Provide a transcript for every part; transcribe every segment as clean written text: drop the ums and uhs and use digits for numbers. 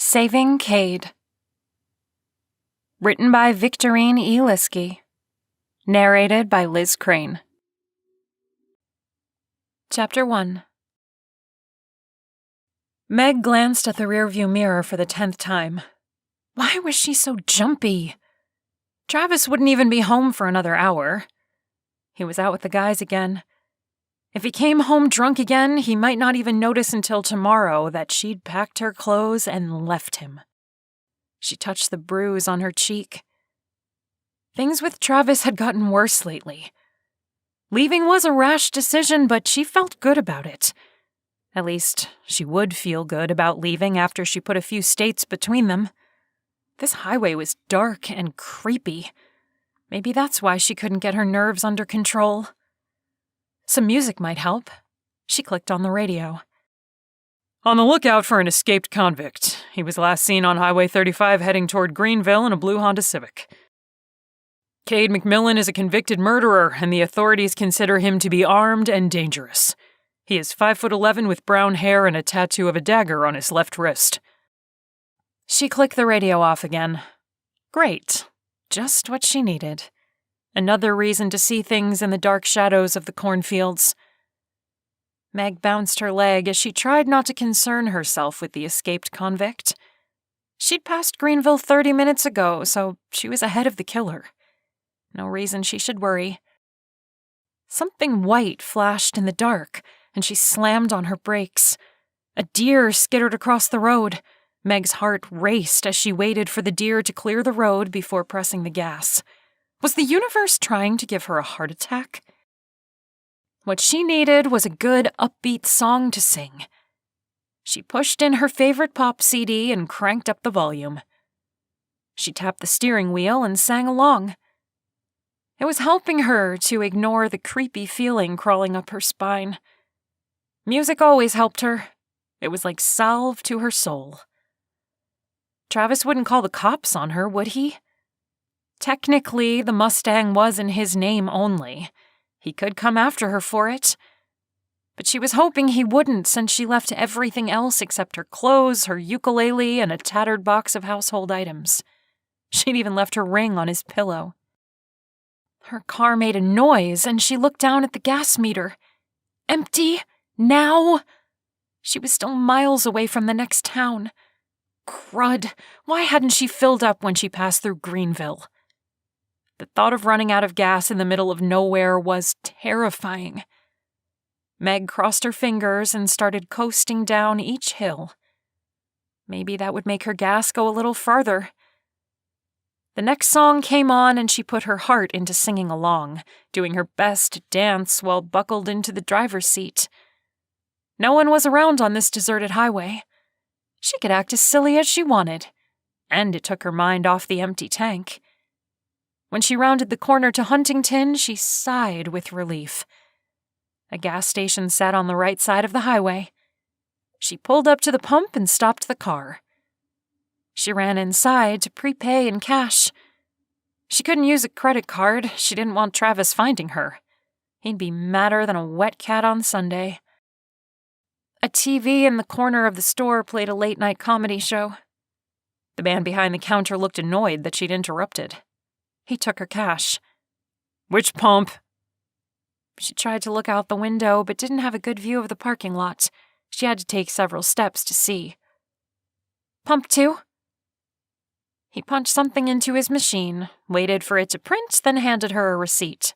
Saving Cade. Written by Victorine E. Liskey. Narrated by Liz Crane. Chapter 1. Meg glanced at the rearview mirror for the 10th time. Why was she so jumpy? Travis wouldn't even be home for another hour. He was out with the guys again. If he came home drunk again, he might not even notice until tomorrow that she'd packed her clothes and left him. She touched the bruise on her cheek. Things with Travis had gotten worse lately. Leaving was a rash decision, but she felt good about it. At least, she would feel good about leaving after she put a few states between them. This highway was dark and creepy. Maybe that's why she couldn't get her nerves under control. Some music might help. She clicked on the radio. On the lookout for an escaped convict. He was last seen on Highway 35 heading toward Greenville in a blue Honda Civic. Cade McMillan is a convicted murderer, and the authorities consider him to be armed and dangerous. He is 5'11" with brown hair and a tattoo of a dagger on his left wrist. She clicked the radio off again. Great. Just what she needed. Another reason to see things in the dark shadows of the cornfields. Meg bounced her leg as she tried not to concern herself with the escaped convict. She'd passed Greenville 30 minutes ago, so she was ahead of the killer. No reason she should worry. Something white flashed in the dark, and she slammed on her brakes. A deer skittered across the road. Meg's heart raced as she waited for the deer to clear the road before pressing the gas. Was the universe trying to give her a heart attack? What she needed was a good, upbeat song to sing. She pushed in her favorite pop CD and cranked up the volume. She tapped the steering wheel and sang along. It was helping her to ignore the creepy feeling crawling up her spine. Music always helped her. It was like salve to her soul. Travis wouldn't call the cops on her, would he? Technically, the Mustang was in his name only. He could come after her for it. But she was hoping he wouldn't, since she left everything else except her clothes, her ukulele, and a tattered box of household items. She'd even left her ring on his pillow. Her car made a noise, and she looked down at the gas meter. Empty? Now? She was still miles away from the next town. Crud! Why hadn't she filled up when she passed through Greenville? The thought of running out of gas in the middle of nowhere was terrifying. Meg crossed her fingers and started coasting down each hill. Maybe that would make her gas go a little farther. The next song came on and she put her heart into singing along, doing her best to dance while buckled into the driver's seat. No one was around on this deserted highway. She could act as silly as she wanted, and it took her mind off the empty tank. When she rounded the corner to Huntington, she sighed with relief. A gas station sat on the right side of the highway. She pulled up to the pump and stopped the car. She ran inside to prepay in cash. She couldn't use a credit card. She didn't want Travis finding her. He'd be madder than a wet cat on Sunday. A TV in the corner of the store played a late-night comedy show. The man behind the counter looked annoyed that she'd interrupted. He took her cash. Which pump? She tried to look out the window, but didn't have a good view of the parking lot. She had to take several steps to see. Pump 2? He punched something into his machine, waited for it to print, then handed her a receipt.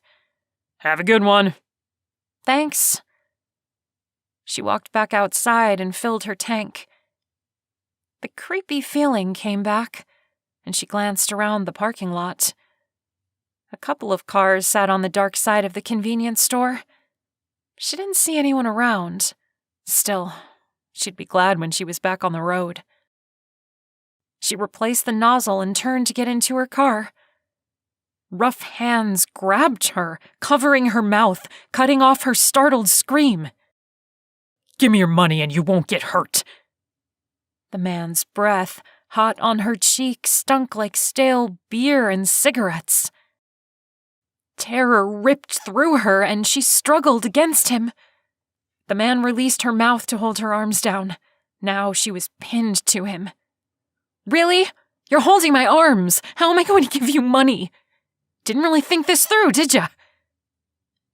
Have a good one. Thanks. She walked back outside and filled her tank. The creepy feeling came back, and she glanced around the parking lot. A couple of cars sat on the dark side of the convenience store. She didn't see anyone around. Still, she'd be glad when she was back on the road. She replaced the nozzle and turned to get into her car. Rough hands grabbed her, covering her mouth, cutting off her startled scream. Give me your money and you won't get hurt. The man's breath, hot on her cheek, stunk like stale beer and cigarettes. Terror ripped through her, and she struggled against him. The man released her mouth to hold her arms down. Now she was pinned to him. Really? You're holding my arms. How am I going to give you money? Didn't really think this through, did ya?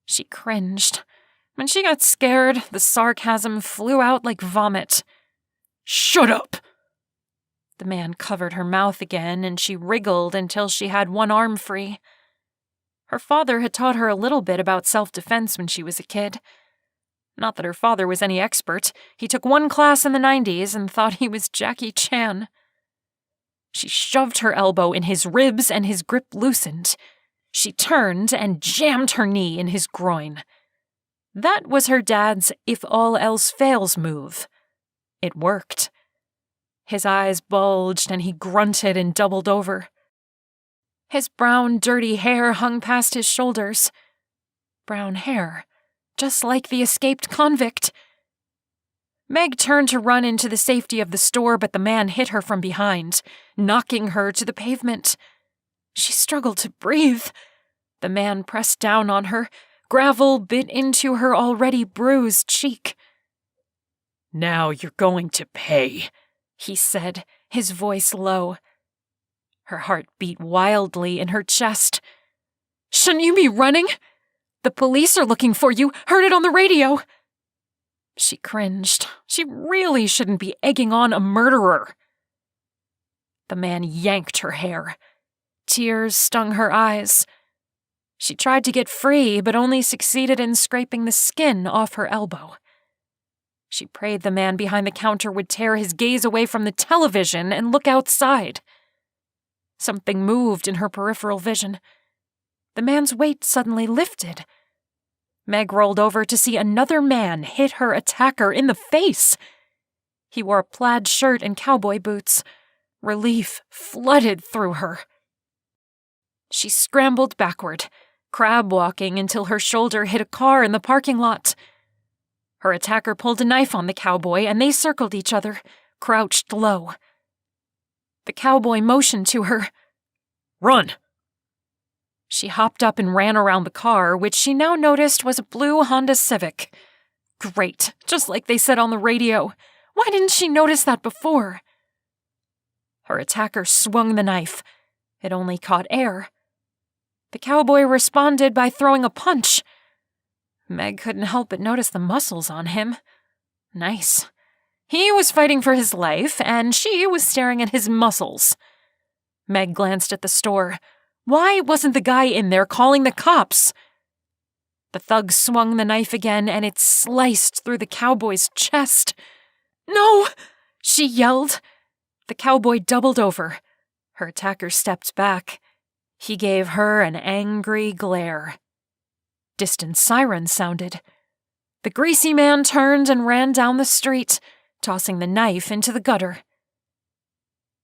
She cringed. When she got scared, the sarcasm flew out like vomit. Shut up! The man covered her mouth again, and she wriggled until she had one arm free. Her father had taught her a little bit about self-defense when she was a kid. Not that her father was any expert. He took one class in the 90s and thought he was Jackie Chan. She shoved her elbow in his ribs and his grip loosened. She turned and jammed her knee in his groin. That was her dad's if all else fails move. It worked. His eyes bulged and he grunted and doubled over. His brown, dirty hair hung past his shoulders. Brown hair, just like the escaped convict. Meg turned to run into the safety of the store, but the man hit her from behind, knocking her to the pavement. She struggled to breathe. The man pressed down on her. Gravel bit into her already bruised cheek. Now you're going to pay, he said, his voice low. Her heart beat wildly in her chest. Shouldn't you be running? The police are looking for you. Heard it on the radio. She cringed. She really shouldn't be egging on a murderer. The man yanked her hair. Tears stung her eyes. She tried to get free, but only succeeded in scraping the skin off her elbow. She prayed the man behind the counter would tear his gaze away from the television and look outside. Something moved in her peripheral vision. The man's weight suddenly lifted. Meg rolled over to see another man hit her attacker in the face. He wore a plaid shirt and cowboy boots. Relief flooded through her. She scrambled backward, crab-walking until her shoulder hit a car in the parking lot. Her attacker pulled a knife on the cowboy, and they circled each other, crouched low. The cowboy motioned to her. Run! She hopped up and ran around the car, which she now noticed was a blue Honda Civic. Great, just like they said on the radio. Why didn't she notice that before? Her attacker swung the knife. It only caught air. The cowboy responded by throwing a punch. Meg couldn't help but notice the muscles on him. Nice. He was fighting for his life, and she was staring at his muscles. Meg glanced at the store. Why wasn't the guy in there calling the cops? The thug swung the knife again, and it sliced through the cowboy's chest. No! She yelled. The cowboy doubled over. Her attacker stepped back. He gave her an angry glare. Distant sirens sounded. The greasy man turned and ran down the street, tossing the knife into the gutter.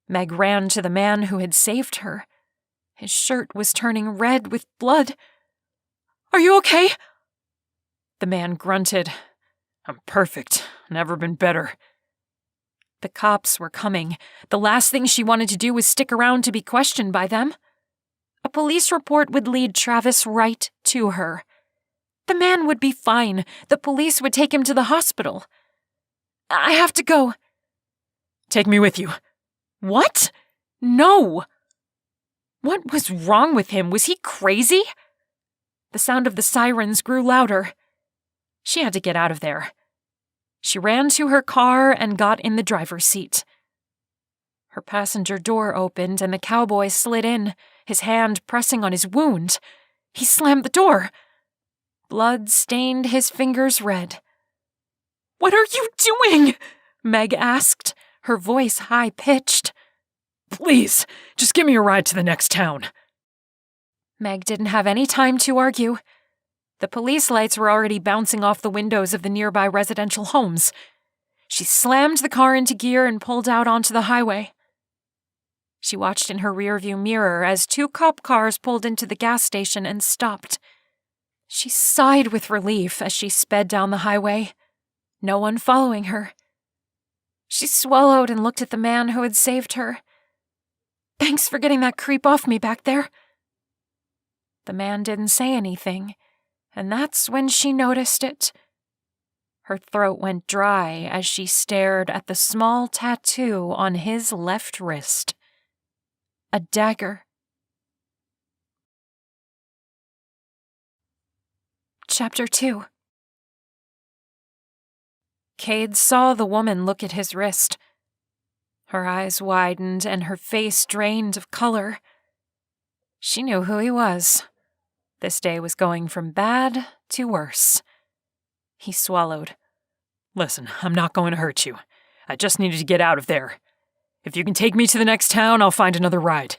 Meg ran to the man who had saved her. His shirt was turning red with blood. Are you okay? The man grunted. I'm perfect. Never been better. The cops were coming. The last thing she wanted to do was stick around to be questioned by them. A police report would lead Travis right to her. The man would be fine. The police would take him to the hospital. I have to go. Take me with you. What? No. What was wrong with him? Was he crazy? The sound of the sirens grew louder. She had to get out of there. She ran to her car and got in the driver's seat. Her passenger door opened and the cowboy slid in, his hand pressing on his wound. He slammed the door. Blood stained his fingers red. What are you doing? Meg asked, her voice high-pitched. Please, just give me a ride to the next town. Meg didn't have any time to argue. The police lights were already bouncing off the windows of the nearby residential homes. She slammed the car into gear and pulled out onto the highway. She watched in her rearview mirror as 2 cop cars pulled into the gas station and stopped. She sighed with relief as she sped down the highway. No one following her. She swallowed and looked at the man who had saved her. Thanks for getting that creep off me back there. The man didn't say anything, and that's when she noticed it. Her throat went dry as she stared at the small tattoo on his left wrist. A dagger. Chapter 2. Cade saw the woman look at his wrist. Her eyes widened and her face drained of color. She knew who he was. This day was going from bad to worse. He swallowed. Listen, I'm not going to hurt you. I just needed to get out of there. If you can take me to the next town, I'll find another ride.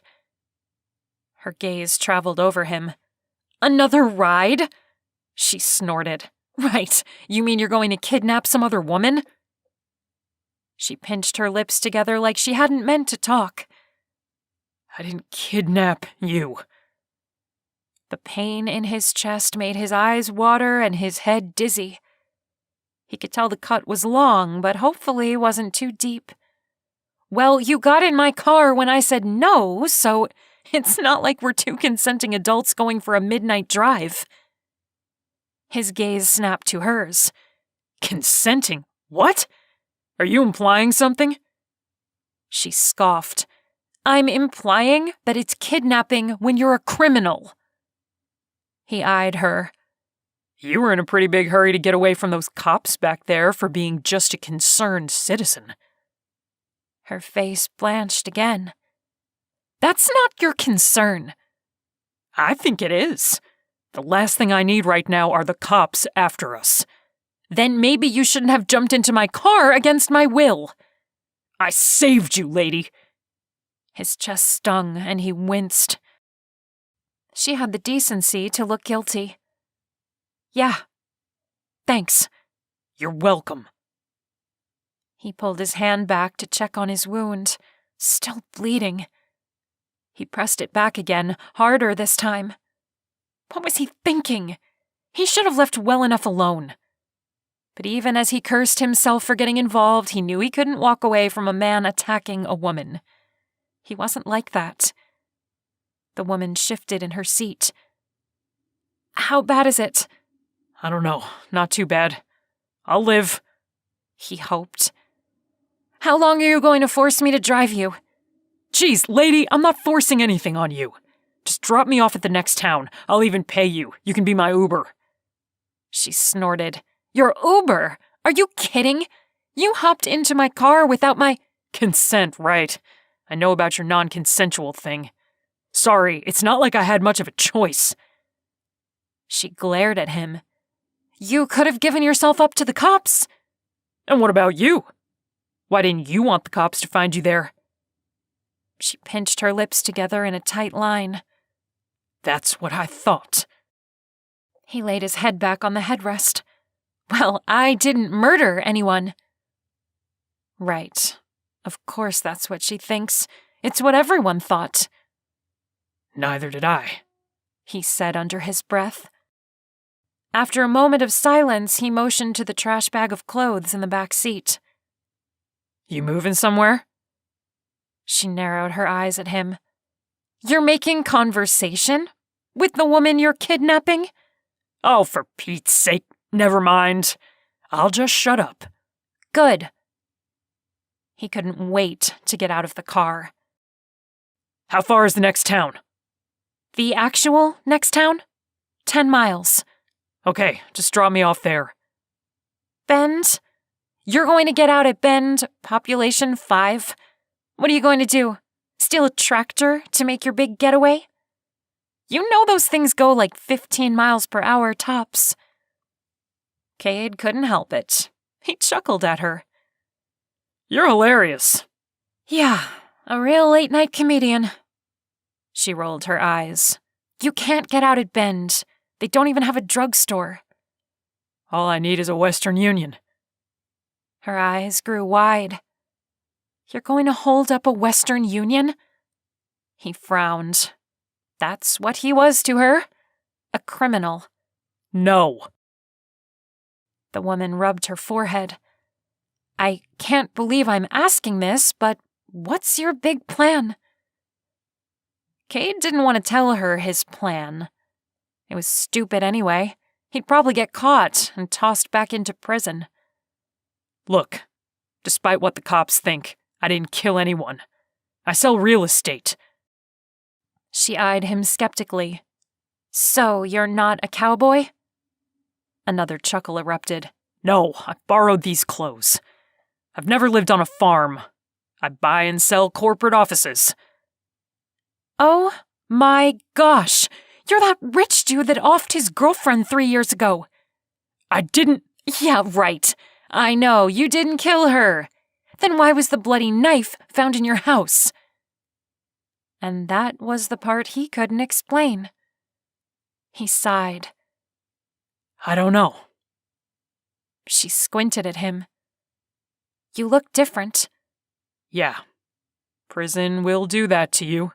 Her gaze traveled over him. Another ride? She snorted. Right, you mean you're going to kidnap some other woman? She pinched her lips together like she hadn't meant to talk. I didn't kidnap you. The pain in his chest made his eyes water and his head dizzy. He could tell the cut was long, but hopefully wasn't too deep. Well, you got in my car when I said no, so it's not like we're two consenting adults going for a midnight drive. His gaze snapped to hers. Consenting? What? Are you implying something? She scoffed. I'm implying that it's kidnapping when you're a criminal. He eyed her. You were in a pretty big hurry to get away from those cops back there for being just a concerned citizen. Her face blanched again. That's not your concern. I think it is. The last thing I need right now are the cops after us. Then maybe you shouldn't have jumped into my car against my will. I saved you, lady. His chest stung and he winced. She had the decency to look guilty. Yeah. Thanks. You're welcome. He pulled his hand back to check on his wound, still bleeding. He pressed it back again, harder this time. What was he thinking? He should have left well enough alone. But even as he cursed himself for getting involved, he knew he couldn't walk away from a man attacking a woman. He wasn't like that. The woman shifted in her seat. How bad is it? I don't know. Not too bad. I'll live. He hoped. How long are you going to force me to drive you? Geez, lady, I'm not forcing anything on you. Just drop me off at the next town. I'll even pay you. You can be my Uber. She snorted. Your Uber? Are you kidding? You hopped into my car without my consent, right? I know about your non-consensual thing. Sorry, it's not like I had much of a choice. She glared at him. You could have given yourself up to the cops. And what about you? Why didn't you want the cops to find you there? She pinched her lips together in a tight line. That's what I thought. He laid his head back on the headrest. Well, I didn't murder anyone. Right. Of course that's what she thinks. It's what everyone thought. Neither did I, he said under his breath. After a moment of silence, he motioned to the trash bag of clothes in the back seat. You moving somewhere? She narrowed her eyes at him. You're making conversation? With the woman you're kidnapping? Oh, for Pete's sake, never mind. I'll just shut up. Good. He couldn't wait to get out of the car. How far is the next town? The actual next town? 10 miles. Okay, just drop me off there. Bend? You're going to get out at Bend, population 5? What are you going to do? Steal a tractor to make your big getaway? You know those things go like 15 miles per hour tops. Cade couldn't help it. He chuckled at her. You're hilarious. Yeah, a real late-night comedian. She rolled her eyes. You can't get out at Bend. They don't even have a drugstore. All I need is a Western Union. Her eyes grew wide. You're going to hold up a Western Union? He frowned. That's what he was to her. A criminal. No. The woman rubbed her forehead. I can't believe I'm asking this, but what's your big plan? Cade didn't want to tell her his plan. It was stupid anyway. He'd probably get caught and tossed back into prison. Look, despite what the cops think, I didn't kill anyone. I sell real estate. She eyed him skeptically. So, you're not a cowboy? Another chuckle erupted. No, I borrowed these clothes. I've never lived on a farm. I buy and sell corporate offices. Oh my gosh! You're that rich dude that offed his girlfriend 3 years ago. I didn't. Yeah, right. I know, you didn't kill her. Then why was the bloody knife found in your house? And that was the part he couldn't explain. He sighed. I don't know. She squinted at him. You look different. Yeah. Prison will do that to you.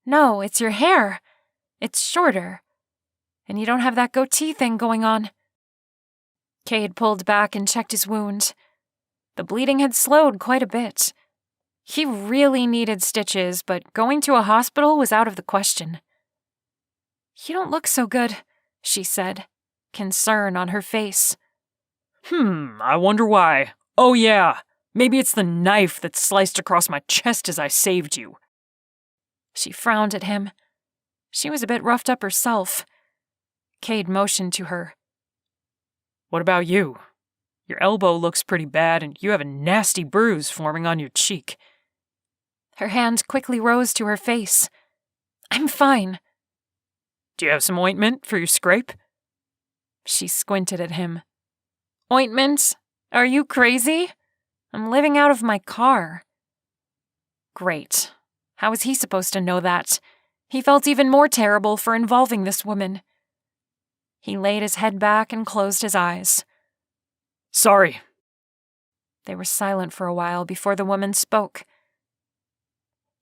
No, it's your hair. It's shorter. And you don't have that goatee thing going on. Cade pulled back and checked his wound. The bleeding had slowed quite a bit. He really needed stitches, but going to a hospital was out of the question. You don't look so good, she said, concern on her face. I wonder why. Oh yeah, maybe it's the knife that sliced across my chest as I saved you. She frowned at him. She was a bit roughed up herself. Cade motioned to her. What about you? Your elbow looks pretty bad and you have a nasty bruise forming on your cheek. Her hand quickly rose to her face. I'm fine. Do you have some ointment for your scrape? She squinted at him. Ointment? Are you crazy? I'm living out of my car. Great. How was he supposed to know that? He felt even more terrible for involving this woman. He laid his head back and closed his eyes. Sorry. They were silent for a while before the woman spoke.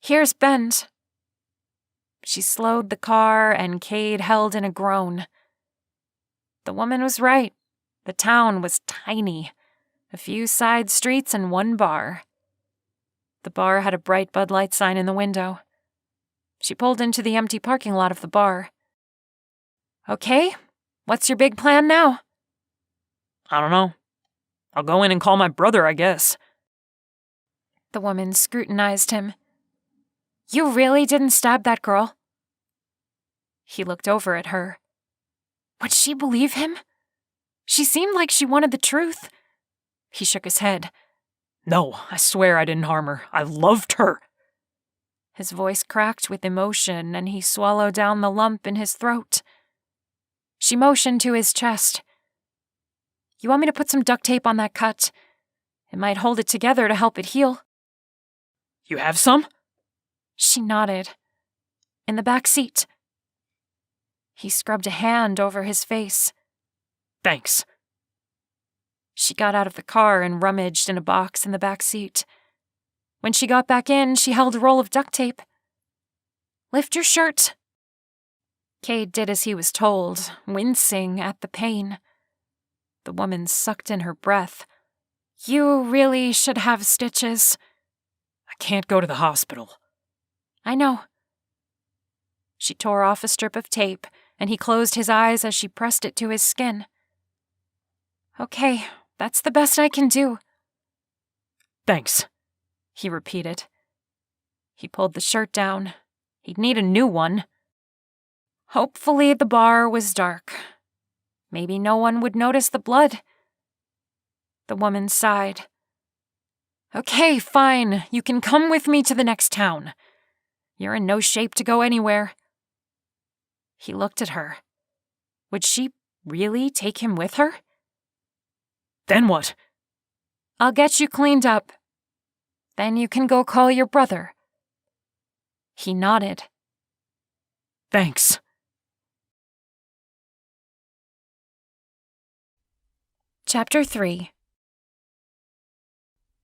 Here's Bend. She slowed the car and Cade held in a groan. The woman was right. The town was tiny. A few side streets and one bar. The bar had a bright Bud Light sign in the window. She pulled into the empty parking lot of the bar. Okay, what's your big plan now? I don't know. I'll go in and call my brother, I guess. The woman scrutinized him. You really didn't stab that girl? He looked over at her. Would she believe him? She seemed like she wanted the truth. He shook his head. No, I swear I didn't harm her. I loved her. His voice cracked with emotion, and he swallowed down the lump in his throat. She motioned to his chest. You want me to put some duct tape on that cut? It might hold it together to help it heal. You have some? She nodded. In the back seat. He scrubbed a hand over his face. Thanks. She got out of the car and rummaged in a box in the back seat. When she got back in, she held a roll of duct tape. Lift your shirt. Cade did as he was told, wincing at the pain. The woman sucked in her breath. You really should have stitches. I can't go to the hospital. I know. She tore off a strip of tape, and he closed his eyes as she pressed it to his skin. Okay, that's the best I can do. Thanks, he repeated. He pulled the shirt down. He'd need a new one. Hopefully the bar was dark. Maybe no one would notice the blood. The woman sighed. Okay, fine. You can come with me to the next town. You're in no shape to go anywhere. He looked at her. Would she really take him with her? Then what? I'll get you cleaned up. Then you can go call your brother. He nodded. Thanks. Chapter 3.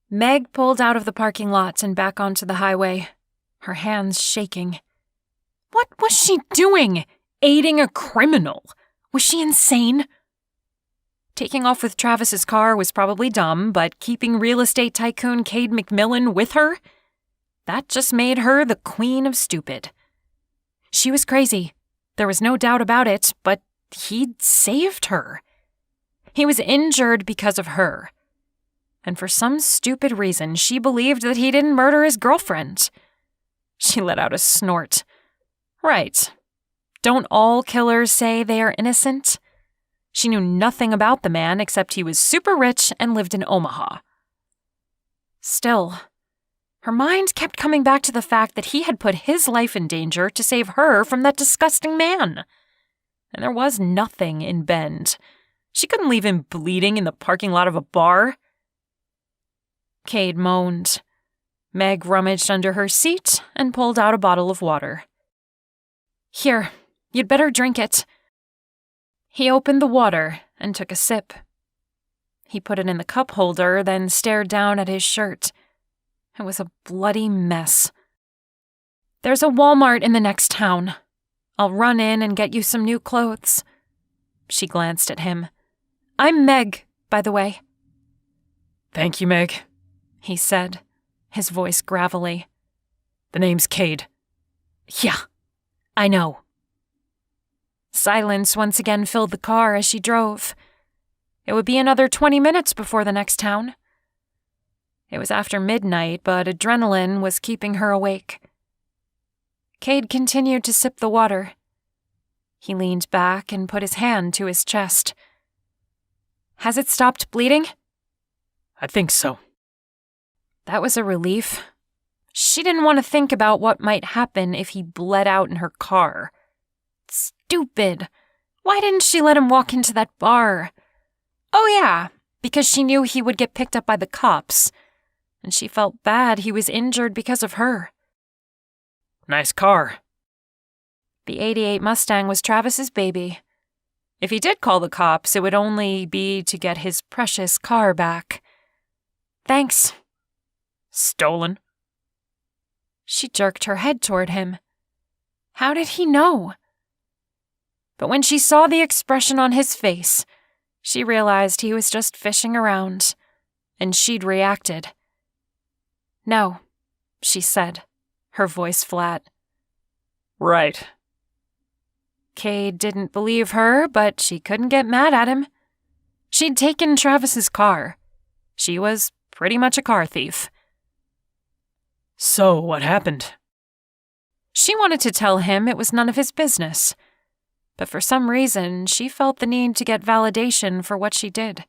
Meg pulled out of the parking lot and back onto the highway, her hands shaking. What was she doing? Aiding a criminal? Was she insane? Taking off with Travis's car was probably dumb, but keeping real estate tycoon Cade McMillan with her? That just made her the queen of stupid. She was crazy. There was no doubt about it, but he'd saved her. He was injured because of her. and for some stupid reason, she believed that he didn't murder his girlfriend. She let out a snort. Right. Don't all killers say they are innocent? She knew nothing about the man except he was super rich and lived in Omaha. Still, her mind kept coming back to the fact that he had put his life in danger to save her from that disgusting man. And there was nothing in Bend. She couldn't leave him bleeding in the parking lot of a bar. Cade moaned. Meg rummaged under her seat and pulled out a bottle of water. Here, you'd better drink it. He opened the water and took a sip. He put it in the cup holder, then stared down at his shirt. It was a bloody mess. There's a Walmart in the next town. I'll run in and get you some new clothes. She glanced at him. I'm Meg, by the way. Thank you, Meg, he said, his voice gravelly. The name's Cade. Yeah, I know. Silence once again filled the car as she drove. It would be another 20 minutes before the next town. It was after midnight, but adrenaline was keeping her awake. Cade continued to sip the water. He leaned back and put his hand to his chest. Has it stopped bleeding? I think so. That was a relief. She didn't want to think about what might happen if he bled out in her car. Stupid. Why didn't she let him walk into that bar? Oh yeah, because she knew he would get picked up by the cops. And she felt bad he was injured because of her. Nice car. The '88 Mustang was Travis's baby. If he did call the cops, it would only be to get his precious car back. Thanks. Stolen? She jerked her head toward him. How did he know? But when she saw the expression on his face, she realized he was just fishing around, and she'd reacted. No, she said, her voice flat. Right. Cade didn't believe her, but she couldn't get mad at him. She'd taken Travis's car. She was pretty much a car thief. So, what happened? She wanted to tell him it was none of his business, but for some reason, she felt the need to get validation for what she did.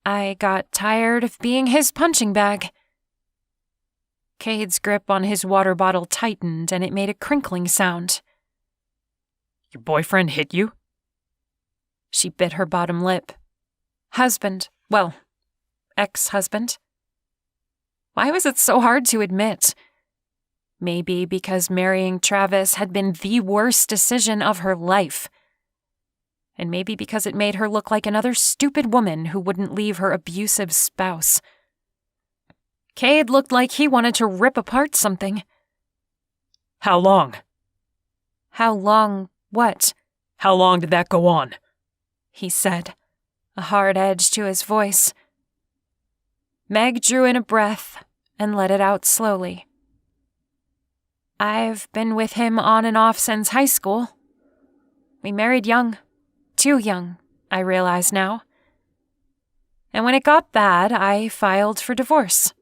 I got tired of being his punching bag. Cade's grip on his water bottle tightened, and it made a crinkling sound. Your boyfriend hit you? She bit her bottom lip. Husband. Well, ex-husband. Why was it so hard to admit? Maybe because marrying Travis had been the worst decision of her life. And maybe because it made her look like another stupid woman who wouldn't leave her abusive spouse. Cade looked like he wanted to rip apart something. How long? How long what? How long did that go on? He said, a hard edge to his voice. Meg drew in a breath and let it out slowly. I've been with him on and off since high school. We married young. Too young, I realize now. And when it got bad, I filed for divorce.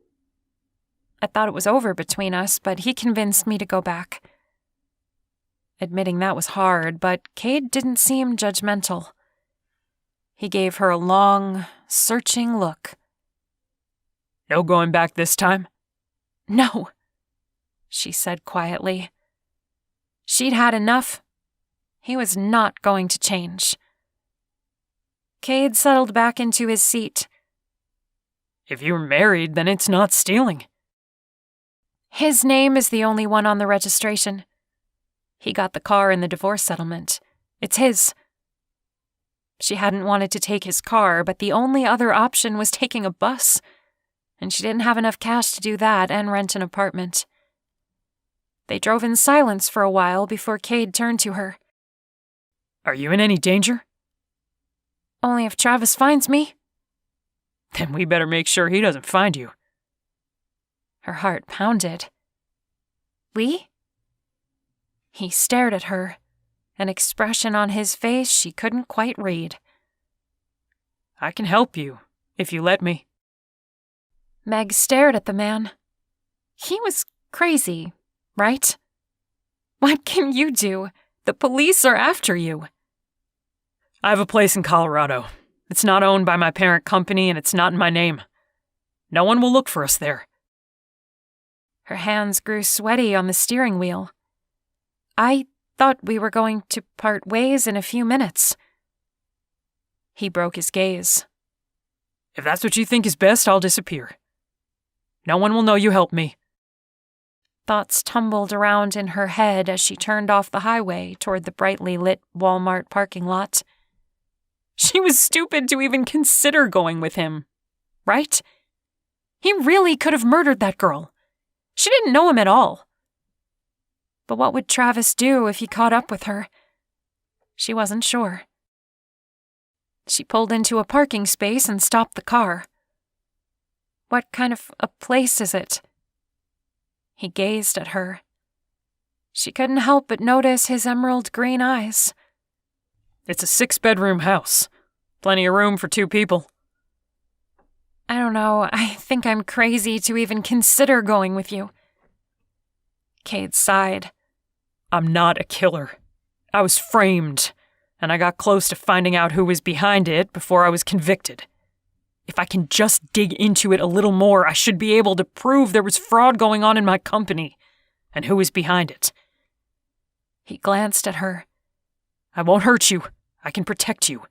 I thought it was over between us, but he convinced me to go back. Admitting that was hard, but Cade didn't seem judgmental. He gave her a long, searching look. No going back this time? No, she said quietly. She'd had enough. He was not going to change. Cade settled back into his seat. If you were married, then it's not stealing. His name is the only one on the registration. He got the car in the divorce settlement. It's his. She hadn't wanted to take his car, but the only other option was taking a bus, and she didn't have enough cash to do that and rent an apartment. They drove in silence for a while before Cade turned to her. Are you in any danger? Only if Travis finds me. Then we better make sure he doesn't find you. Her heart pounded. We? He stared at her, an expression on his face she couldn't quite read. I can help you, if you let me. Meg stared at the man. He was crazy, right? What can you do? The police are after you. I have a place in Colorado. It's not owned by my parent company and it's not in my name. No one will look for us there. Her hands grew sweaty on the steering wheel. I thought we were going to part ways in a few minutes. He broke his gaze. If that's what you think is best, I'll disappear. No one will know you helped me. Thoughts tumbled around in her head as she turned off the highway toward the brightly lit Walmart parking lot. She was stupid to even consider going with him, right? He really could have murdered that girl. She didn't know him at all. But what would Travis do if he caught up with her? She wasn't sure. She pulled into a parking space and stopped the car. What kind of a place is it? He gazed at her. She couldn't help but notice his emerald green eyes. It's a 6-bedroom house. Plenty of room for 2 people. I don't know, I think I'm crazy to even consider going with you. Cade sighed. I'm not a killer. I was framed, and I got close to finding out who was behind it before I was convicted. If I can just dig into it a little more, I should be able to prove there was fraud going on in my company, and who was behind it. He glanced at her. I won't hurt you. I can protect you.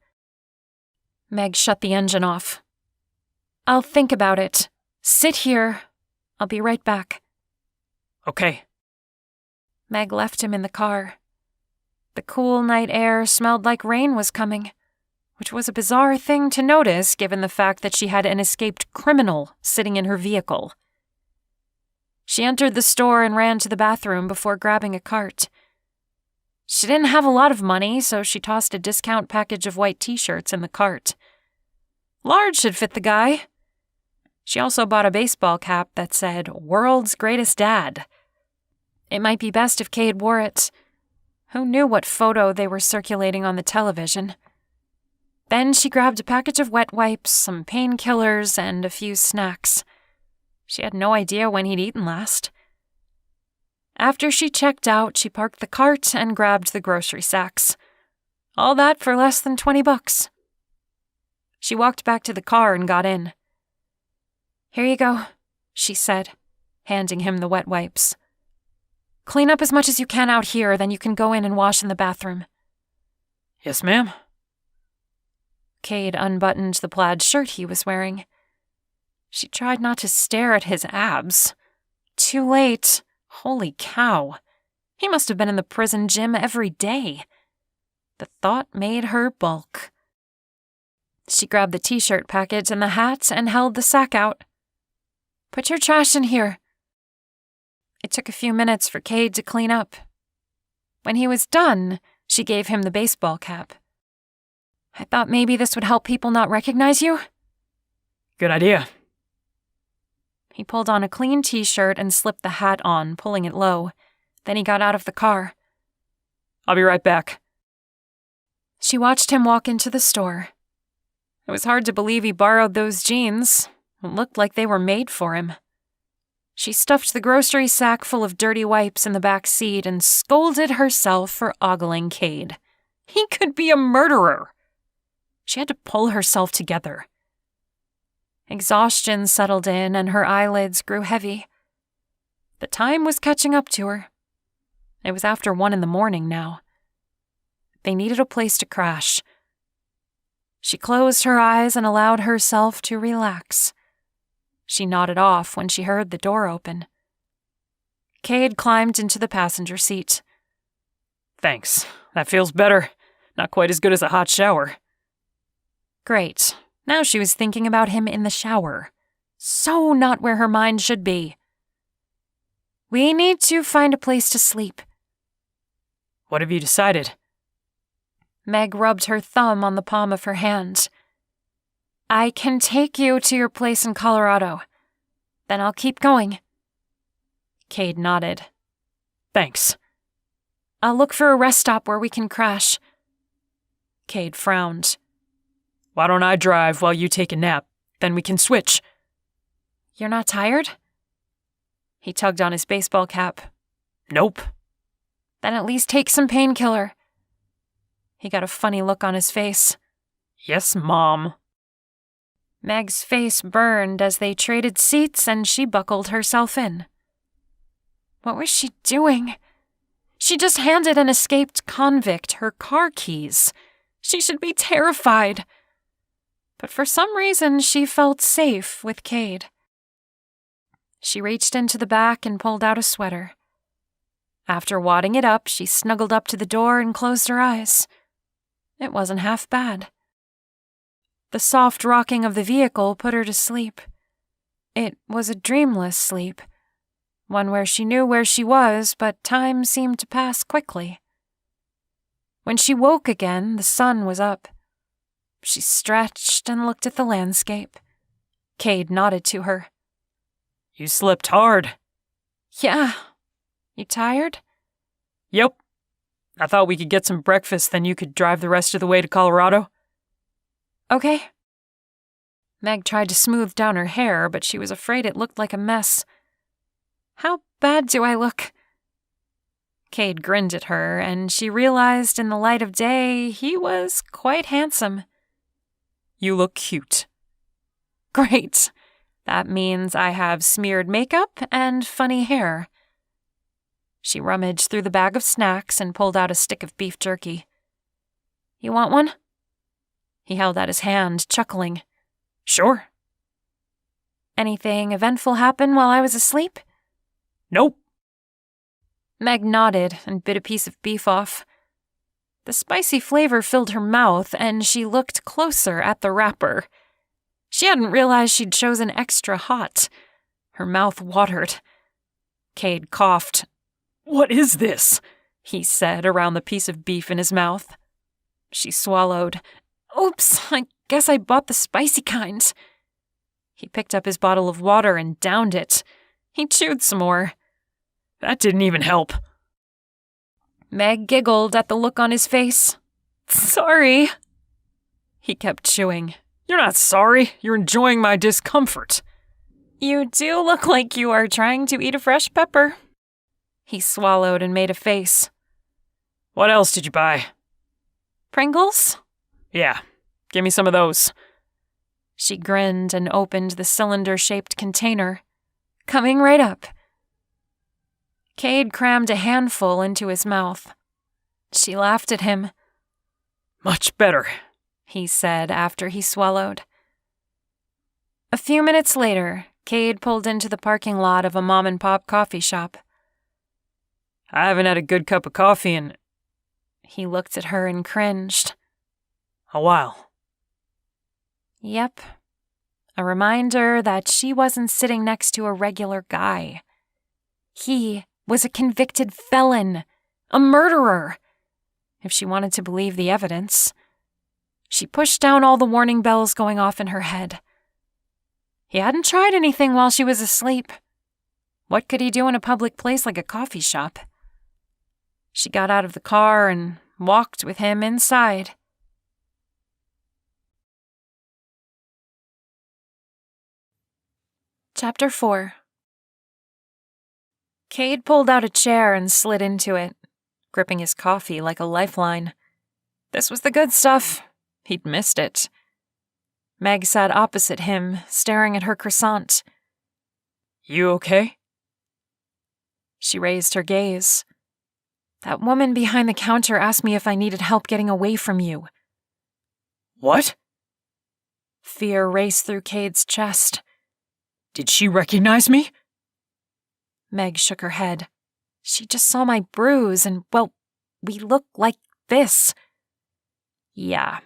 Meg shut the engine off. I'll think about it. Sit here. I'll be right back. Okay. Meg left him in the car. The cool night air smelled like rain was coming, which was a bizarre thing to notice given the fact that she had an escaped criminal sitting in her vehicle. She entered the store and ran to the bathroom before grabbing a cart. She didn't have a lot of money, so she tossed a discount package of white t-shirts in the cart. Large should fit the guy. She also bought a baseball cap that said, "World's Greatest Dad." It might be best if Cade wore it. Who knew what photo they were circulating on the television? Then she grabbed a package of wet wipes, some painkillers, and a few snacks. She had no idea when he'd eaten last. After she checked out, she parked the cart and grabbed the grocery sacks. All that for less than $20. She walked back to the car and got in. "Here you go," she said, handing him the wet wipes. "Clean up as much as you can out here, then you can go in and wash in the bathroom." Yes, ma'am. Cade unbuttoned the plaid shirt he was wearing. She tried not to stare at his abs. Too late. Holy cow. He must have been in the prison gym every day. The thought made her bulk. She grabbed the t-shirt package and the hat and held the sack out. "Put your trash in here." It took a few minutes for Cade to clean up. When he was done, she gave him the baseball cap. "I thought maybe this would help people not recognize you." Good idea. He pulled on a clean t-shirt and slipped the hat on, pulling it low. Then he got out of the car. I'll be right back. She watched him walk into the store. It was hard to believe he borrowed those jeans. It looked like they were made for him. She stuffed the grocery sack full of dirty wipes in the back seat and scolded herself for ogling Cade. He could be a murderer. She had to pull herself together. Exhaustion settled in and her eyelids grew heavy. The time was catching up to her. It was after 1 a.m. now. They needed a place to crash. She closed her eyes and allowed herself to relax. She nodded off when she heard the door open. Cade climbed into the passenger seat. Thanks. That feels better. Not quite as good as a hot shower. Great. Now she was thinking about him in the shower. So not where her mind should be. "We need to find a place to sleep." What have you decided? Meg rubbed her thumb on the palm of her hand. "I can take you to your place in Colorado. Then I'll keep going." Cade nodded. Thanks. "I'll look for a rest stop where we can crash." Cade frowned. Why don't I drive while you take a nap? Then we can switch. You're not tired? He tugged on his baseball cap. Nope. Then at least take some painkiller. He got a funny look on his face. Yes, Mom. Meg's face burned as they traded seats and she buckled herself in. What was she doing? She just handed an escaped convict her car keys. She should be terrified. But for some reason, she felt safe with Cade. She reached into the back and pulled out a sweater. After wadding it up, she snuggled up to the door and closed her eyes. It wasn't half bad. The soft rocking of the vehicle put her to sleep. It was a dreamless sleep, one where she knew where she was, but time seemed to pass quickly. When she woke again, the sun was up. She stretched and looked at the landscape. Cade nodded to her. You slept hard. Yeah. You tired? Yep. I thought we could get some breakfast, then you could drive the rest of the way to Colorado. Okay. Meg tried to smooth down her hair, but she was afraid it looked like a mess. How bad do I look? Cade grinned at her, and she realized in the light of day he was quite handsome. You look cute. Great. That means I have smeared makeup and funny hair. She rummaged through the bag of snacks and pulled out a stick of beef jerky. You want one? He held out his hand, chuckling. Sure. Anything eventful happen while I was asleep? Nope. Meg nodded and bit a piece of beef off. The spicy flavor filled her mouth, and she looked closer at the wrapper. She hadn't realized she'd chosen extra hot. Her mouth watered. Cade coughed. What is this? He said around the piece of beef in his mouth. She swallowed. Oops, I guess I bought the spicy kind. He picked up his bottle of water and downed it. He chewed some more. That didn't even help. Meg giggled at the look on his face. Sorry. He kept chewing. You're not sorry. You're enjoying my discomfort. You do look like you are trying to eat a fresh pepper. He swallowed and made a face. What else did you buy? Pringles? Yeah, give me some of those. She grinned and opened the cylinder-shaped container. Coming right up. Cade crammed a handful into his mouth. She laughed at him. Much better, he said after he swallowed. A few minutes later, Cade pulled into the parking lot of a mom-and-pop coffee shop. I haven't had a good cup of coffee in... He looked at her and cringed. A while. Yep. A reminder that she wasn't sitting next to a regular guy. He was a convicted felon, a murderer, if she wanted to believe the evidence. She pushed down all the warning bells going off in her head. He hadn't tried anything while she was asleep. What could he do in a public place like a coffee shop? She got out of the car and walked with him inside. Chapter 4. Cade pulled out a chair and slid into it, gripping his coffee like a lifeline. This was the good stuff. He'd missed it. Meg sat opposite him, staring at her croissant. You okay? She raised her gaze. That woman behind the counter asked me if I needed help getting away from you. What? Fear raced through Cade's chest. Did she recognize me? Meg shook her head. She just saw my bruise and, well, we look like this. Yeah,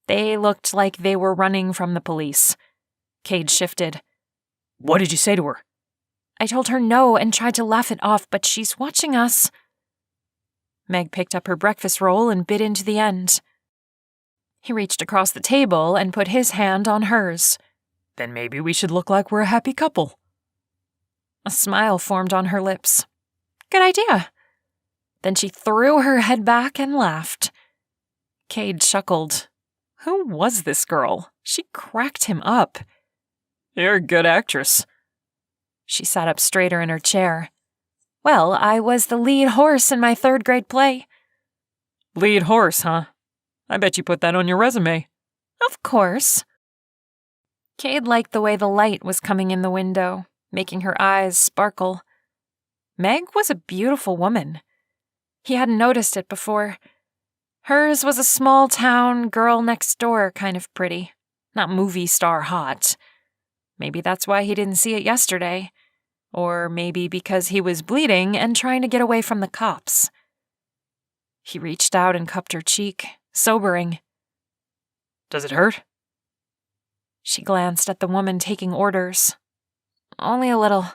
they looked like they were running from the police. Cade shifted. What did you say to her? I told her no and tried to laugh it off, but she's watching us. Meg picked up her breakfast roll and bit into the end. He reached across the table and put his hand on hers. Then maybe we should look like we're a happy couple. A smile formed on her lips. Good idea. Then she threw her head back and laughed. Cade chuckled. Who was this girl? She cracked him up. You're a good actress. She sat up straighter in her chair. Well, I was the lead horse in my third-grade play. Lead horse, huh? I bet you put that on your resume. Of course. Cade liked the way the light was coming in the window, making her eyes sparkle. Meg was a beautiful woman. He hadn't noticed it before. Hers was a small-town, girl-next-door kind of pretty, not movie star hot. Maybe that's why he didn't see it yesterday. Or maybe because he was bleeding and trying to get away from the cops. He reached out and cupped her cheek, sobering. Does it hurt? She glanced at the woman taking orders. Only a little.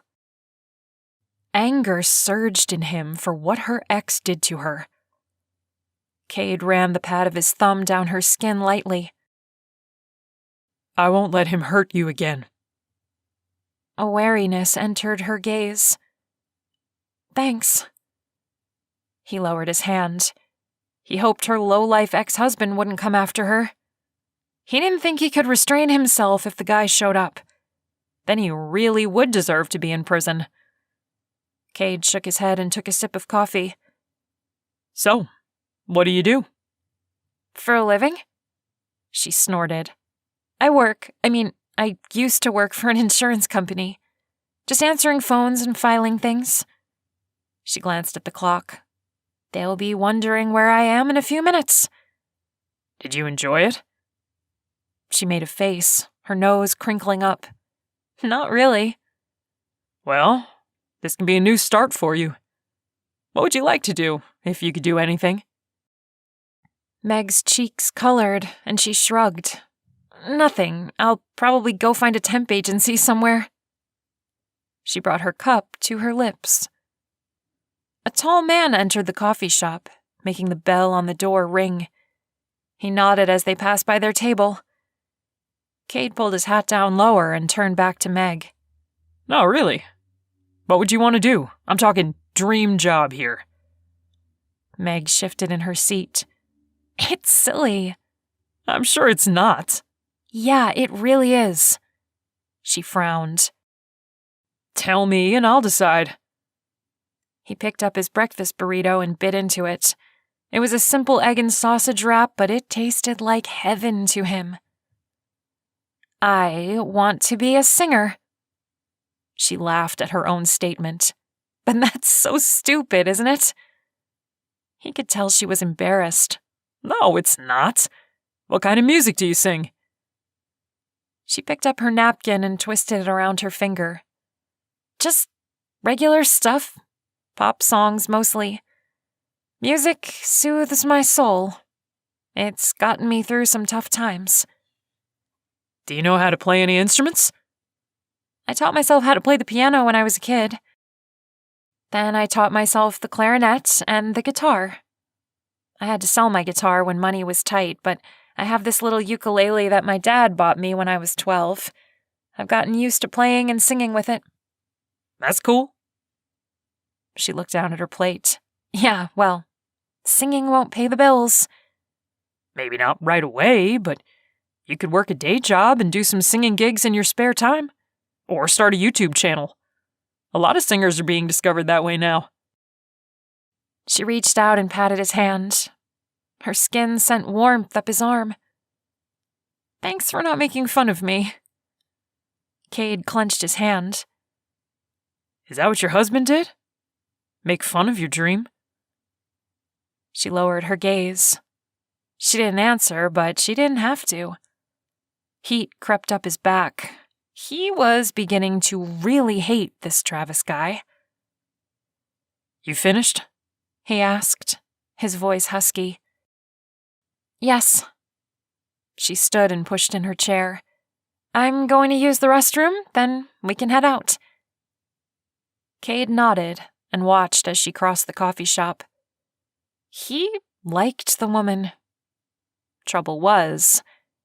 Anger surged in him for what her ex did to her. Cade ran the pad of his thumb down her skin lightly. I won't let him hurt you again. A wariness entered her gaze. Thanks. He lowered his hand. He hoped her low-life ex-husband wouldn't come after her. He didn't think he could restrain himself if the guy showed up. Then he really would deserve to be in prison. Cade shook his head and took a sip of coffee. So, what do you do? For a living? She snorted. I used to work for an insurance company. Just answering phones and filing things. She glanced at the clock. They'll be wondering where I am in a few minutes. Did you enjoy it? She made a face, her nose crinkling up. Not really. Well, this can be a new start for you. What would you like to do, if you could do anything? Meg's cheeks colored, and she shrugged. Nothing. I'll probably go find a temp agency somewhere. She brought her cup to her lips. A tall man entered the coffee shop, making the bell on the door ring. He nodded as they passed by their table. Cade pulled his hat down lower and turned back to Meg. No, really? What would you want to do? I'm talking dream job here. Meg shifted in her seat. It's silly. I'm sure it's not. Yeah, it really is. She frowned. Tell me and I'll decide. He picked up his breakfast burrito and bit into it. It was a simple egg and sausage wrap, but it tasted like heaven to him. I want to be a singer. She laughed at her own statement. But that's so stupid, isn't it? He could tell she was embarrassed. No, it's not. What kind of music do you sing? She picked up her napkin and twisted it around her finger. Just regular stuff. Pop songs, mostly. Music soothes my soul. It's gotten me through some tough times. Do you know how to play any instruments? I taught myself how to play the piano when I was a kid. Then I taught myself the clarinet and the guitar. I had to sell my guitar when money was tight, but I have this little ukulele that my dad bought me when I was 12. I've gotten used to playing and singing with it. That's cool. She looked down at her plate. Yeah, well, singing won't pay the bills. Maybe not right away, but you could work a day job and do some singing gigs in your spare time. Or start a YouTube channel. A lot of singers are being discovered that way now. She reached out and patted his hand. Her skin sent warmth up his arm. Thanks for not making fun of me. Cade clenched his hand. Is that what your husband did? Make fun of your dream? She lowered her gaze. She didn't answer, but she didn't have to. Heat crept up his back. He was beginning to really hate this Travis guy. You finished? He asked, his voice husky. Yes. She stood and pushed in her chair. I'm going to use the restroom, then we can head out. Cade nodded and watched as she crossed the coffee shop. He liked the woman. Trouble was,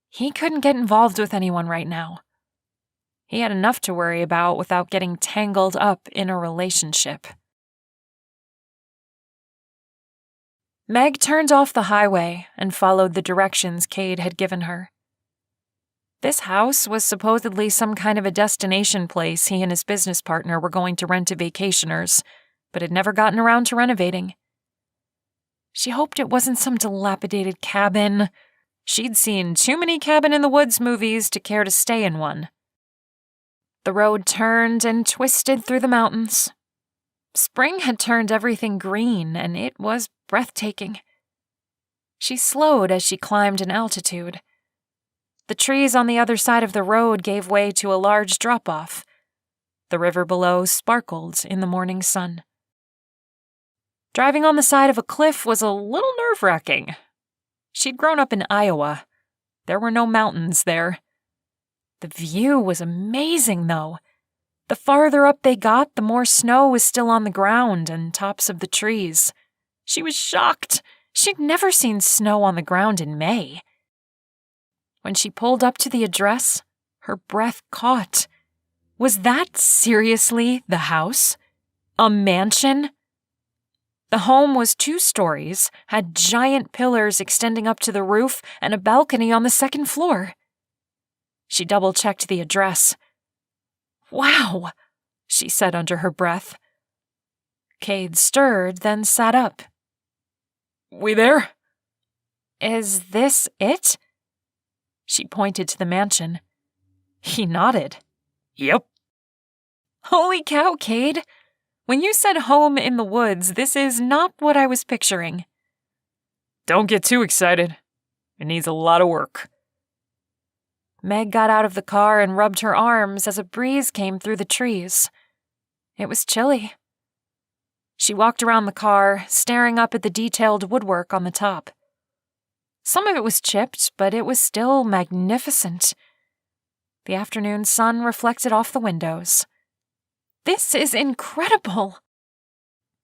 he couldn't get involved with anyone right now. He had enough to worry about without getting tangled up in a relationship. Meg turned off the highway and followed the directions Cade had given her. This house was supposedly some kind of a destination place he and his business partner were going to rent to vacationers, but had never gotten around to renovating. She hoped it wasn't some dilapidated cabin. She'd seen too many cabin-in-the-woods movies to care to stay in one. The road turned and twisted through the mountains. Spring had turned everything green, and it was breathtaking. She slowed as she climbed in altitude. The trees on the other side of the road gave way to a large drop-off. The river below sparkled in the morning sun. Driving on the side of a cliff was a little nerve-wracking. She'd grown up in Iowa. There were no mountains there. The view was amazing, though. The farther up they got, the more snow was still on the ground and tops of the trees. She was shocked. She'd never seen snow on the ground in May. When she pulled up to the address, her breath caught. Was that seriously the house? A mansion? The home was 2 stories, had giant pillars extending up to the roof, and a balcony on the second floor. She double-checked the address. "Wow," she said under her breath. Cade stirred, then sat up. "We there?" "Is this it?" She pointed to the mansion. He nodded. "Yep." "Holy cow, Cade! When you said home in the woods, this is not what I was picturing." "Don't get too excited. It needs a lot of work." Meg got out of the car and rubbed her arms as a breeze came through the trees. It was chilly. She walked around the car, staring up at the detailed woodwork on the top. Some of it was chipped, but it was still magnificent. The afternoon sun reflected off the windows. "This is incredible!"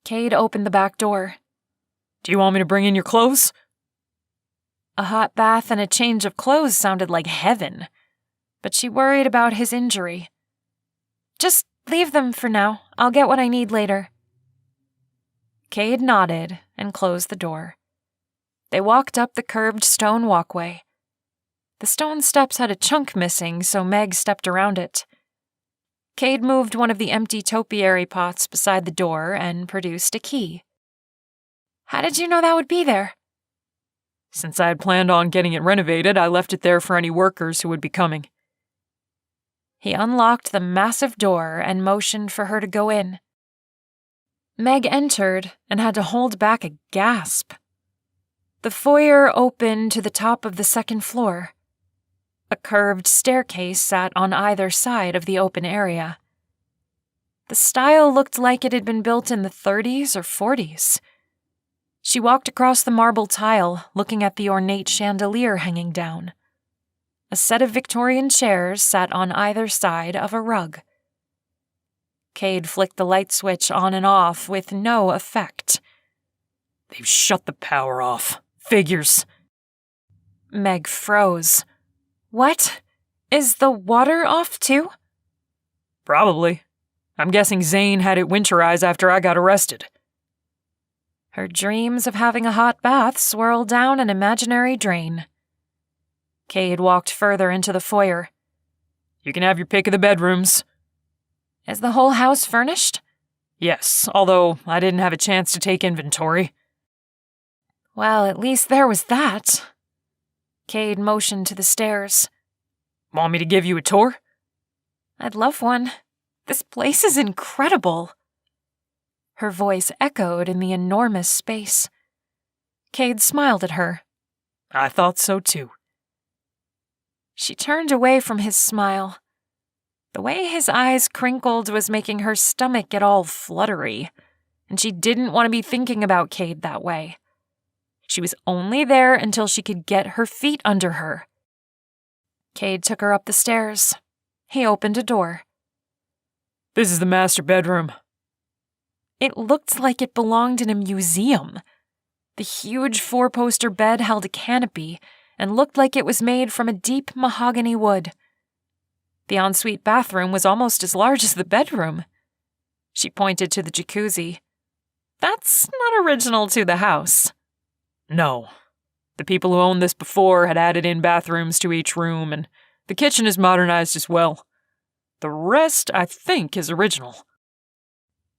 Cade opened the back door. "Do you want me to bring in your clothes?" A hot bath and a change of clothes sounded like heaven, but she worried about his injury. "Just leave them for now. I'll get what I need later." Cade nodded and closed the door. They walked up the curved stone walkway. The stone steps had a chunk missing, so Meg stepped around it. Cade moved one of the empty topiary pots beside the door and produced a key. "How did you know that would be there?" "Since I had planned on getting it renovated, I left it there for any workers who would be coming." He unlocked the massive door and motioned for her to go in. Meg entered and had to hold back a gasp. The foyer opened to the top of the second floor. A curved staircase sat on either side of the open area. The style looked like it had been built in the 30s or 40s. She walked across the marble tile, looking at the ornate chandelier hanging down. A set of Victorian chairs sat on either side of a rug. Cade flicked the light switch on and off with no effect. "They've shut the power off. Figures." Meg froze. "What? Is the water off too?" "Probably. I'm guessing Zane had it winterized after I got arrested." Her dreams of having a hot bath swirled down an imaginary drain. Cade walked further into the foyer. "You can have your pick of the bedrooms." "Is the whole house furnished?" "Yes, although I didn't have a chance to take inventory." "Well, at least there was that." Cade motioned to the stairs. "Want me to give you a tour?" "I'd love one. This place is incredible." Her voice echoed in the enormous space. Cade smiled at her. "I thought so too." She turned away from his smile. The way his eyes crinkled was making her stomach get all fluttery, and she didn't want to be thinking about Cade that way. She was only there until she could get her feet under her. Cade took her up the stairs. He opened a door. "This is the master bedroom." It looked like it belonged in a museum. The huge 4-poster bed held a canopy and looked like it was made from a deep mahogany wood. The ensuite bathroom was almost as large as the bedroom. She pointed to the jacuzzi. "That's not original to the house." "No. The people who owned this before had added in bathrooms to each room, and The kitchen is modernized as well. The rest, I think, is original.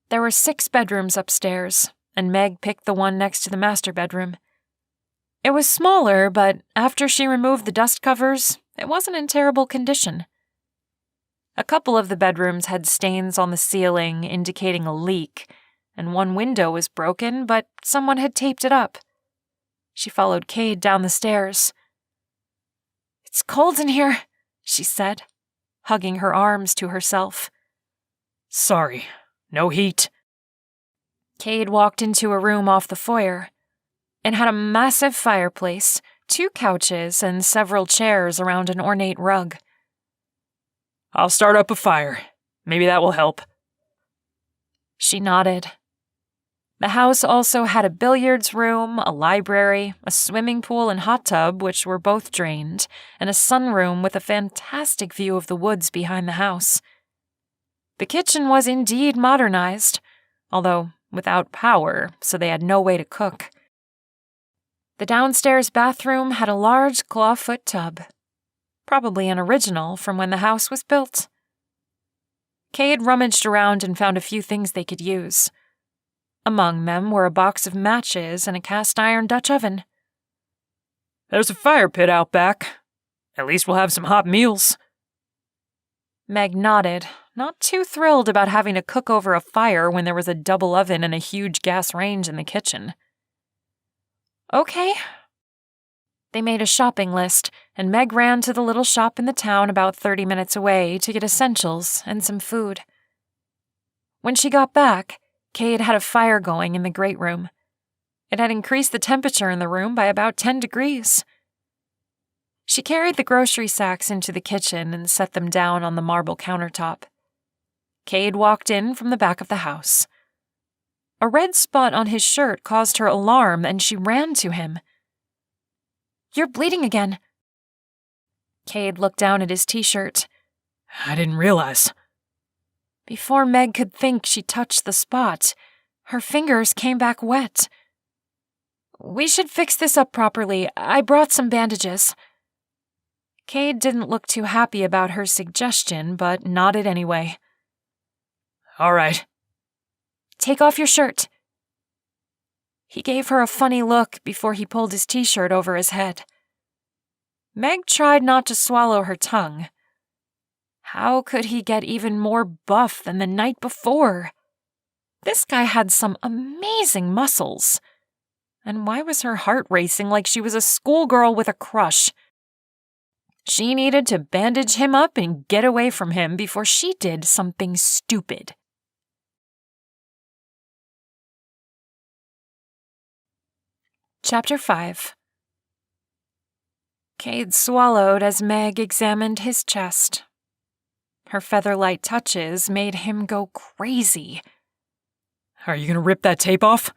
There were 6 bedrooms upstairs, and Meg picked the one next to the master bedroom. It was smaller, but after she removed the dust covers, it wasn't in terrible condition. A couple of the bedrooms had stains on the ceiling indicating a leak, and one window was broken, but someone had taped it up. She followed Cade down the stairs. "It's cold in here," she said, hugging her arms to herself. Sorry, no heat. Cade walked into a room off the foyer. It had a massive fireplace, 2 couches, and several chairs around an ornate rug. I'll start up a fire. Maybe that will help. She nodded. The house also had a billiards room, a library, a swimming pool and hot tub, which were both drained, and a sunroom with a fantastic view of the woods behind the house. The kitchen was indeed modernized, although without power, so they had no way to cook. The downstairs bathroom had a large clawfoot tub, probably an original from when the house was built. Cade rummaged around and found a few things they could use. Among them were a box of matches and a cast-iron Dutch oven. There's a fire pit out back. At least we'll have some hot meals. Meg nodded, not too thrilled about having to cook over a fire when there was a double oven and a huge gas range in the kitchen. Okay. They made a shopping list, and Meg ran to the little shop in the town about 30 minutes away to get essentials and some food. When she got back, Cade had a fire going in the great room. It had increased the temperature in the room by about 10 degrees. She carried the grocery sacks into the kitchen and set them down on the marble countertop. Cade walked in from the back of the house. A red spot on his shirt caused her alarm, and she ran to him. "You're bleeding again." Cade looked down at his t-shirt. I didn't realize. Before Meg could think, she touched the spot. Her fingers came back wet. "We should fix this up properly. I brought some bandages." Cade didn't look too happy about her suggestion, but nodded anyway. All right. "Take off your shirt." He gave her a funny look before he pulled his t-shirt over his head. Meg tried not to swallow her tongue. How could he get even more buff than the night before? This guy had some amazing muscles. And why was her heart racing like she was a schoolgirl with a crush? She needed to bandage him up and get away from him before she did something stupid. Chapter 5. Cade swallowed as Meg examined his chest. Her feather-light touches made him go crazy. Are you gonna rip that tape off?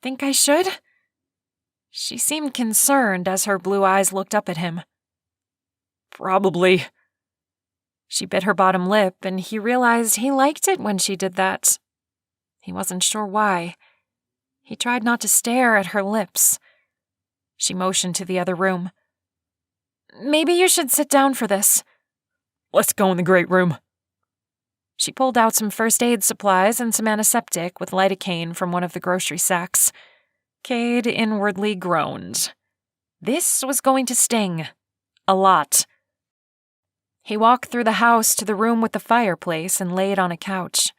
"Think I should?" She seemed concerned as her blue eyes looked up at him. Probably. She bit her bottom lip, and he realized he liked it when she did that. He wasn't sure why. He tried not to stare at her lips. She motioned to the other room. "Maybe you should sit down for this." Let's go in the great room. She pulled out some first aid supplies and some antiseptic with lidocaine from one of the grocery sacks. Cade inwardly groaned. This was going to sting. A lot. He walked through the house to the room with the fireplace and laid on a couch.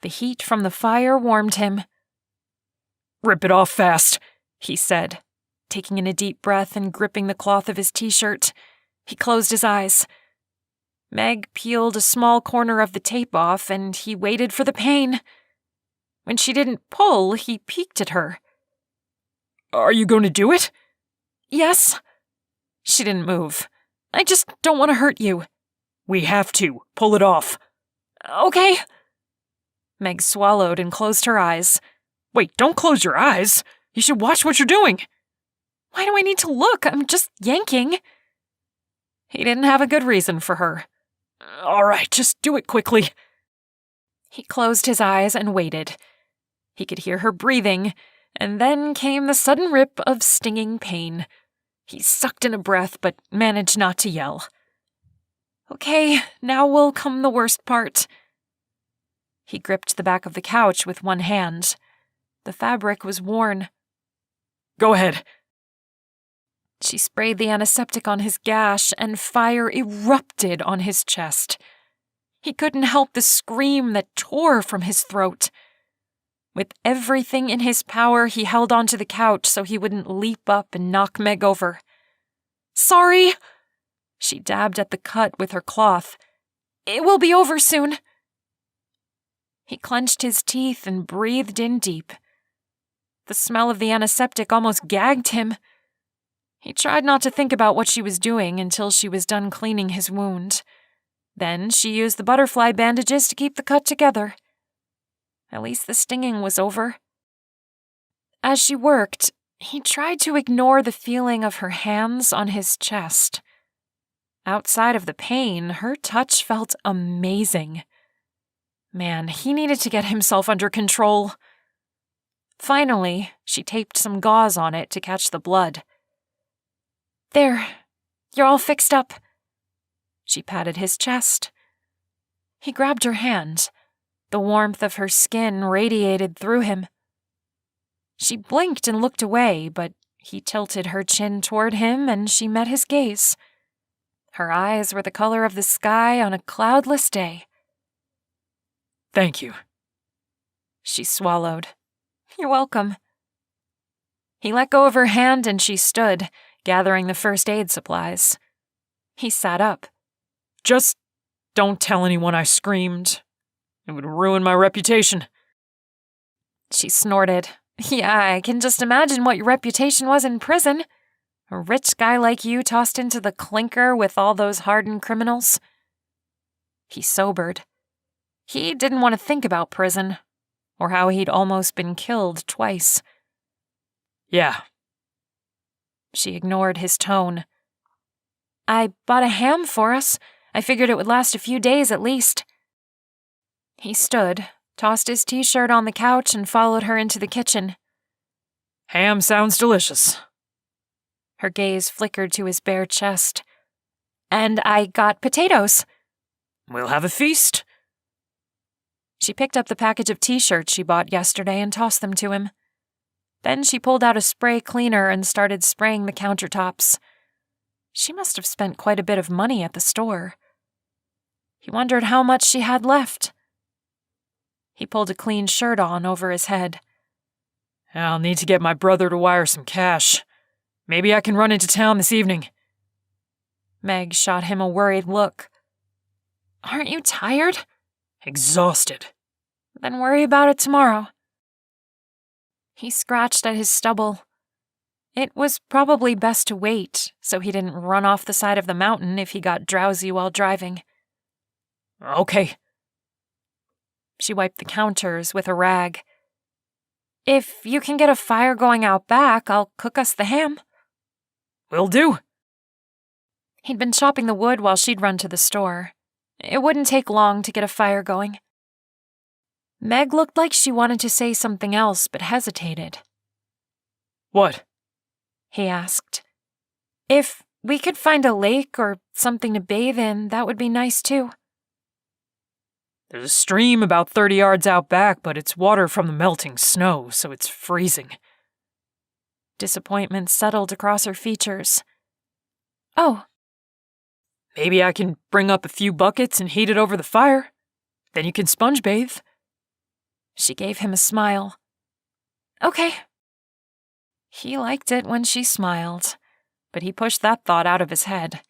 The heat from the fire warmed him. Rip it off fast, he said, taking in a deep breath and gripping the cloth of his t-shirt. He closed his eyes. Meg peeled a small corner of the tape off, and he waited for the pain. When she didn't pull, he peeked at her. Are you going to do it? Yes. She didn't move. I just don't want to hurt you. We have to. Pull it off. Okay. Meg swallowed and closed her eyes. Wait, don't close your eyes. You should watch what you're doing. Why do I need to look? I'm just yanking. He didn't have a good reason for her. All right, just do it quickly. He closed his eyes and waited. He could hear her breathing, and then came the sudden rip of stinging pain. He sucked in a breath but managed not to yell. Okay, now will come the worst part. He gripped the back of the couch with one hand. The fabric was worn. Go ahead. She sprayed the antiseptic on his gash, and fire erupted on his chest. He couldn't help the scream that tore from his throat. With everything in his power, he held onto the couch so he wouldn't leap up and knock Meg over. Sorry! She dabbed at the cut with her cloth. It will be over soon. He clenched his teeth and breathed in deep. The smell of the antiseptic almost gagged him. He tried not to think about what she was doing until she was done cleaning his wound. Then she used the butterfly bandages to keep the cut together. At least the stinging was over. As she worked, he tried to ignore the feeling of her hands on his chest. Outside of the pain, her touch felt amazing. Man, he needed to get himself under control. Finally, she taped some gauze on it to catch the blood. There, you're all fixed up. She patted his chest. He grabbed her hand. The warmth of her skin radiated through him. She blinked and looked away, but he tilted her chin toward him and she met his gaze. Her eyes were the color of the sky on a cloudless day. Thank you. She swallowed. You're welcome. He let go of her hand and she stood, gathering the first aid supplies. He sat up. Just don't tell anyone I screamed. It would ruin my reputation. She snorted. Yeah, I can just imagine what your reputation was in prison. A rich guy like you tossed into the clinker with all those hardened criminals. He sobered. He didn't want to think about prison, or how he'd almost been killed twice. Yeah. She ignored his tone. I bought a ham for us. I figured it would last a few days at least. He stood, tossed his t-shirt on the couch, and followed her into the kitchen. Ham sounds delicious. Her gaze flickered to his bare chest. And I got potatoes. We'll have a feast. She picked up the package of t-shirts she bought yesterday and tossed them to him. Then she pulled out a spray cleaner and started spraying the countertops. She must have spent quite a bit of money at the store. He wondered how much she had left. He pulled a clean shirt on over his head. I'll need to get my brother to wire some cash. Maybe I can run into town this evening. Meg shot him a worried look. Aren't you tired? Exhausted. Then worry about it tomorrow. He scratched at his stubble. It was probably best to wait, so he didn't run off the side of the mountain if he got drowsy while driving. Okay. She wiped the counters with a rag. If you can get a fire going out back, I'll cook us the ham. Will do. He'd been chopping the wood while she'd run to the store. It wouldn't take long to get a fire going. Meg looked like she wanted to say something else but hesitated. What? He asked. If we could find a lake or something to bathe in, that would be nice too. There's a stream about 30 yards out back, but it's water from the melting snow, so it's freezing. Disappointment settled across her features. Oh. Maybe I can bring up a few buckets and heat it over the fire. Then you can sponge bathe. She gave him a smile. Okay. He liked it when she smiled, but he pushed that thought out of his head.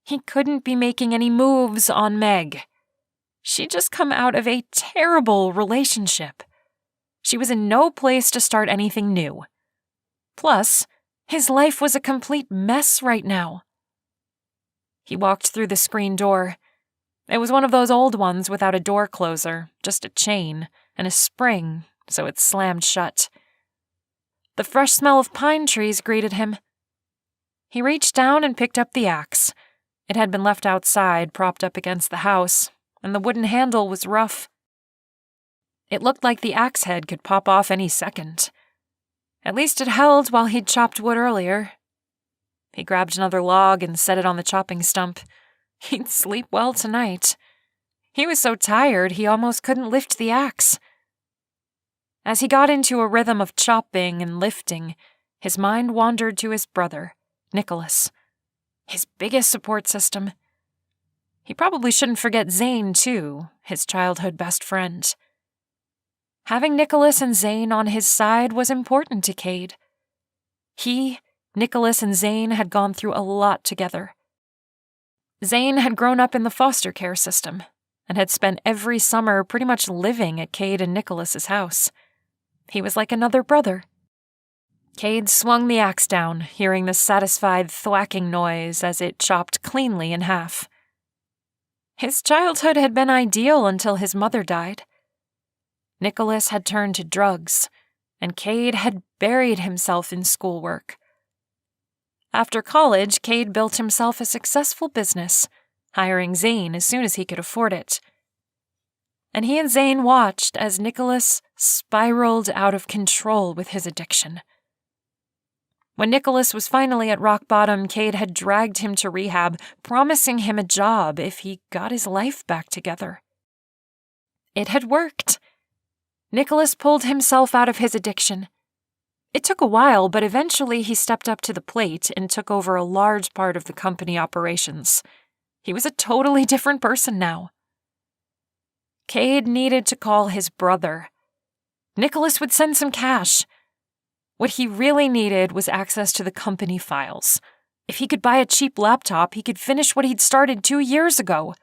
He couldn't be making any moves on Meg. She'd just come out of a terrible relationship. She was in no place to start anything new. Plus, his life was a complete mess right now. He walked through the screen door. It was one of those old ones without a door closer, just a chain and a spring, so it slammed shut. The fresh smell of pine trees greeted him. He reached down and picked up the axe. It had been left outside, propped up against the house, and the wooden handle was rough. It looked like the axe head could pop off any second. At least it held while he'd chopped wood earlier. He grabbed another log and set it on the chopping stump. He'd sleep well tonight. He was so tired he almost couldn't lift the axe. As he got into a rhythm of chopping and lifting, his mind wandered to his brother, Nicholas, his biggest support system. He probably shouldn't forget Zane, too, his childhood best friend. Having Nicholas and Zane on his side was important to Cade. He, Nicholas, and Zane had gone through a lot together. Zane had grown up in the foster care system and had spent every summer pretty much living at Cade and Nicholas's house. He was like another brother. Cade swung the axe down, hearing the satisfied thwacking noise as it chopped cleanly in half. His childhood had been ideal until his mother died. Nicholas had turned to drugs, and Cade had buried himself in schoolwork. After college, Cade built himself a successful business, hiring Zane as soon as he could afford it. And he and Zane watched as Nicholas spiraled out of control with his addiction. When Nicholas was finally at rock bottom, Cade had dragged him to rehab, promising him a job if he got his life back together. It had worked. Nicholas pulled himself out of his addiction. It took a while, but eventually he stepped up to the plate and took over a large part of the company operations. He was a totally different person now. Cade needed to call his brother. Nicholas would send some cash. What he really needed was access to the company files. If he could buy a cheap laptop, he could finish what he'd started 2 years ago,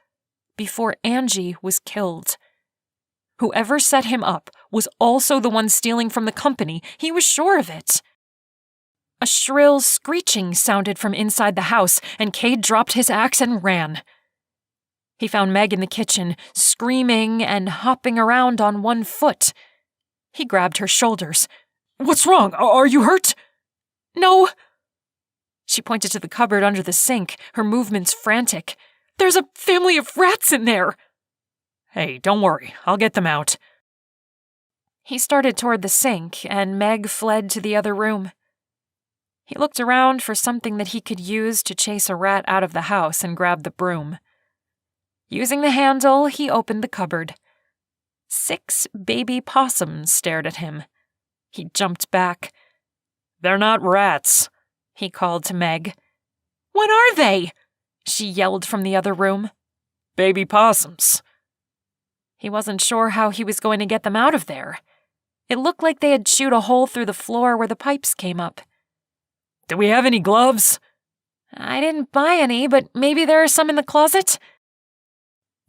before Angie was killed. Whoever set him up was also the one stealing from the company. He was sure of it. A shrill screeching sounded from inside the house, and Cade dropped his axe and ran. He found Meg in the kitchen, screaming and hopping around on one foot. He grabbed her shoulders. "What's wrong? Are you hurt?" "No." She pointed to the cupboard under the sink, her movements frantic. "There's a family of rats in there." "Hey, don't worry. I'll get them out." He started toward the sink, and Meg fled to the other room. He looked around for something that he could use to chase a rat out of the house and grabbed the broom. Using the handle, he opened the cupboard. 6 baby possums stared at him. He jumped back. "They're not rats," he called to Meg. "What are they?" she yelled from the other room. "Baby possums." He wasn't sure how he was going to get them out of there. It looked like they had chewed a hole through the floor where the pipes came up. "Do we have any gloves?" "I didn't buy any, but maybe there are some in the closet."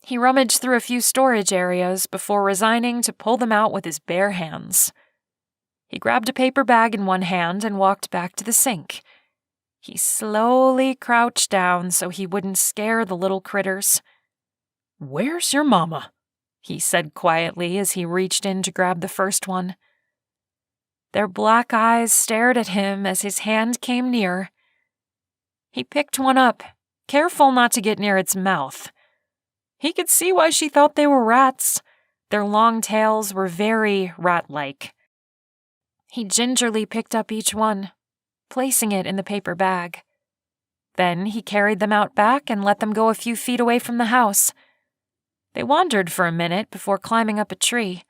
He rummaged through a few storage areas before resigning to pull them out with his bare hands. He grabbed a paper bag in one hand and walked back to the sink. He slowly crouched down so he wouldn't scare the little critters. "Where's your mama?" he said quietly as he reached in to grab the first one. Their black eyes stared at him as his hand came near. He picked one up, careful not to get near its mouth. He could see why she thought they were rats. Their long tails were very rat-like. He gingerly picked up each one, placing it in the paper bag. Then he carried them out back and let them go a few feet away from the house. They wandered for a minute before climbing up a tree.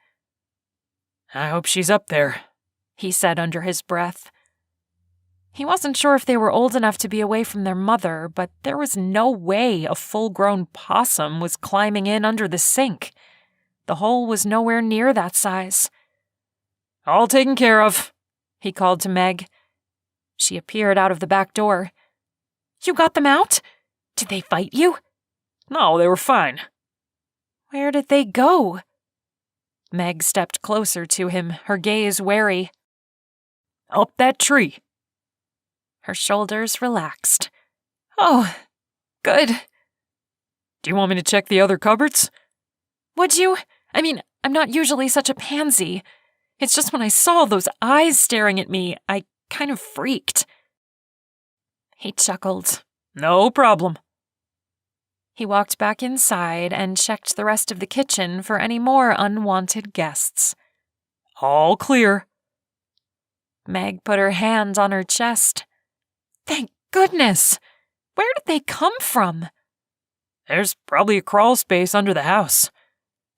"I hope she's up there," he said under his breath. He wasn't sure if they were old enough to be away from their mother, but there was no way a full-grown possum was climbing in under the sink. The hole was nowhere near that size. "All taken care of," he called to Meg. She appeared out of the back door. "You got them out? Did they fight you?" "No, they were fine." "Where did they go?" Meg stepped closer to him, her gaze wary. "Up that tree." Her shoulders relaxed. "Oh, good." "Do you want me to check the other cupboards?" "Would you? I'm not usually such a pansy. It's just when I saw those eyes staring at me, I kind of freaked." He chuckled. "No problem." He walked back inside and checked the rest of the kitchen for any more unwanted guests. "All clear." Meg put her hand on her chest. "Thank goodness! Where did they come from? There's probably a crawl space under the house.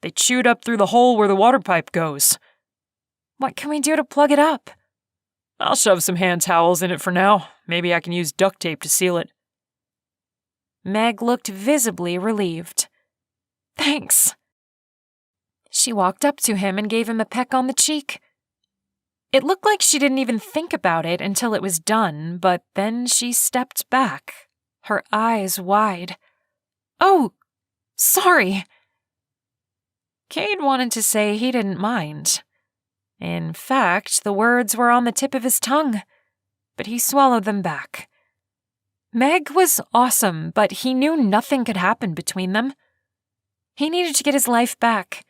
They chewed up through the hole where the water pipe goes. What can we do to plug it up? I'll shove some hand towels in it for now. Maybe I can use duct tape to seal it. Meg looked visibly relieved. Thanks. She walked up to him and gave him a peck on the cheek. It looked like she didn't even think about it until it was done, but then she stepped back, her eyes wide. Oh, sorry. Cade wanted to say he didn't mind. In fact, the words were on the tip of his tongue, but he swallowed them back. Meg was awesome, but he knew nothing could happen between them. He needed to get his life back,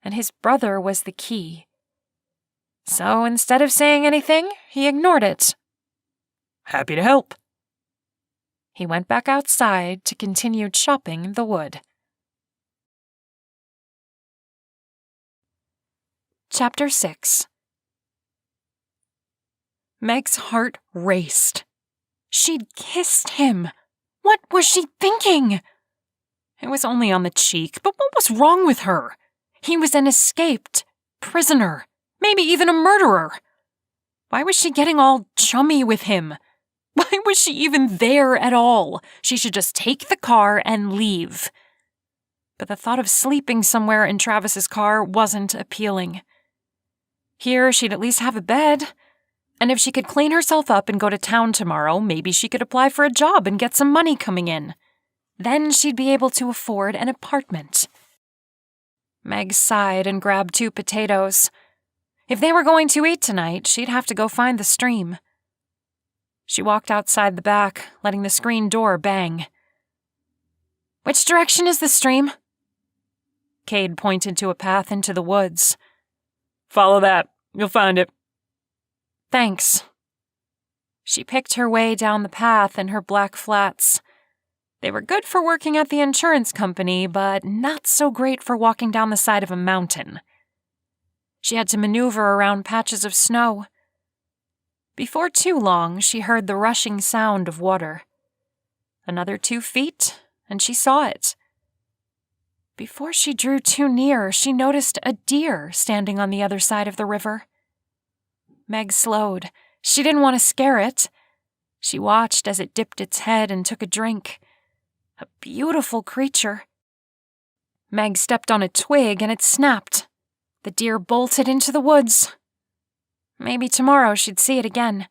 and his brother was the key. So instead of saying anything, he ignored it. Happy to help. He went back outside to continue chopping the wood. Chapter 6. Meg's heart raced. She'd kissed him. What was she thinking? It was only on the cheek, but what was wrong with her? He was an escaped prisoner, maybe even a murderer. Why was she getting all chummy with him? Why was she even there at all? She should just take the car and leave. But the thought of sleeping somewhere in Travis's car wasn't appealing. Here, she'd at least have a bed. And if she could clean herself up and go to town tomorrow, maybe she could apply for a job and get some money coming in. Then she'd be able to afford an apartment. Meg sighed and grabbed 2 potatoes. If they were going to eat tonight, she'd have to go find the stream. She walked outside the back, letting the screen door bang. Which direction is the stream? Cade pointed to a path into the woods. Follow that. You'll find it. Thanks. She picked her way down the path in her black flats. They were good for working at the insurance company, but not so great for walking down the side of a mountain. She had to maneuver around patches of snow. Before too long, she heard the rushing sound of water. Another 2 feet, and she saw it. Before she drew too near, she noticed a deer standing on the other side of the river. Meg slowed. She didn't want to scare it. She watched as it dipped its head and took a drink. A beautiful creature. Meg stepped on a twig and it snapped. The deer bolted into the woods. Maybe tomorrow she'd see it again.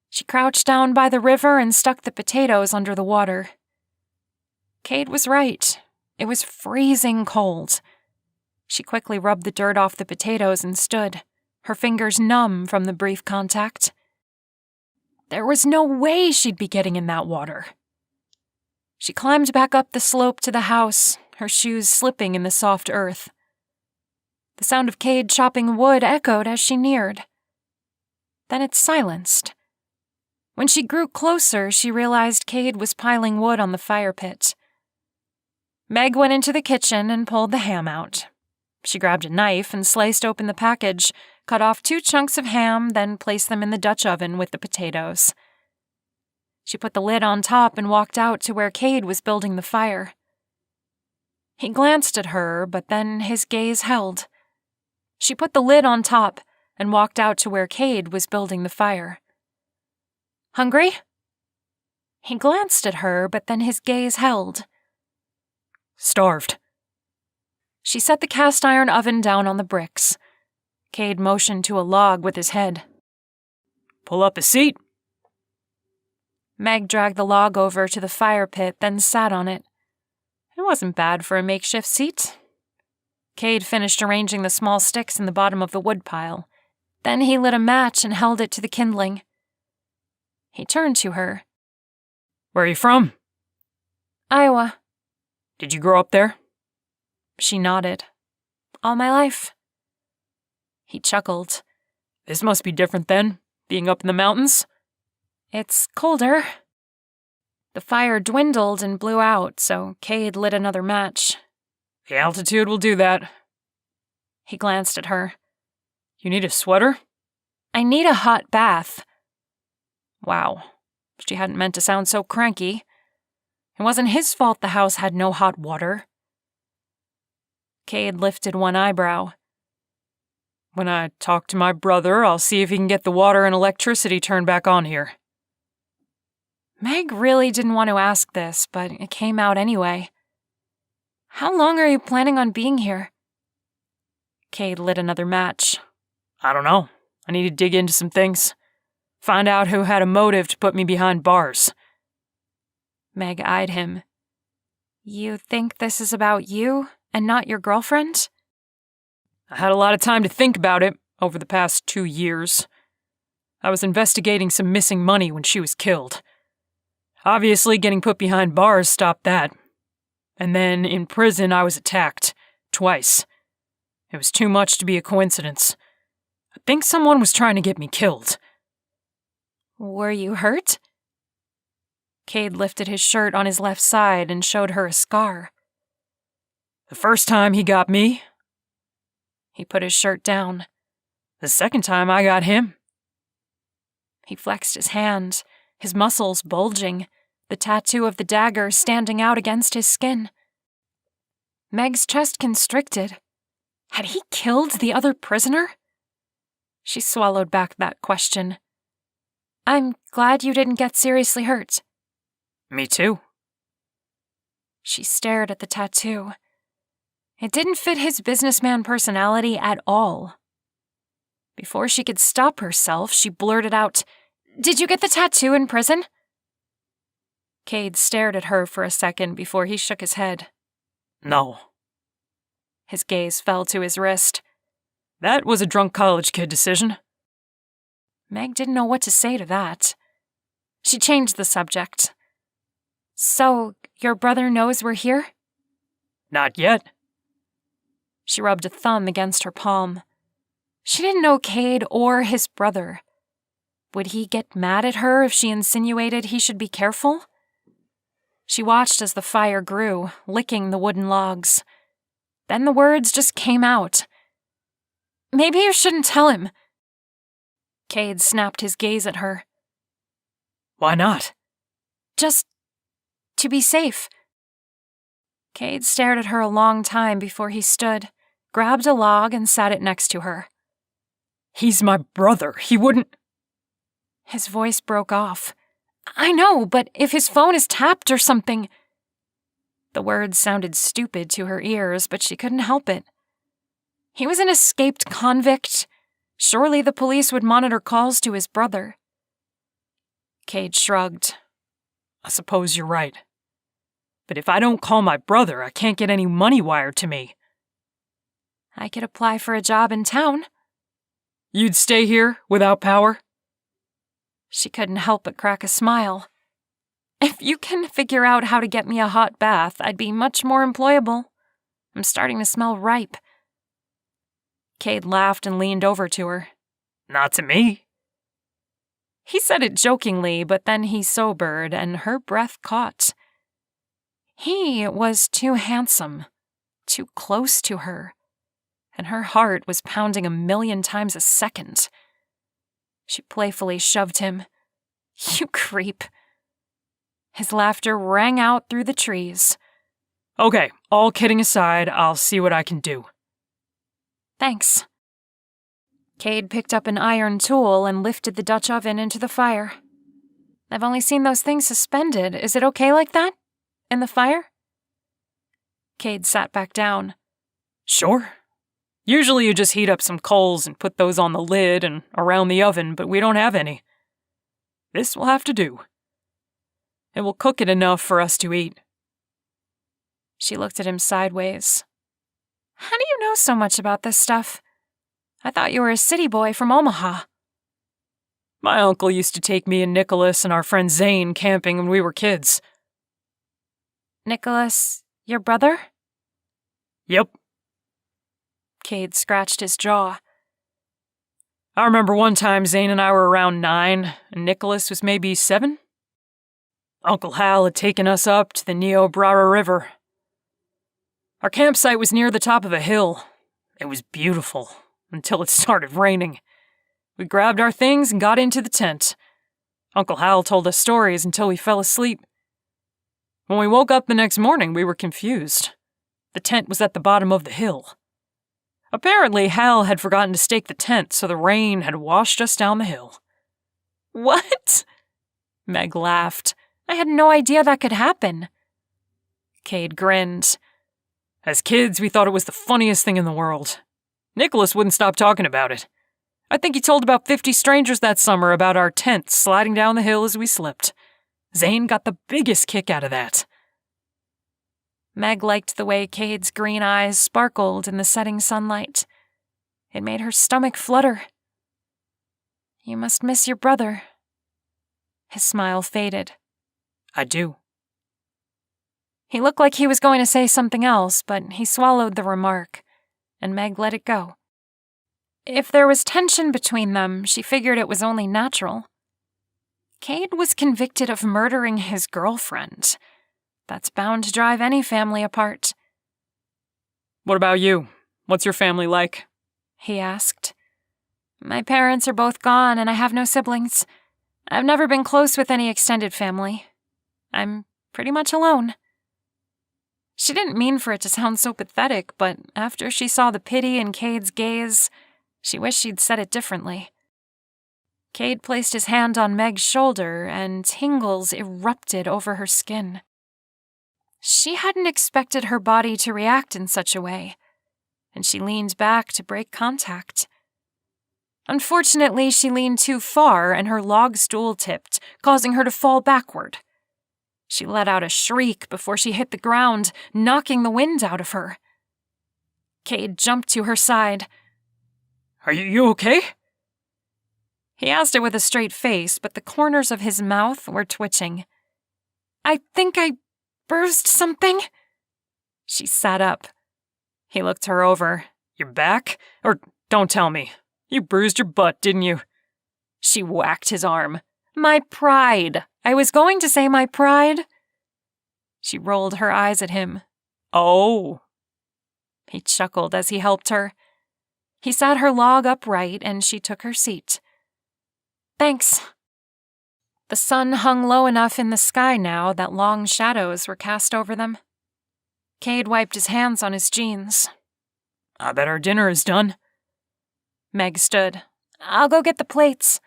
She crouched down by the river and stuck the potatoes under the water. Cade was right. It was freezing cold. She quickly rubbed the dirt off the potatoes and stood, her fingers numb from the brief contact. There was no way she'd be getting in that water. She climbed back up the slope to the house, her shoes slipping in the soft earth. The sound of Cade chopping wood echoed as she neared. Then it silenced. When she grew closer, she realized Cade was piling wood on the fire pit. Meg went into the kitchen and pulled the ham out. She grabbed a knife and sliced open the package, cut off 2 chunks of ham, then placed them in the Dutch oven with the potatoes. She put the lid on top and walked out to where Cade was building the fire. He glanced at her, but then his gaze held. She put the lid on top and walked out to where Cade was building the fire. Hungry? He glanced at her, but then his gaze held. Starved. She set the cast iron oven down on the bricks. Cade motioned to a log with his head. Pull up a seat. Meg dragged the log over to the fire pit, then sat on it. It wasn't bad for a makeshift seat. Cade finished arranging the small sticks in the bottom of the woodpile. Then he lit a match and held it to the kindling. He turned to her. Where are you from? Iowa. Did you grow up there? She nodded. All my life. He chuckled. This must be different then, being up in the mountains. It's colder. The fire dwindled and blew out, so Cade lit another match. The altitude will do that. He glanced at her. You need a sweater? I need a hot bath. Wow. She hadn't meant to sound so cranky. It wasn't his fault the house had no hot water. Cade lifted one eyebrow. When I talk to my brother, I'll see if he can get the water and electricity turned back on here. Meg really didn't want to ask this, but it came out anyway. How long are you planning on being here? Cade lit another match. I don't know. I need to dig into some things. Find out who had a motive to put me behind bars. Meg eyed him. You think this is about you and not your girlfriend? I had a lot of time to think about it over the past 2 years. I was investigating some missing money when she was killed. Obviously, getting put behind bars stopped that. And then, in prison, I was attacked. Twice. It was too much to be a coincidence. I think someone was trying to get me killed. Were you hurt? Cade lifted his shirt on his left side and showed her a scar. The first time he got me. He put his shirt down. The second time I got him. He flexed his hand, his muscles bulging, the tattoo of the dagger standing out against his skin. Meg's chest constricted. Had he killed the other prisoner? She swallowed back that question. I'm glad you didn't get seriously hurt. Me too. She stared at the tattoo. It didn't fit his businessman personality at all. Before she could stop herself, she blurted out, Did you get the tattoo in prison? Cade stared at her for a second before he shook his head. No. His gaze fell to his wrist. That was a drunk college kid decision. Meg didn't know what to say to that. She changed the subject. So, your brother knows we're here? Not yet. She rubbed a thumb against her palm. She didn't know Cade or his brother. Would he get mad at her if she insinuated he should be careful? She watched as the fire grew, licking the wooden logs. Then the words just came out. Maybe you shouldn't tell him. Cade snapped his gaze at her. Why not? Just to be safe. Cade stared at her a long time before he stood, grabbed a log and sat it next to her. He's my brother. He wouldn't... His voice broke off. I know, but if his phone is tapped or something... The words sounded stupid to her ears, but she couldn't help it. He was an escaped convict. Surely the police would monitor calls to his brother. Cade shrugged. I suppose you're right. But if I don't call my brother, I can't get any money wired to me. I could apply for a job in town. You'd stay here without power? She couldn't help but crack a smile. If you can figure out how to get me a hot bath, I'd be much more employable. I'm starting to smell ripe. Cade laughed and leaned over to her. Not to me. He said it jokingly, but then he sobered and her breath caught. He was too handsome, too close to her, and her heart was pounding 1,000,000 times a second. She playfully shoved him. You creep. His laughter rang out through the trees. Okay, all kidding aside, I'll see what I can do. Thanks. Cade picked up an iron tool and lifted the Dutch oven into the fire. I've only seen those things suspended. Is it okay like that? In the fire? Cade sat back down. Sure. Usually you just heat up some coals and put those on the lid and around the oven, but we don't have any. This will have to do. It will cook it enough for us to eat. She looked at him sideways. How do you know so much about this stuff? I thought you were a city boy from Omaha. My uncle used to take me and Nicholas and our friend Zane camping when we were kids. Nicholas, your brother? Yep. Cade scratched his jaw. I remember one time Zane and I were around 9, and Nicholas was maybe 7. Uncle Hal had taken us up to the Niobrara River. Our campsite was near the top of a hill. It was beautiful, until it started raining. We grabbed our things and got into the tent. Uncle Hal told us stories until we fell asleep. When we woke up the next morning, we were confused. The tent was at the bottom of the hill. Apparently, Hal had forgotten to stake the tent, so the rain had washed us down the hill. What? Meg laughed. I had no idea that could happen. Cade grinned. As kids, we thought it was the funniest thing in the world. Nicholas wouldn't stop talking about it. I think he told about 50 strangers that summer about our tent sliding down the hill as we slipped. Zane got the biggest kick out of that. Meg liked the way Cade's green eyes sparkled in the setting sunlight. It made her stomach flutter. You must miss your brother. His smile faded. I do. He looked like he was going to say something else, but he swallowed the remark, and Meg let it go. If there was tension between them, she figured it was only natural. Cade was convicted of murdering his girlfriend. That's bound to drive any family apart. What about you? What's your family like? He asked. My parents are both gone and I have no siblings. I've never been close with any extended family. I'm pretty much alone. She didn't mean for it to sound so pathetic, but after she saw the pity in Cade's gaze, she wished she'd said it differently. Cade placed his hand on Meg's shoulder, and tingles erupted over her skin. She hadn't expected her body to react in such a way, and she leaned back to break contact. Unfortunately, she leaned too far, and her log stool tipped, causing her to fall backward. She let out a shriek before she hit the ground, knocking the wind out of her. Cade jumped to her side. Are you okay? He asked it with a straight face, but the corners of his mouth were twitching. I think I bruised something. She sat up. He looked her over. Your back? Or don't tell me. You bruised your butt, didn't you? She whacked his arm. My pride. I was going to say my pride. She rolled her eyes at him. Oh. He chuckled as he helped her. He sat her log upright and she took her seat. Thanks. The sun hung low enough in the sky now that long shadows were cast over them. Cade wiped his hands on his jeans. I bet our dinner is done. Meg stood. I'll go get the plates.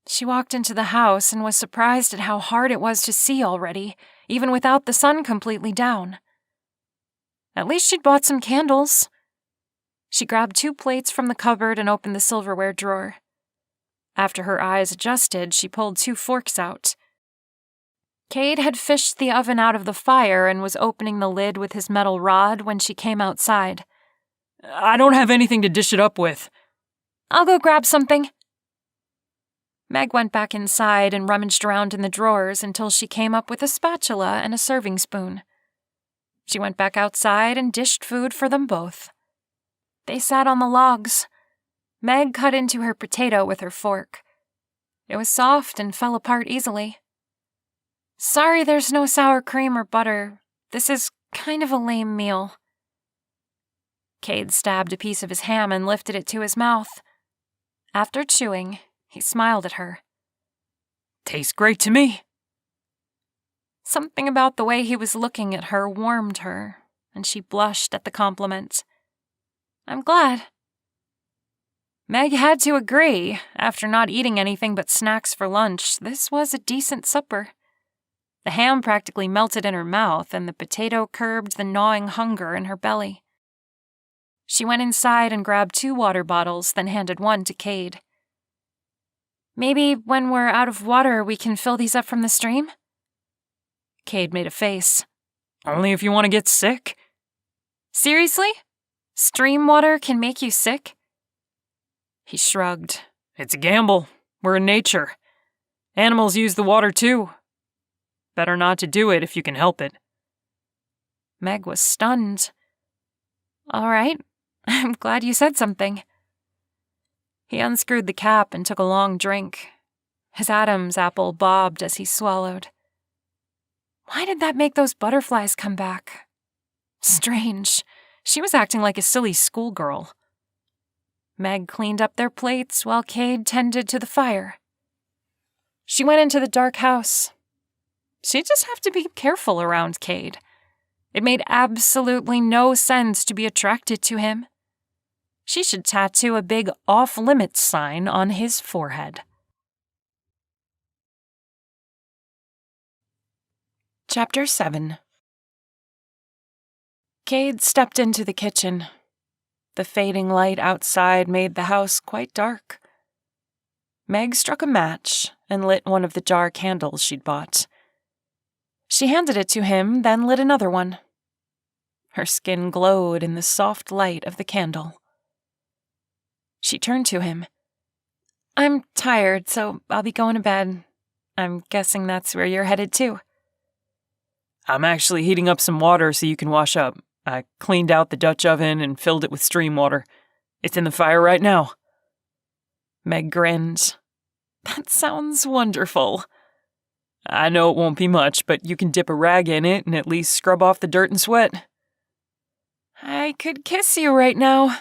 She walked into the house and was surprised at how hard it was to see already, even without the sun completely down. At least she'd bought some candles. She grabbed 2 plates from the cupboard and opened the silverware drawer. After her eyes adjusted, she pulled 2 forks out. Cade had fished the oven out of the fire and was opening the lid with his metal rod when she came outside. I don't have anything to dish it up with. I'll go grab something. Meg went back inside and rummaged around in the drawers until she came up with a spatula and a serving spoon. She went back outside and dished food for them both. They sat on the logs. Meg cut into her potato with her fork. It was soft and fell apart easily. Sorry there's no sour cream or butter. This is kind of a lame meal. Cade stabbed a piece of his ham and lifted it to his mouth. After chewing, he smiled at her. Tastes great to me. Something about the way he was looking at her warmed her, and she blushed at the compliment. I'm glad. Meg had to agree. After not eating anything but snacks for lunch, this was a decent supper. The ham practically melted in her mouth, and the potato curbed the gnawing hunger in her belly. She went inside and grabbed 2 water bottles, then handed one to Cade. Maybe when we're out of water, we can fill these up from the stream? Cade made a face. Only if you want to get sick. Seriously? Stream water can make you sick? He shrugged. It's a gamble. We're in nature. Animals use the water too. Better not to do it if you can help it. Meg was stunned. All right. I'm glad you said something. He unscrewed the cap and took a long drink. His Adam's apple bobbed as he swallowed. Why did that make those butterflies come back? Strange. She was acting like a silly schoolgirl. Meg cleaned up their plates while Cade tended to the fire. She went into the dark house. She'd just have to be careful around Cade. It made absolutely no sense to be attracted to him. She should tattoo a big off-limits sign on his forehead. Chapter 7. Cade stepped into the kitchen. The fading light outside made the house quite dark. Meg struck a match and lit one of the jar candles she'd bought. She handed it to him, then lit another one. Her skin glowed in the soft light of the candle. She turned to him. "I'm tired, so I'll be going to bed. I'm guessing that's where you're headed too." I'm actually heating up some water so you can wash up. I cleaned out the Dutch oven and filled it with stream water. It's in the fire right now." Meg grinned. "That sounds wonderful." "I know it won't be much, but you can dip a rag in it and at least scrub off the dirt and sweat." "I could kiss you right now."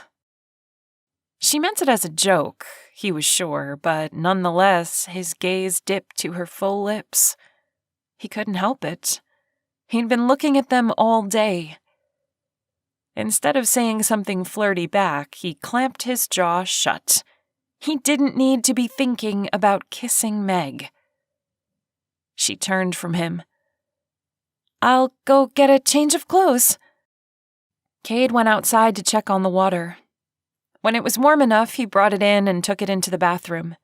She meant it as a joke, he was sure, but nonetheless, his gaze dipped to her full lips. He couldn't help it. He'd been looking at them all day. Instead of saying something flirty back, he clamped his jaw shut. He didn't need to be thinking about kissing Meg. She turned from him. "I'll go get a change of clothes." Cade went outside to check on the water. When it was warm enough, he brought it in and took it into the bathroom.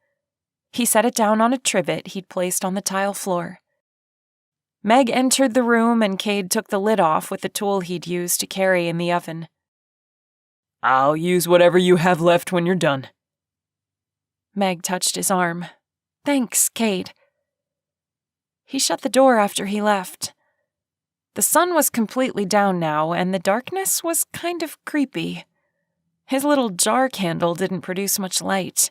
He set it down on a trivet he'd placed on the tile floor. Meg entered the room and Cade took the lid off with the tool he'd used to carry in the oven. "I'll use whatever you have left when you're done." Meg touched his arm. "Thanks, Cade." He shut the door after he left. The sun was completely down now, and the darkness was kind of creepy. His little jar candle didn't produce much light.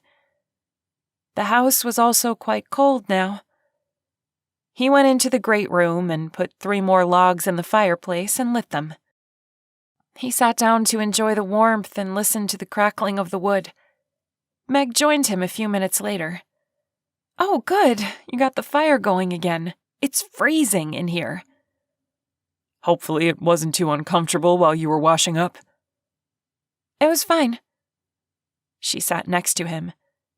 The house was also quite cold now. He went into the great room and put 3 more logs in the fireplace and lit them. He sat down to enjoy the warmth and listen to the crackling of the wood. Meg joined him a few minutes later. "Oh, good. You got the fire going again. It's freezing in here." "Hopefully it wasn't too uncomfortable while you were washing up." "It was fine." She sat next to him.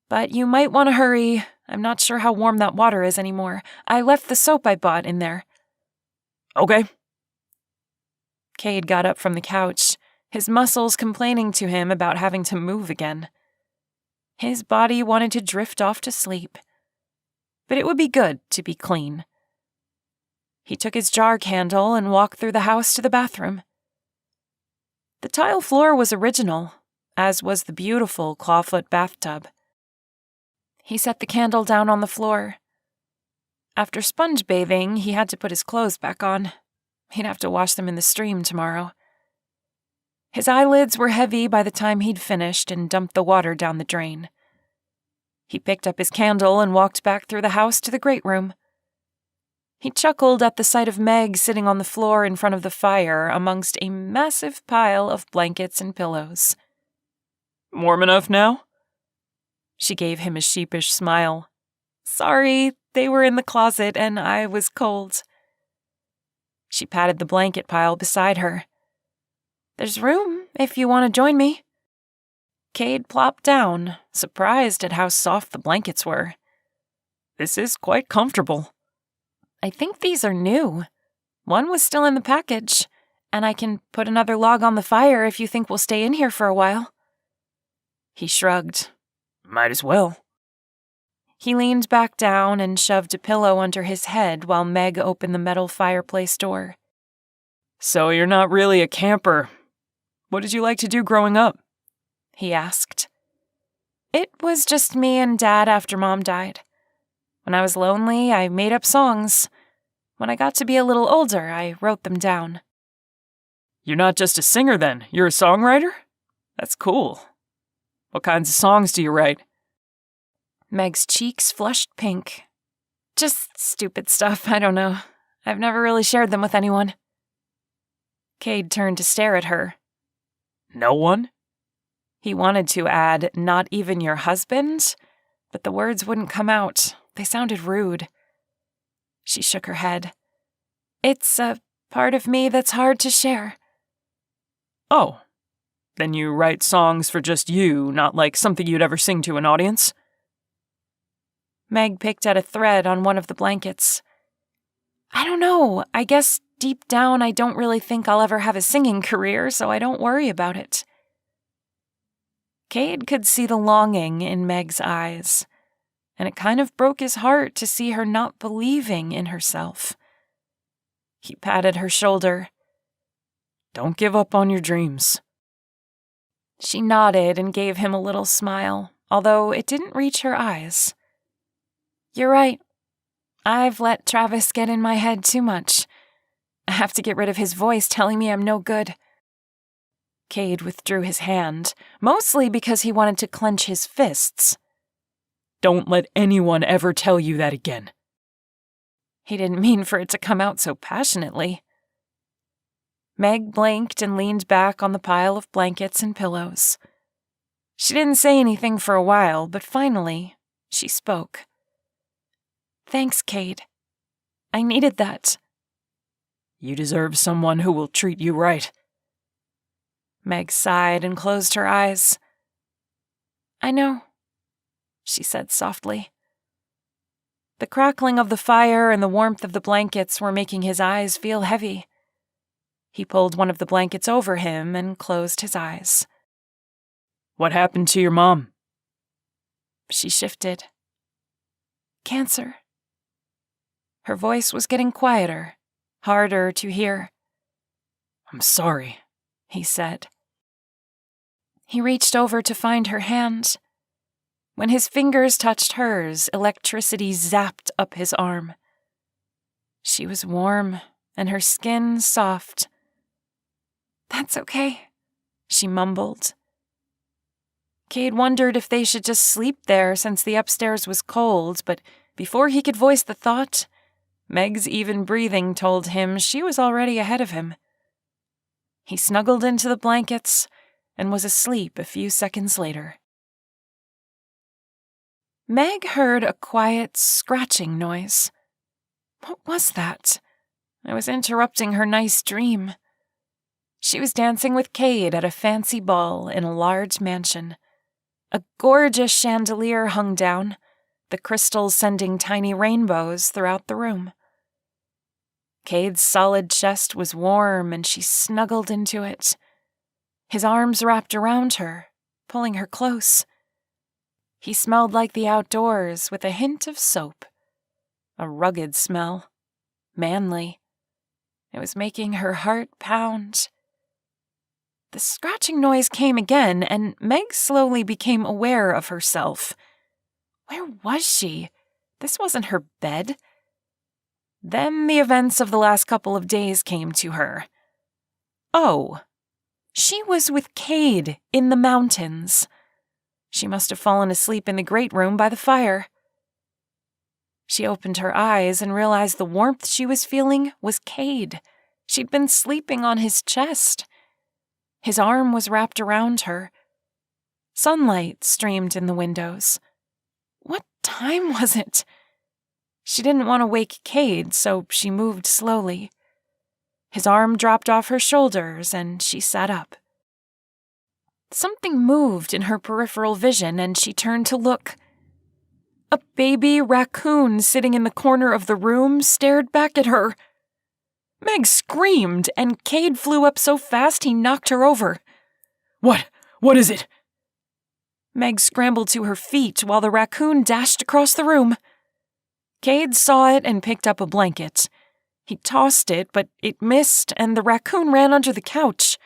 "But you might want to hurry. I'm not sure how warm that water is anymore. I left the soap I bought in there." "Okay." Cade got up from the couch, his muscles complaining to him about having to move again. His body wanted to drift off to sleep. But it would be good to be clean. He took his jar candle and walked through the house to the bathroom. The tile floor was original, as was the beautiful clawfoot bathtub. He set the candle down on the floor. After sponge bathing, he had to put his clothes back on. He'd have to wash them in the stream tomorrow. His eyelids were heavy by the time he'd finished and dumped the water down the drain. He picked up his candle and walked back through the house to the great room. He chuckled at the sight of Meg sitting on the floor in front of the fire amongst a massive pile of blankets and pillows. "Warm enough now?" She gave him a sheepish smile. "Sorry, they were in the closet and I was cold." She patted the blanket pile beside her. "There's room if you want to join me." Cade plopped down, surprised at how soft the blankets were. "This is quite comfortable." "I think these are new. One was still in the package, and I can put another log on the fire if you think we'll stay in here for a while." He shrugged. "Might as well." He leaned back down and shoved a pillow under his head while Meg opened the metal fireplace door. "So you're not really a camper. What did you like to do growing up?" he asked. "It was just me and Dad after Mom died. When I was lonely, I made up songs. When I got to be a little older, I wrote them down." "You're not just a singer then, you're a songwriter? That's cool. What kinds of songs do you write?" Meg's cheeks flushed pink. "Just stupid stuff, I don't know. I've never really shared them with anyone." Cade turned to stare at her. "No one?" He wanted to add, "not even your husband," but the words wouldn't come out. They sounded rude. She shook her head. It's a part of me that's hard to share. Oh, then you write songs for just you, not like something you'd ever sing to an audience? Meg picked at a thread on one of the blankets. I don't know. I guess deep down I don't really think I'll ever have a singing career, so I don't worry about it. Cade could see the longing in Meg's eyes, and it kind of broke his heart to see her not believing in herself. He patted her shoulder. Don't give up on your dreams. She nodded and gave him a little smile, although it didn't reach her eyes. You're right. I've let Travis get in my head too much. I have to get rid of his voice telling me I'm no good. Cade withdrew his hand, mostly because he wanted to clench his fists. Don't let anyone ever tell you that again. He didn't mean for it to come out so passionately. Meg blinked and leaned back on the pile of blankets and pillows. She didn't say anything for a while, but finally, she spoke. Thanks, Cade. I needed that. You deserve someone who will treat you right. Meg sighed and closed her eyes. I know, she said softly. The crackling of the fire and the warmth of the blankets were making his eyes feel heavy. He pulled one of the blankets over him and closed his eyes. What happened to your mom? She shifted. Cancer. Her voice was getting quieter, harder to hear. I'm sorry, he said. He reached over to find her hand. When his fingers touched hers, electricity zapped up his arm. She was warm and her skin soft. That's okay, she mumbled. Cade wondered if they should just sleep there since the upstairs was cold, but before he could voice the thought, Meg's even breathing told him she was already ahead of him. He snuggled into the blankets and was asleep a few seconds later. Meg heard a quiet scratching noise. What was that? I was interrupting her nice dream. She was dancing with Cade at a fancy ball in a large mansion. A gorgeous chandelier hung down, the crystals sending tiny rainbows throughout the room. Cade's solid chest was warm and she snuggled into it. His arms wrapped around her, pulling her close. He smelled like the outdoors with a hint of soap. A rugged smell. Manly. It was making her heart pound. The scratching noise came again, and Meg slowly became aware of herself. Where was she? This wasn't her bed. Then the events of the last couple of days came to her. Oh, she was with Cade in the mountains. She must have fallen asleep in the great room by the fire. She opened her eyes and realized the warmth she was feeling was Cade. She'd been sleeping on his chest. His arm was wrapped around her. Sunlight streamed in the windows. What time was it? She didn't want to wake Cade, so she moved slowly. His arm dropped off her shoulders, and she sat up. Something moved in her peripheral vision, and she turned to look. A baby raccoon sitting in the corner of the room stared back at her. Meg screamed, and Cade flew up so fast he knocked her over. What? What is it? Meg scrambled to her feet while the raccoon dashed across the room. Cade saw it and picked up a blanket. He tossed it, but it missed, and the raccoon ran under the couch.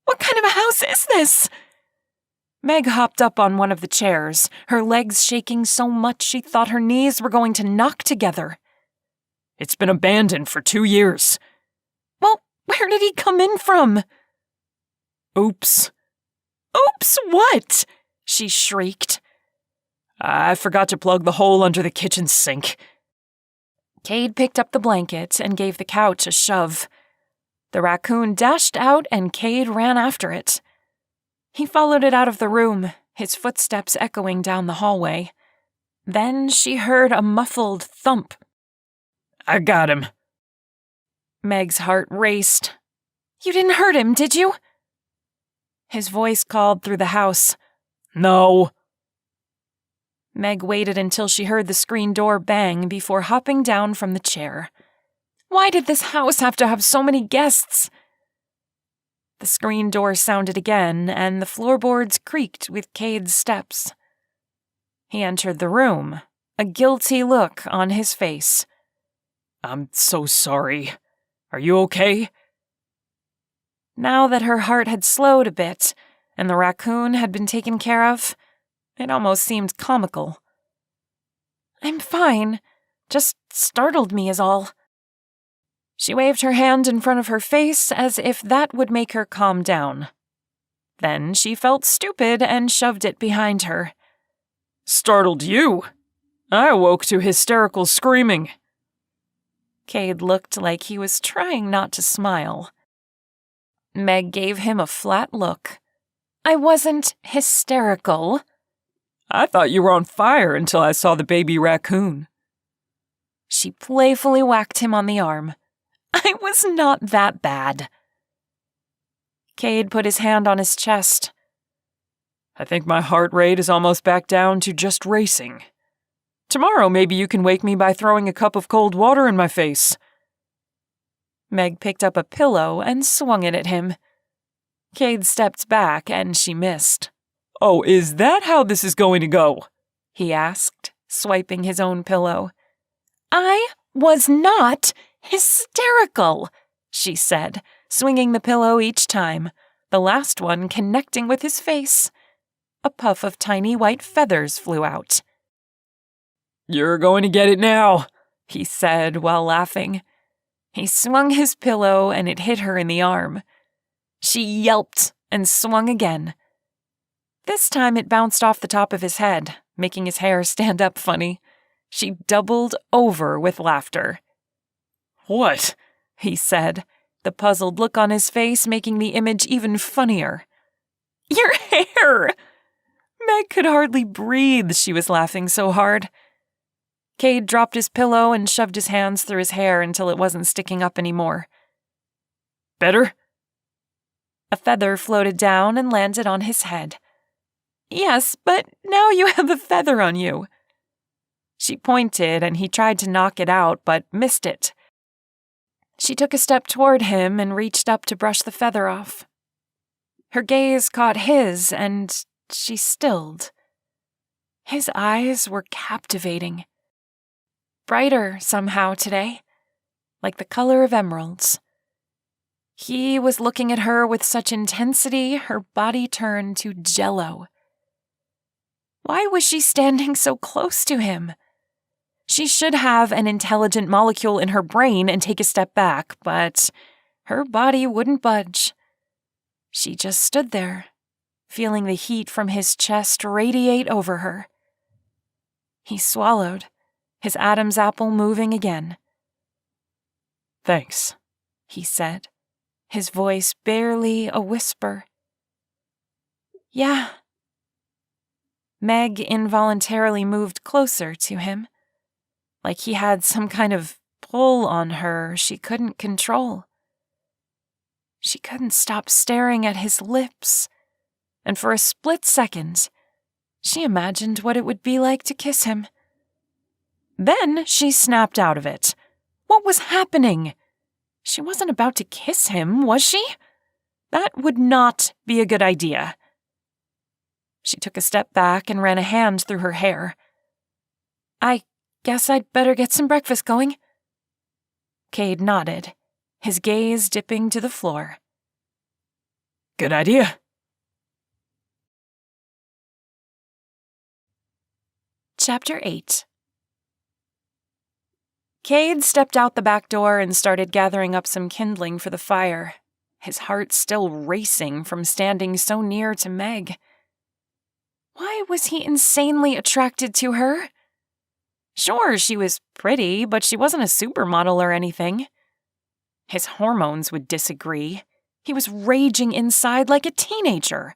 What kind of a house is this? Meg hopped up on one of the chairs, her legs shaking so much she thought her knees were going to knock together. It's been abandoned for 2 years. Well, where did he come in from? Oops. Oops, what? She shrieked. I forgot to plug the hole under the kitchen sink. Cade picked up the blanket and gave the couch a shove. The raccoon dashed out and Cade ran after it. He followed it out of the room, his footsteps echoing down the hallway. Then she heard a muffled thump. I got him. Meg's heart raced. You didn't hurt him, did you? His voice called through the house. No. Meg waited until she heard the screen door bang before hopping down from the chair. Why did this house have to have so many guests? The screen door sounded again, and the floorboards creaked with Cade's steps. He entered the room, a guilty look on his face. I'm so sorry. Are you okay? Now that her heart had slowed a bit, and the raccoon had been taken care of, it almost seemed comical. I'm fine. Just startled me is all. She waved her hand in front of her face as if that would make her calm down. Then she felt stupid and shoved it behind her. Startled you? I awoke to hysterical screaming. Cade looked like he was trying not to smile. Meg gave him a flat look. I wasn't hysterical. I thought you were on fire until I saw the baby raccoon. She playfully whacked him on the arm. I was not that bad. Cade put his hand on his chest. I think my heart rate is almost back down to just racing. Tomorrow maybe you can wake me by throwing a cup of cold water in my face. Meg picked up a pillow and swung it at him. Cade stepped back and she missed. Oh, is that how this is going to go? He asked, swiping his own pillow. I was not hysterical, she said, swinging the pillow each time, the last one connecting with his face. A puff of tiny white feathers flew out. You're going to get it now, he said while laughing. He swung his pillow and it hit her in the arm. She yelped and swung again. This time it bounced off the top of his head, making his hair stand up funny. She doubled over with laughter. What? He said, the puzzled look on his face making the image even funnier. Your hair! Meg could hardly breathe, she was laughing so hard. Cade dropped his pillow and shoved his hands through his hair until it wasn't sticking up anymore. Better? A feather floated down and landed on his head. Yes, but now you have a feather on you. She pointed and he tried to knock it out but missed it. She took a step toward him and reached up to brush the feather off. Her gaze caught his and she stilled. His eyes were captivating. Brighter somehow today, like the color of emeralds. He was looking at her with such intensity her body turned to jello. Why was she standing so close to him? She should have an intelligent molecule in her brain and take a step back, but her body wouldn't budge. She just stood there, feeling the heat from his chest radiate over her. He swallowed, his Adam's apple moving again. Thanks, he said, his voice barely a whisper. Yeah. Meg involuntarily moved closer to him, like he had some kind of pull on her she couldn't control. She couldn't stop staring at his lips, and for a split second, she imagined what it would be like to kiss him. Then she snapped out of it. What was happening? She wasn't about to kiss him, was she? That would not be a good idea. She took a step back and ran a hand through her hair. I guess I'd better get some breakfast going. Cade nodded, his gaze dipping to the floor. Good idea. Chapter 8. Cade stepped out the back door and started gathering up some kindling for the fire, his heart still racing from standing so near to Meg. Why was he insanely attracted to her? Sure, she was pretty, but she wasn't a supermodel or anything. His hormones would disagree. He was raging inside like a teenager.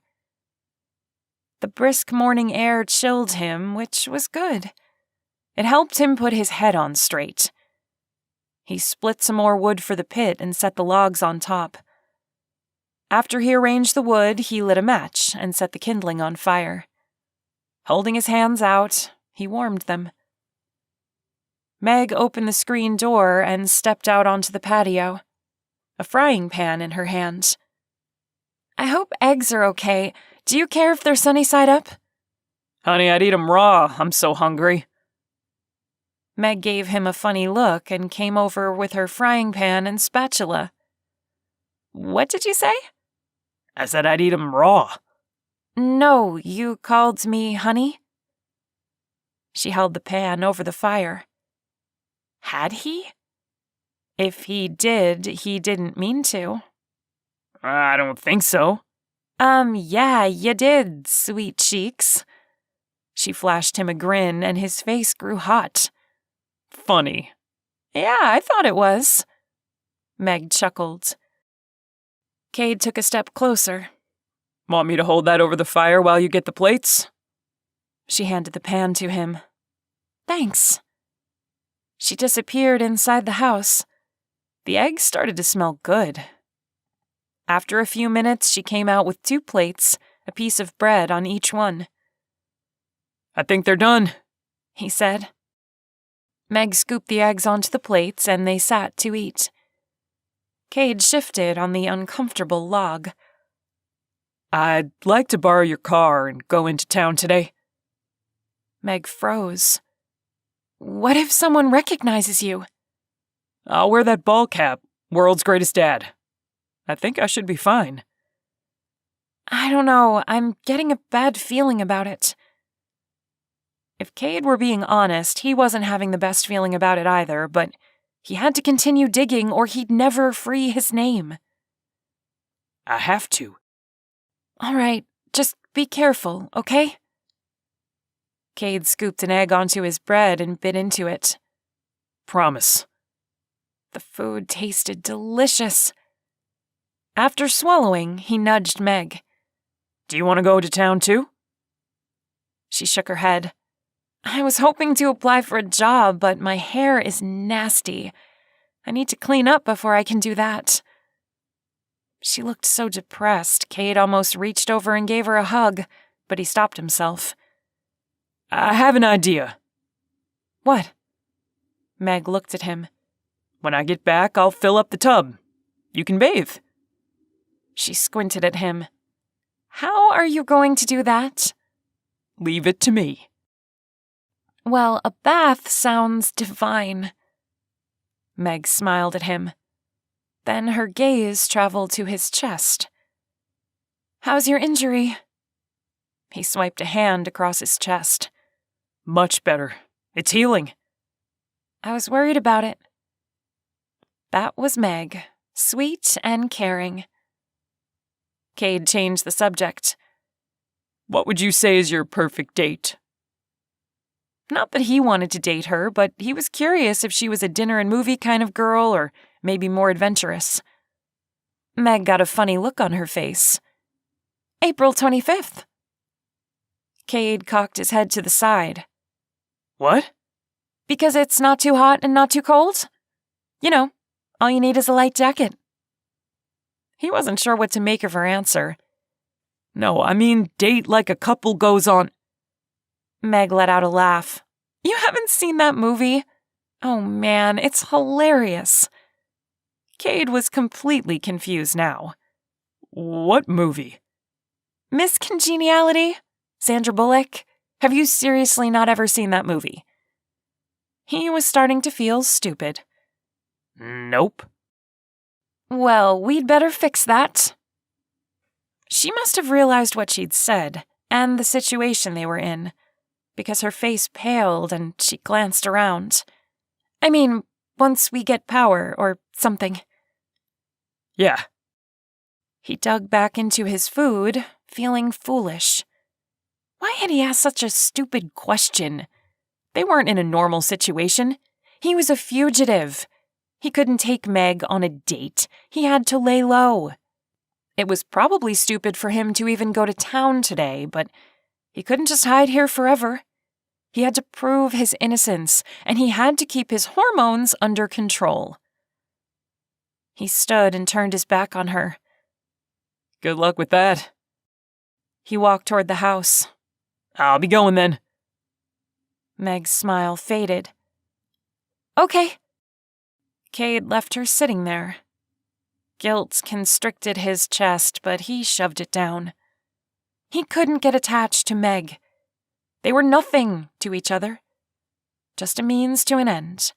The brisk morning air chilled him, which was good. It helped him put his head on straight. He split some more wood for the pit and set the logs on top. After he arranged the wood, he lit a match and set the kindling on fire. Holding his hands out, he warmed them. Meg opened the screen door and stepped out onto the patio, a frying pan in her hand. I hope eggs are okay. Do you care if they're sunny side up? Honey, I'd eat 'em raw. I'm so hungry. Meg gave him a funny look and came over with her frying pan and spatula. What did you say? I said I'd eat 'em raw. No, you called me honey? She held the pan over the fire. Had he? If he did, he didn't mean to. I don't think so. Yeah, you did, sweet cheeks. She flashed him a grin, and his face grew hot. Funny. Yeah, I thought it was. Meg chuckled. Cade took a step closer. Want me to hold that over the fire while you get the plates? She handed the pan to him. Thanks. She disappeared inside the house. The eggs started to smell good. After a few minutes, she came out with 2 plates, a piece of bread on each one. I think they're done, he said. Meg scooped the eggs onto the plates, and they sat to eat. Cade shifted on the uncomfortable log. I'd like to borrow your car and go into town today. Meg froze. What if someone recognizes you? I'll wear that ball cap, world's greatest dad. I think I should be fine. I don't know, I'm getting a bad feeling about it. If Cade were being honest, he wasn't having the best feeling about it either, but he had to continue digging or he'd never free his name. I have to. All right, just be careful, okay? Cade scooped an egg onto his bread and bit into it. Promise. The food tasted delicious. After swallowing, he nudged Meg. Do you want to go to town too? She shook her head. I was hoping to apply for a job, but my hair is nasty. I need to clean up before I can do that. She looked so depressed, Cade almost reached over and gave her a hug, but he stopped himself. I have an idea. What? Meg looked at him. When I get back, I'll fill up the tub. You can bathe. She squinted at him. How are you going to do that? Leave it to me. Well, a bath sounds divine. Meg smiled at him. Then her gaze traveled to his chest. How's your injury? He swiped a hand across his chest. Much better. It's healing. I was worried about it. That was Meg, sweet and caring. Cade changed the subject. What would you say is your perfect date? Not that he wanted to date her, but he was curious if she was a dinner and movie kind of girl or maybe more adventurous. Meg got a funny look on her face. April 25th. Cade cocked his head to the side. What? Because it's not too hot and not too cold? You know, all you need is a light jacket. He wasn't sure what to make of her answer. No, I mean date like a couple goes on. Meg let out a laugh. You haven't seen that movie? Oh man, it's hilarious. Cade was completely confused now. What movie? Miss Congeniality? Sandra Bullock? Have you seriously not ever seen that movie? He was starting to feel stupid. Nope. Well, we'd better fix that. She must have realized what she'd said, and the situation they were in, because her face paled and she glanced around. I mean, once we get power or something. Yeah. He dug back into his food, feeling foolish. Why had he asked such a stupid question? They weren't in a normal situation. He was a fugitive. He couldn't take Meg on a date. He had to lay low. It was probably stupid for him to even go to town today, but he couldn't just hide here forever. He had to prove his innocence, and he had to keep his hormones under control. He stood and turned his back on her. Good luck with that. He walked toward the house. I'll be going then. Meg's smile faded. Okay. Cade left her sitting there. Guilt constricted his chest, but he shoved it down. He couldn't get attached to Meg. They were nothing to each other. Just a means to an end.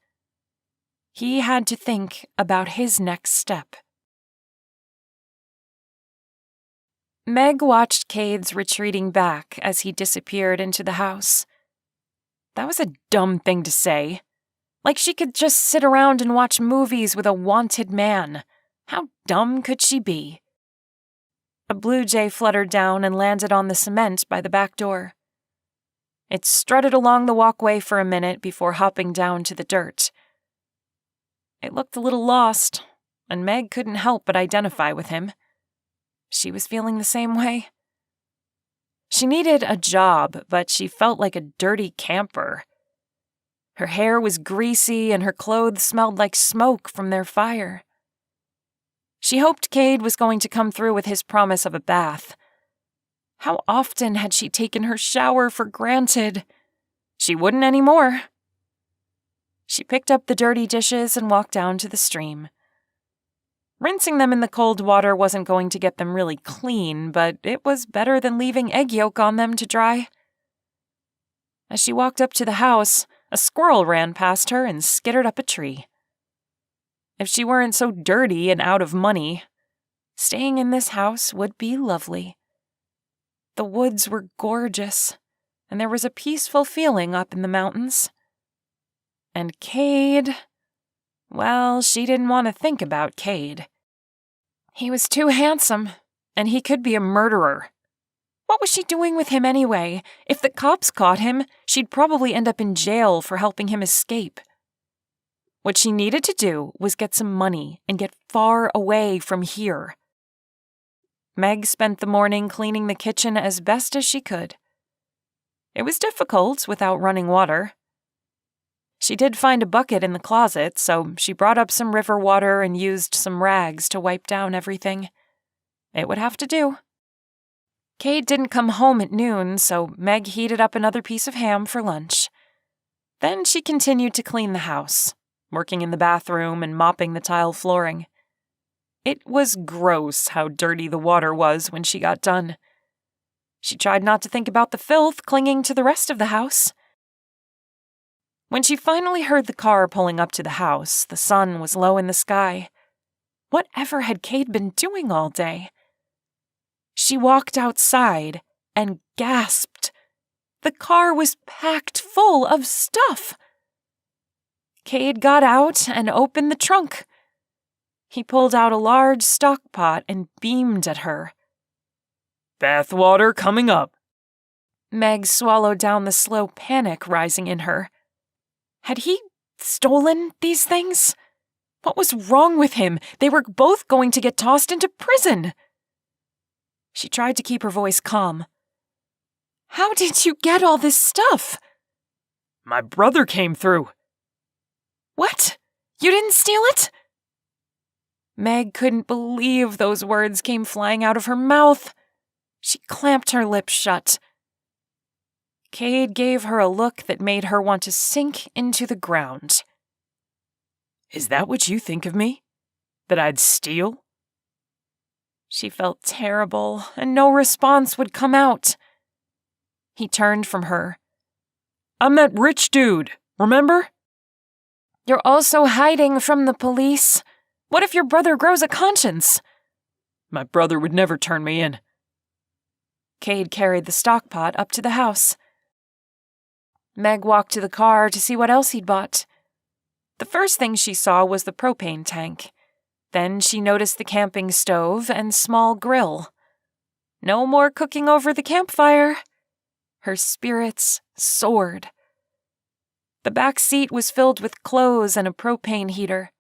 He had to think about his next step. Meg watched Cade's retreating back as he disappeared into the house. That was a dumb thing to say. Like she could just sit around and watch movies with a wanted man. How dumb could she be? A blue jay fluttered down and landed on the cement by the back door. It strutted along the walkway for a minute before hopping down to the dirt. It looked a little lost, and Meg couldn't help but identify with him. She was feeling the same way. She needed a job, but she felt like a dirty camper. Her hair was greasy and her clothes smelled like smoke from their fire. She hoped Cade was going to come through with his promise of a bath. How often had she taken her shower for granted? She wouldn't anymore. She picked up the dirty dishes and walked down to the stream. Rinsing them in the cold water wasn't going to get them really clean, but it was better than leaving egg yolk on them to dry. As she walked up to the house, a squirrel ran past her and skittered up a tree. If she weren't so dirty and out of money, staying in this house would be lovely. The woods were gorgeous, and there was a peaceful feeling up in the mountains. And Cade, well, she didn't want to think about Cade. He was too handsome, and he could be a murderer. What was she doing with him anyway? If the cops caught him, she'd probably end up in jail for helping him escape. What she needed to do was get some money and get far away from here. Meg spent the morning cleaning the kitchen as best as she could. It was difficult without running water. She did find a bucket in the closet, so she brought up some river water and used some rags to wipe down everything. It would have to do. Cade didn't come home at noon, so Meg heated up another piece of ham for lunch. Then she continued to clean the house, working in the bathroom and mopping the tile flooring. It was gross how dirty the water was when she got done. She tried not to think about the filth clinging to the rest of the house. When she finally heard the car pulling up to the house, the sun was low in the sky. Whatever had Cade been doing all day? She walked outside and gasped. The car was packed full of stuff. Cade got out and opened the trunk. He pulled out a large stock pot and beamed at her. Bathwater coming up. Meg swallowed down the slow panic rising in her. Had he stolen these things? What was wrong with him? They were both going to get tossed into prison. She tried to keep her voice calm. How did you get all this stuff? My brother came through. What? You didn't steal it? Meg couldn't believe those words came flying out of her mouth. She clamped her lips shut. Cade gave her a look that made her want to sink into the ground. Is that what you think of me? That I'd steal? She felt terrible, and no response would come out. He turned from her. I'm that rich dude, remember? You're also hiding from the police. What if your brother grows a conscience? My brother would never turn me in. Cade carried the stock pot up to the house. Meg walked to the car to see what else he'd bought. The first thing she saw was the propane tank. Then she noticed the camping stove and small grill. No more cooking over the campfire. Her spirits soared. The back seat was filled with clothes and a propane heater.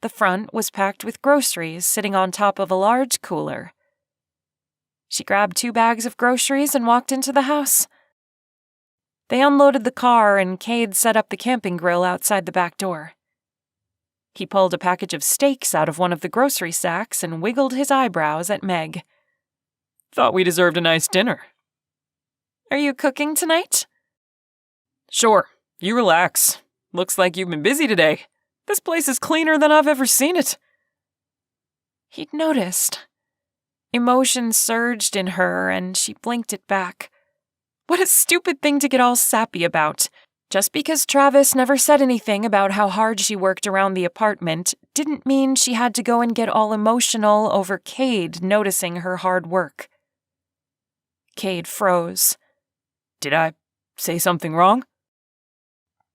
The front was packed with groceries sitting on top of a large cooler. She grabbed 2 bags of groceries and walked into the house. They unloaded the car and Cade set up the camping grill outside the back door. He pulled a package of steaks out of one of the grocery sacks and wiggled his eyebrows at Meg. Thought we deserved a nice dinner. Are you cooking tonight? Sure, you relax. Looks like you've been busy today. This place is cleaner than I've ever seen it. He'd noticed. Emotion surged in her and she blinked it back. What a stupid thing to get all sappy about. Just because Travis never said anything about how hard she worked around the apartment didn't mean she had to go and get all emotional over Cade noticing her hard work. Cade froze. Did I say something wrong?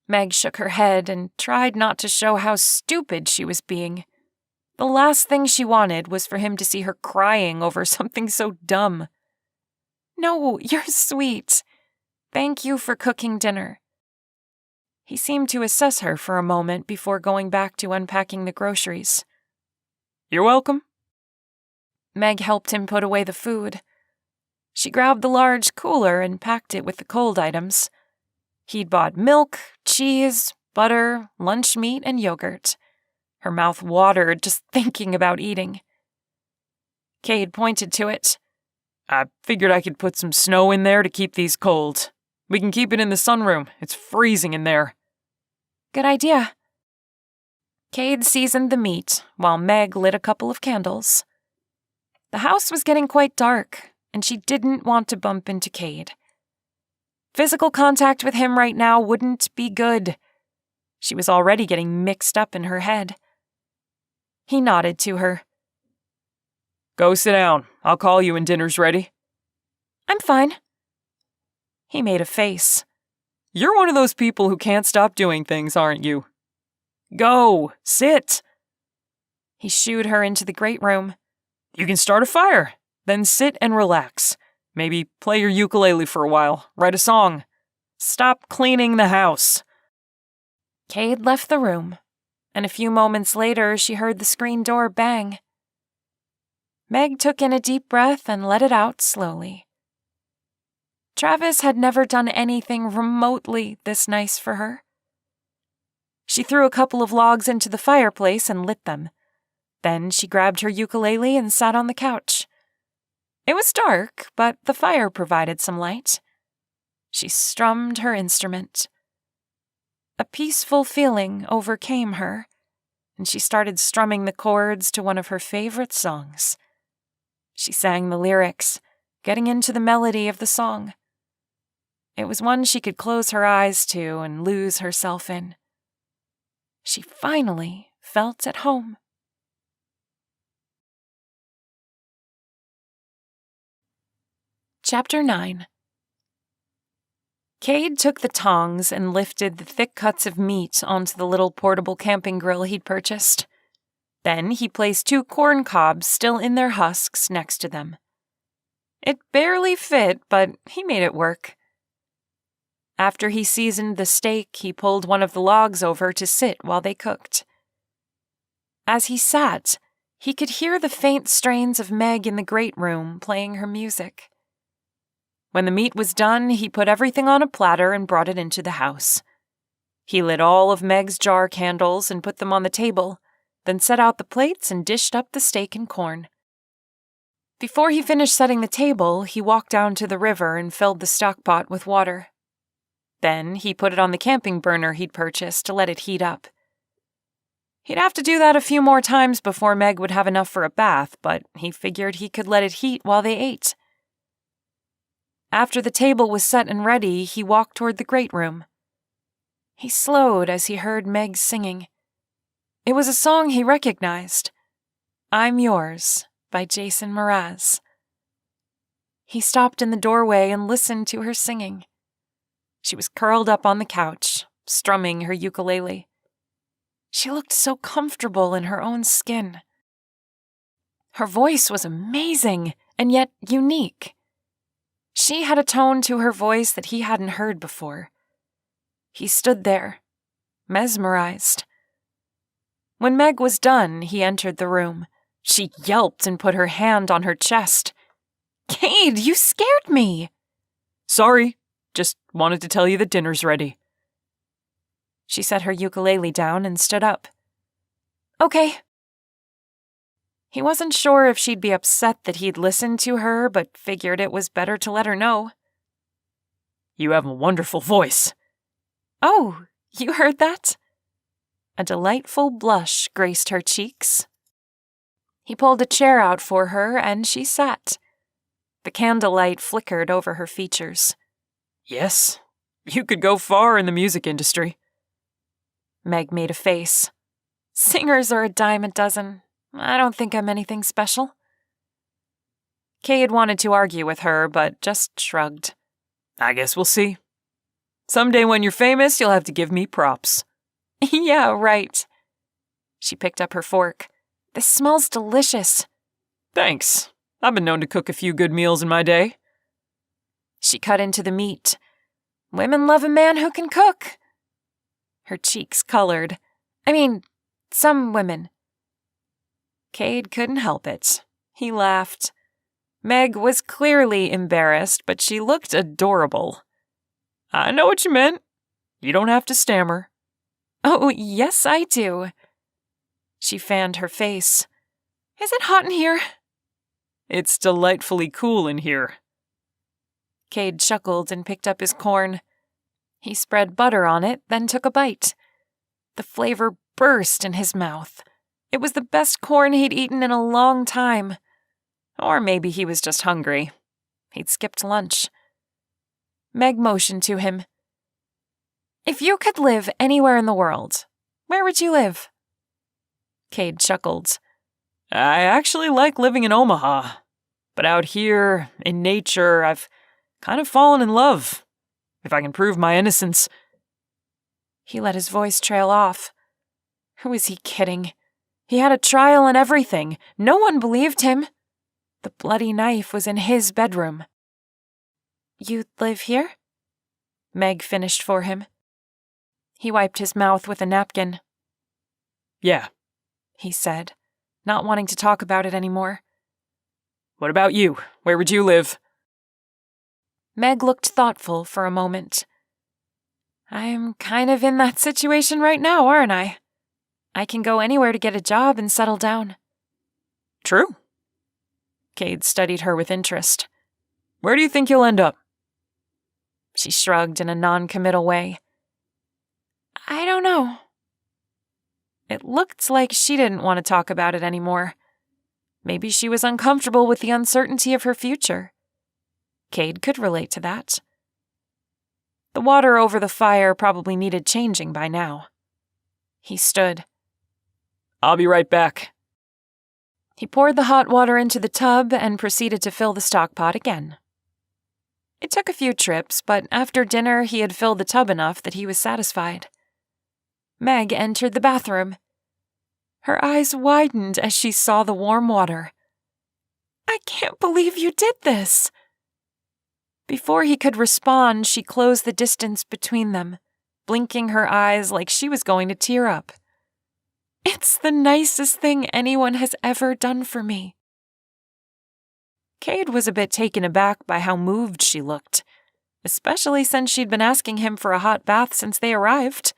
Meg shook her head and tried not to show how stupid she was being. The last thing she wanted was for him to see her crying over something so dumb. No, you're sweet. Thank you for cooking dinner. He seemed to assess her for a moment before going back to unpacking the groceries. You're welcome. Meg helped him put away the food. She grabbed the large cooler and packed it with the cold items. He'd bought milk, cheese, butter, lunch meat, and yogurt. Her mouth watered just thinking about eating. Cade pointed to it. I figured I could put some snow in there to keep these cold. We can keep it in the sunroom. It's freezing in there. Good idea. Cade seasoned the meat while Meg lit a couple of candles. The house was getting quite dark, and she didn't want to bump into Cade. Physical contact with him right now wouldn't be good. She was already getting mixed up in her head. He nodded to her. Go sit down. I'll call you when dinner's ready. I'm fine. He made a face. You're one of those people who can't stop doing things, aren't you? Go, sit. He shooed her into the great room. You can start a fire, then sit and relax. Maybe play your ukulele for a while, write a song. Stop cleaning the house. Cade left the room, and a few moments later she heard the screen door bang. Meg took in a deep breath and let it out slowly. Travis had never done anything remotely this nice for her. She threw a couple of logs into the fireplace and lit them. Then she grabbed her ukulele and sat on the couch. It was dark, but the fire provided some light. She strummed her instrument. A peaceful feeling overcame her, and she started strumming the chords to one of her favorite songs. She sang the lyrics, getting into the melody of the song. It was one she could close her eyes to and lose herself in. She finally felt at home. Chapter 9. Cade took the tongs and lifted the thick cuts of meat onto the little portable camping grill he'd purchased. Then he placed 2 corn cobs still in their husks next to them. It barely fit, but he made it work. After he seasoned the steak, he pulled one of the logs over to sit while they cooked. As he sat, he could hear the faint strains of Meg in the great room playing her music. When the meat was done, he put everything on a platter and brought it into the house. He lit all of Meg's jar candles and put them on the table, then set out the plates and dished up the steak and corn. Before he finished setting the table, he walked down to the river and filled the stockpot with water. Then he put it on the camping burner he'd purchased to let it heat up. He'd have to do that a few more times before Meg would have enough for a bath, but he figured he could let it heat while they ate. After the table was set and ready, he walked toward the great room. He slowed as he heard Meg singing. It was a song he recognized, I'm Yours, by Jason Mraz. He stopped in the doorway and listened to her singing. She was curled up on the couch, strumming her ukulele. She looked so comfortable in her own skin. Her voice was amazing and yet unique. She had a tone to her voice that he hadn't heard before. He stood there, mesmerized. When Meg was done, he entered the room. She yelped and put her hand on her chest. Cade, you scared me! Sorry, Just wanted to tell you that dinner's ready. She set her ukulele down and stood up. Okay. He wasn't sure if she'd be upset that he'd listened to her, but figured it was better to let her know. You have a wonderful voice. Oh, you heard that? A delightful blush graced her cheeks. He pulled a chair out for her, and she sat. The candlelight flickered over her features. Yes, you could go far in the music industry. Meg made a face. Singers are a dime a dozen. I don't think I'm anything special. Cade wanted to argue with her, but just shrugged. I guess we'll see. Someday when you're famous, you'll have to give me props. Yeah, right. She picked up her fork. This smells delicious. Thanks. I've been known to cook a few good meals in my day. She cut into the meat. Women love a man who can cook. Her cheeks colored. I mean, some women. Cade couldn't help it. He laughed. Meg was clearly embarrassed, but she looked adorable. I know what you meant. You don't have to stammer. Oh, yes, I do. She fanned her face. Is it hot in here? It's delightfully cool in here. Cade chuckled and picked up his corn. He spread butter on it, then took a bite. The flavor burst in his mouth. It was the best corn he'd eaten in a long time. Or maybe he was just hungry. He'd skipped lunch. Meg motioned to him. If you could live anywhere in the world, where would you live? Cade chuckled. I actually like living in Omaha. But out here, in nature, I've kind of fallen in love. If I can prove my innocence. He let his voice trail off. Who was he kidding? He had a trial and everything. No one believed him. The bloody knife was in his bedroom. You live here? Meg finished for him. He wiped his mouth with a napkin. Yeah, he said, not wanting to talk about it anymore. What about you? Where would you live? Meg looked thoughtful for a moment. I'm kind of in that situation right now, aren't I? I can go anywhere to get a job and settle down. True. Cade studied her with interest. Where do you think you'll end up? She shrugged in a non-committal way. I don't know. It looked like she didn't want to talk about it anymore. Maybe she was uncomfortable with the uncertainty of her future. Cade could relate to that. The water over the fire probably needed changing by now. He stood. I'll be right back. He poured the hot water into the tub and proceeded to fill the stockpot again. It took a few trips, but after dinner he had filled the tub enough that he was satisfied. Meg entered the bathroom. Her eyes widened as she saw the warm water. I can't believe you did this. Before he could respond, she closed the distance between them, blinking her eyes like she was going to tear up. It's the nicest thing anyone has ever done for me. Cade was a bit taken aback by how moved she looked, especially since she'd been asking him for a hot bath since they arrived.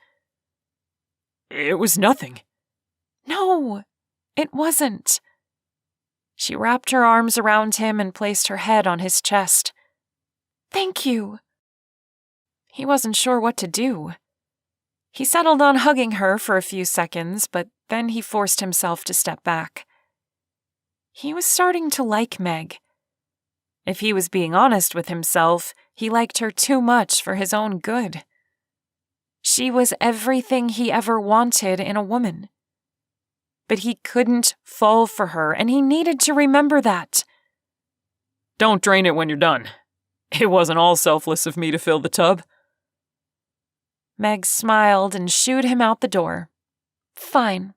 It was nothing. No, it wasn't. She wrapped her arms around him and placed her head on his chest. Thank you. He wasn't sure what to do. He settled on hugging her for a few seconds, but then he forced himself to step back. He was starting to like Meg. If he was being honest with himself, he liked her too much for his own good. She was everything he ever wanted in a woman. But he couldn't fall for her, and he needed to remember that. Don't drain it when you're done. It wasn't all selfless of me to fill the tub. Meg smiled and shooed him out the door. Fine.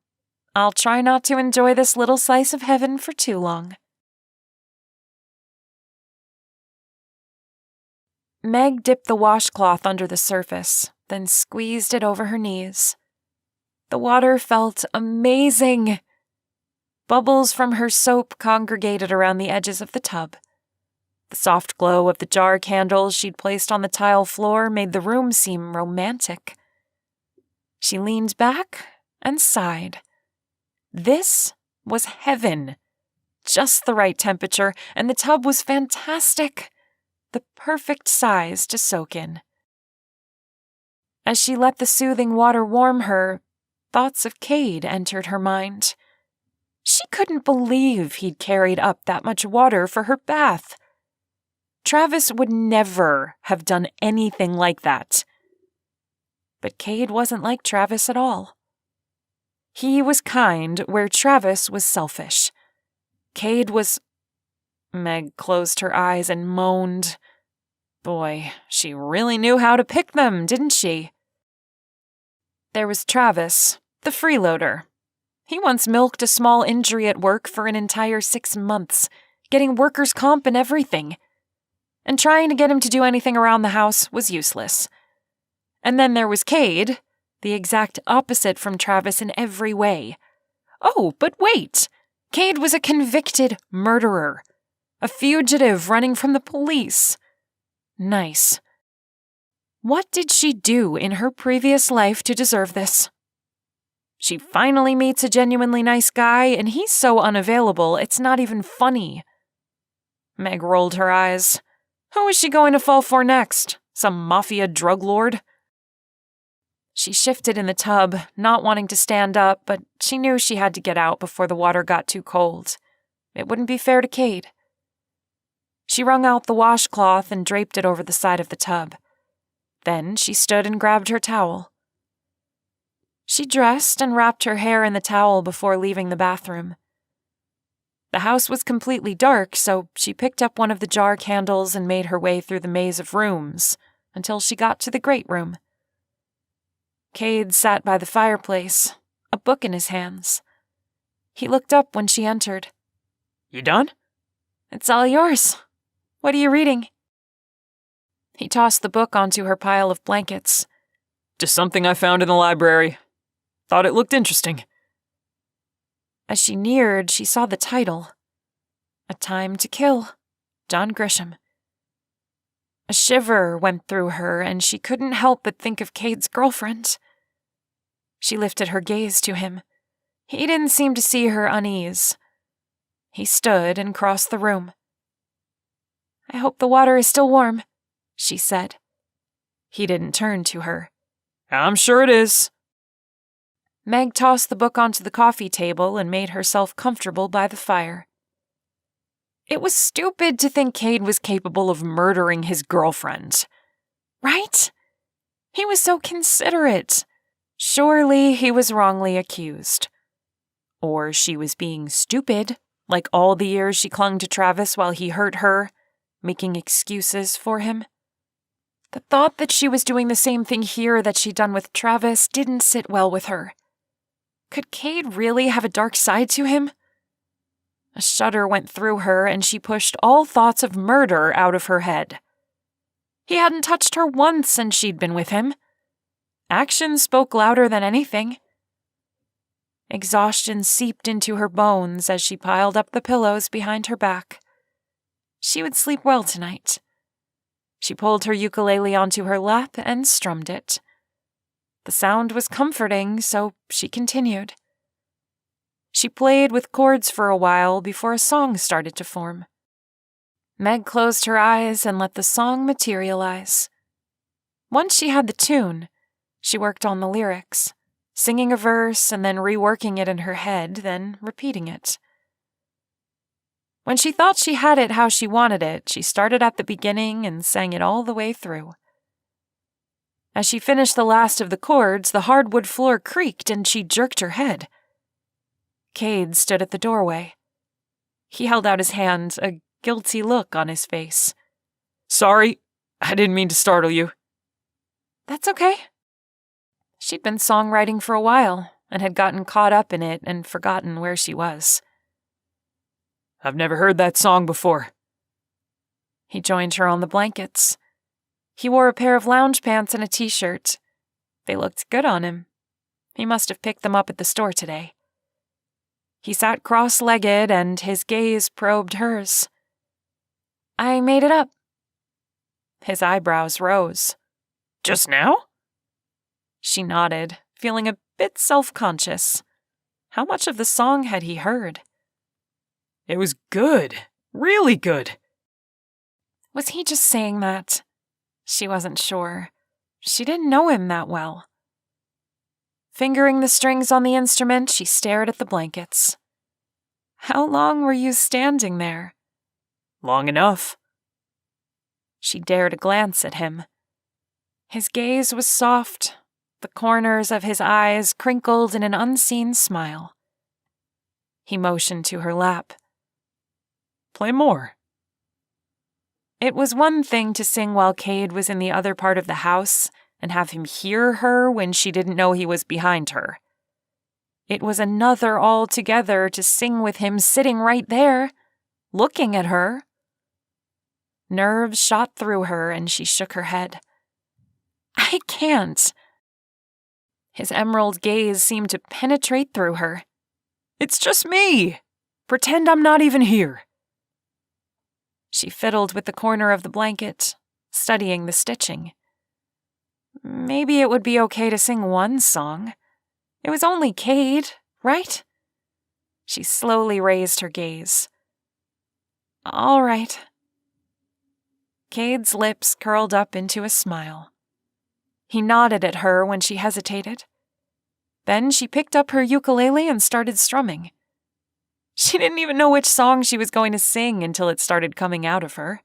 I'll try not to enjoy this little slice of heaven for too long. Meg dipped the washcloth under the surface, then squeezed it over her knees. The water felt amazing. Bubbles from her soap congregated around the edges of the tub. The soft glow of the jar candles she'd placed on the tile floor made the room seem romantic. She leaned back and sighed. This was heaven. Just the right temperature, and the tub was fantastic. The perfect size to soak in. As she let the soothing water warm her, thoughts of Cade entered her mind. She couldn't believe he'd carried up that much water for her bath. Travis would never have done anything like that. But Cade wasn't like Travis at all. He was kind where Travis was selfish. Cade was... Meg closed her eyes and moaned. Boy, she really knew how to pick them, didn't she? There was Travis, the freeloader. He once milked a small injury at work for an entire 6 months, getting workers' comp and everything. And trying to get him to do anything around the house was useless. And then there was Cade, the exact opposite from Travis in every way. Oh, but wait! Cade was a convicted murderer. A fugitive running from the police. Nice. What did she do in her previous life to deserve this? She finally meets a genuinely nice guy, and he's so unavailable it's not even funny. Meg rolled her eyes. Who is she going to fall for next? Some mafia drug lord? She shifted in the tub, not wanting to stand up, but she knew she had to get out before the water got too cold. It wouldn't be fair to Cade. She wrung out the washcloth and draped it over the side of the tub. Then she stood and grabbed her towel. She dressed and wrapped her hair in the towel before leaving the bathroom. The house was completely dark, so she picked up one of the jar candles and made her way through the maze of rooms until she got to the great room. Cade sat by the fireplace, a book in his hands. He looked up when she entered. You done? It's all yours. What are you reading? He tossed the book onto her pile of blankets. Just something I found in the library. Thought it looked interesting. As she neared, she saw the title. A Time to Kill, John Grisham. A shiver went through her, and she couldn't help but think of Cade's girlfriend. She lifted her gaze to him. He didn't seem to see her unease. He stood and crossed the room. I hope the water is still warm, she said. He didn't turn to her. I'm sure it is. Meg tossed the book onto the coffee table and made herself comfortable by the fire. It was stupid to think Cade was capable of murdering his girlfriend. Right? He was so considerate. Surely he was wrongly accused. Or she was being stupid, like all the years she clung to Travis while he hurt her, making excuses for him. The thought that she was doing the same thing here that she'd done with Travis didn't sit well with her. Could Cade really have a dark side to him? A shudder went through her, and she pushed all thoughts of murder out of her head. He hadn't touched her once since she'd been with him. Actions spoke louder than anything. Exhaustion seeped into her bones as she piled up the pillows behind her back. She would sleep well tonight. She pulled her ukulele onto her lap and strummed it. The sound was comforting, so she continued. She played with chords for a while before a song started to form. Meg closed her eyes and let the song materialize. Once she had the tune, she worked on the lyrics, singing a verse and then reworking it in her head, then repeating it. When she thought she had it how she wanted it, she started at the beginning and sang it all the way through. As she finished the last of the chords, the hardwood floor creaked and she jerked her head. Cade stood at the doorway. He held out his hand, a guilty look on his face. Sorry, I didn't mean to startle you. That's okay. She'd been songwriting for a while and had gotten caught up in it and forgotten where she was. I've never heard that song before. He joined her on the blankets. He wore a pair of lounge pants and a t-shirt. They looked good on him. He must have picked them up at the store today. He sat cross-legged and his gaze probed hers. I made it up. His eyebrows rose. Just now? She nodded, feeling a bit self-conscious. How much of the song had he heard? It was good. Really good. Was he just saying that? She wasn't sure. She didn't know him that well. Fingering the strings on the instrument, she stared at the blankets. How long were you standing there? Long enough. She dared a glance at him. His gaze was soft, the corners of his eyes crinkled in an unseen smile. He motioned to her lap. Play more. It was one thing to sing while Cade was in the other part of the house and have him hear her when she didn't know he was behind her. It was another altogether to sing with him sitting right there, looking at her. Nerves shot through her and she shook her head. I can't. His emerald gaze seemed to penetrate through her. It's just me. Pretend I'm not even here. She fiddled with the corner of the blanket, studying the stitching. Maybe it would be okay to sing one song. It was only Cade, right? She slowly raised her gaze. All right. Cade's lips curled up into a smile. He nodded at her when she hesitated. Then she picked up her ukulele and started strumming. She didn't even know which song she was going to sing until it started coming out of her.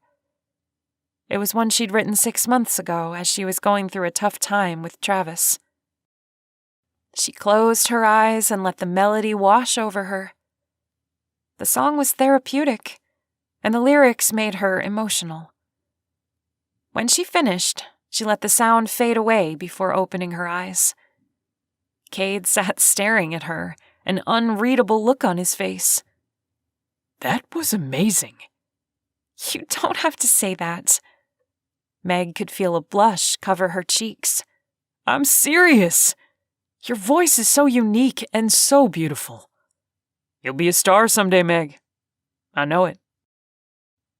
It was one she'd written 6 months ago as she was going through a tough time with Travis. She closed her eyes and let the melody wash over her. The song was therapeutic, and the lyrics made her emotional. When she finished, she let the sound fade away before opening her eyes. Cade sat staring at her, an unreadable look on his face. That was amazing. You don't have to say that. Meg could feel a blush cover her cheeks. I'm serious. Your voice is so unique and so beautiful. You'll be a star someday, Meg. I know it.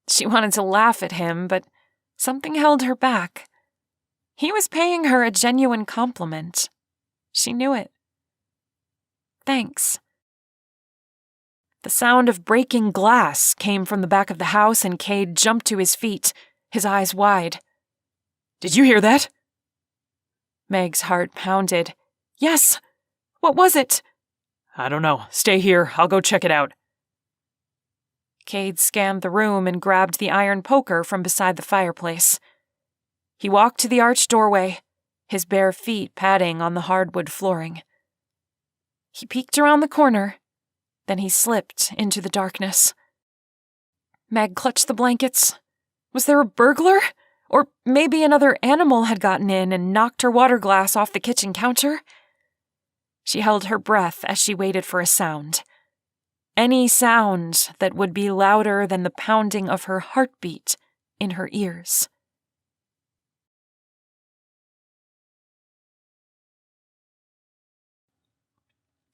She wanted to laugh at him, but something held her back. He was paying her a genuine compliment. She knew it. Thanks. The sound of breaking glass came from the back of the house and Cade jumped to his feet, his eyes wide. Did you hear that? Meg's heart pounded. Yes! What was it? I don't know. Stay here. I'll go check it out. Cade scanned the room and grabbed the iron poker from beside the fireplace. He walked to the arched doorway, his bare feet padding on the hardwood flooring. He peeked around the corner, then he slipped into the darkness. Meg clutched the blankets. Was there a burglar? Or maybe another animal had gotten in and knocked her water glass off the kitchen counter? She held her breath as she waited for a sound. Any sound that would be louder than the pounding of her heartbeat in her ears.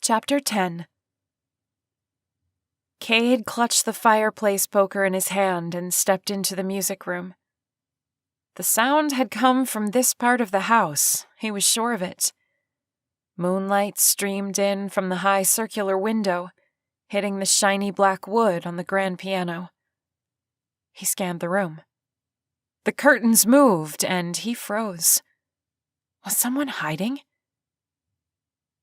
Chapter 10. Cade clutched the fireplace poker in his hand and stepped into the music room. The sound had come from this part of the house, he was sure of it. Moonlight streamed in from the high circular window, hitting the shiny black wood on the grand piano. He scanned the room. The curtains moved, and he froze. Was someone hiding?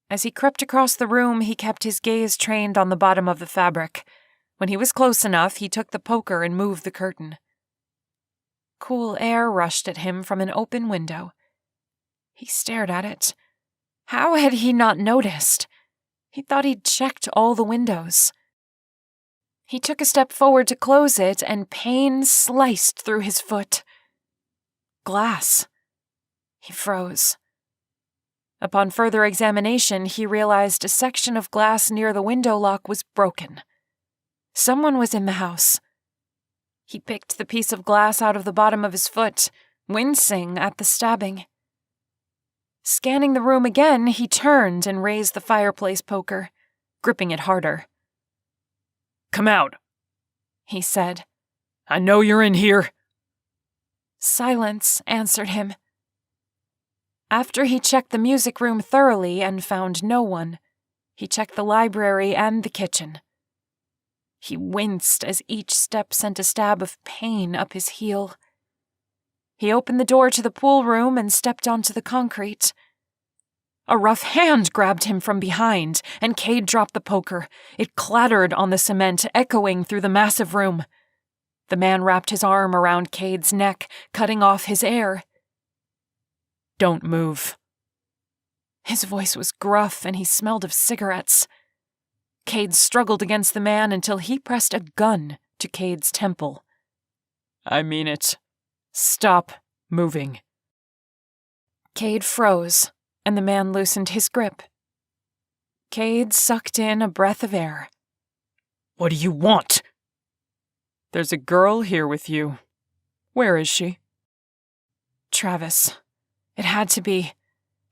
As he crept across the room, he kept his gaze trained on the bottom of the fabric. When he was close enough, he took the poker and moved the curtain. Cool air rushed at him from an open window. He stared at it. How had he not noticed? He thought he'd checked all the windows. He took a step forward to close it, and pain sliced through his foot. Glass. He froze. Upon further examination, he realized a section of glass near the window lock was broken. Someone was in the house. He picked the piece of glass out of the bottom of his foot, wincing at the stabbing. Scanning the room again, he turned and raised the fireplace poker, gripping it harder. Come out, he said. I know you're in here. Silence answered him. After he checked the music room thoroughly and found no one, he checked the library and the kitchen. He winced as each step sent a stab of pain up his heel. He opened the door to the pool room and stepped onto the concrete. A rough hand grabbed him from behind, and Cade dropped the poker. It clattered on the cement, echoing through the massive room. The man wrapped his arm around Cade's neck, cutting off his air. Don't move. His voice was gruff, and he smelled of cigarettes. Cade struggled against the man until he pressed a gun to Cade's temple. I mean it. Stop moving. Cade froze, and the man loosened his grip. Cade sucked in a breath of air. What do you want? There's a girl here with you. Where is she? Travis. It had to be.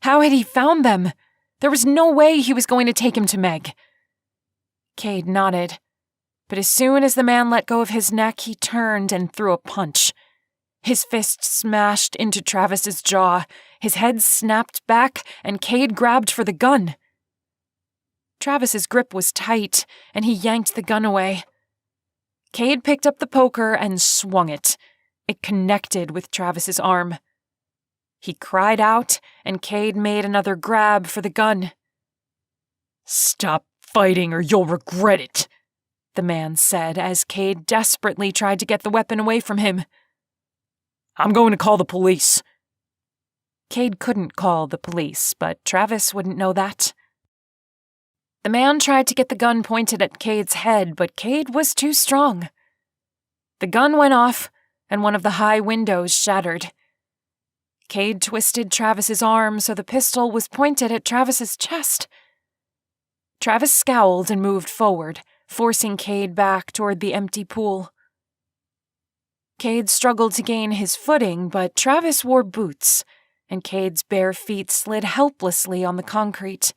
How had he found them? There was no way he was going to take him to Meg. Cade nodded, but as soon as the man let go of his neck, he turned and threw a punch. His fist smashed into Travis's jaw, his head snapped back, and Cade grabbed for the gun. Travis's grip was tight, and he yanked the gun away. Cade picked up the poker and swung it. It connected with Travis's arm. He cried out, and Cade made another grab for the gun. Stop fighting or you'll regret it, the man said as Cade desperately tried to get the weapon away from him. I'm going to call the police. Cade couldn't call the police, but Travis wouldn't know that. The man tried to get the gun pointed at Cade's head, but Cade was too strong. The gun went off, and one of the high windows shattered. Cade twisted Travis's arm so the pistol was pointed at Travis's chest. Travis scowled and moved forward, forcing Cade back toward the empty pool. Cade struggled to gain his footing, but Travis wore boots, and Cade's bare feet slid helplessly on the concrete,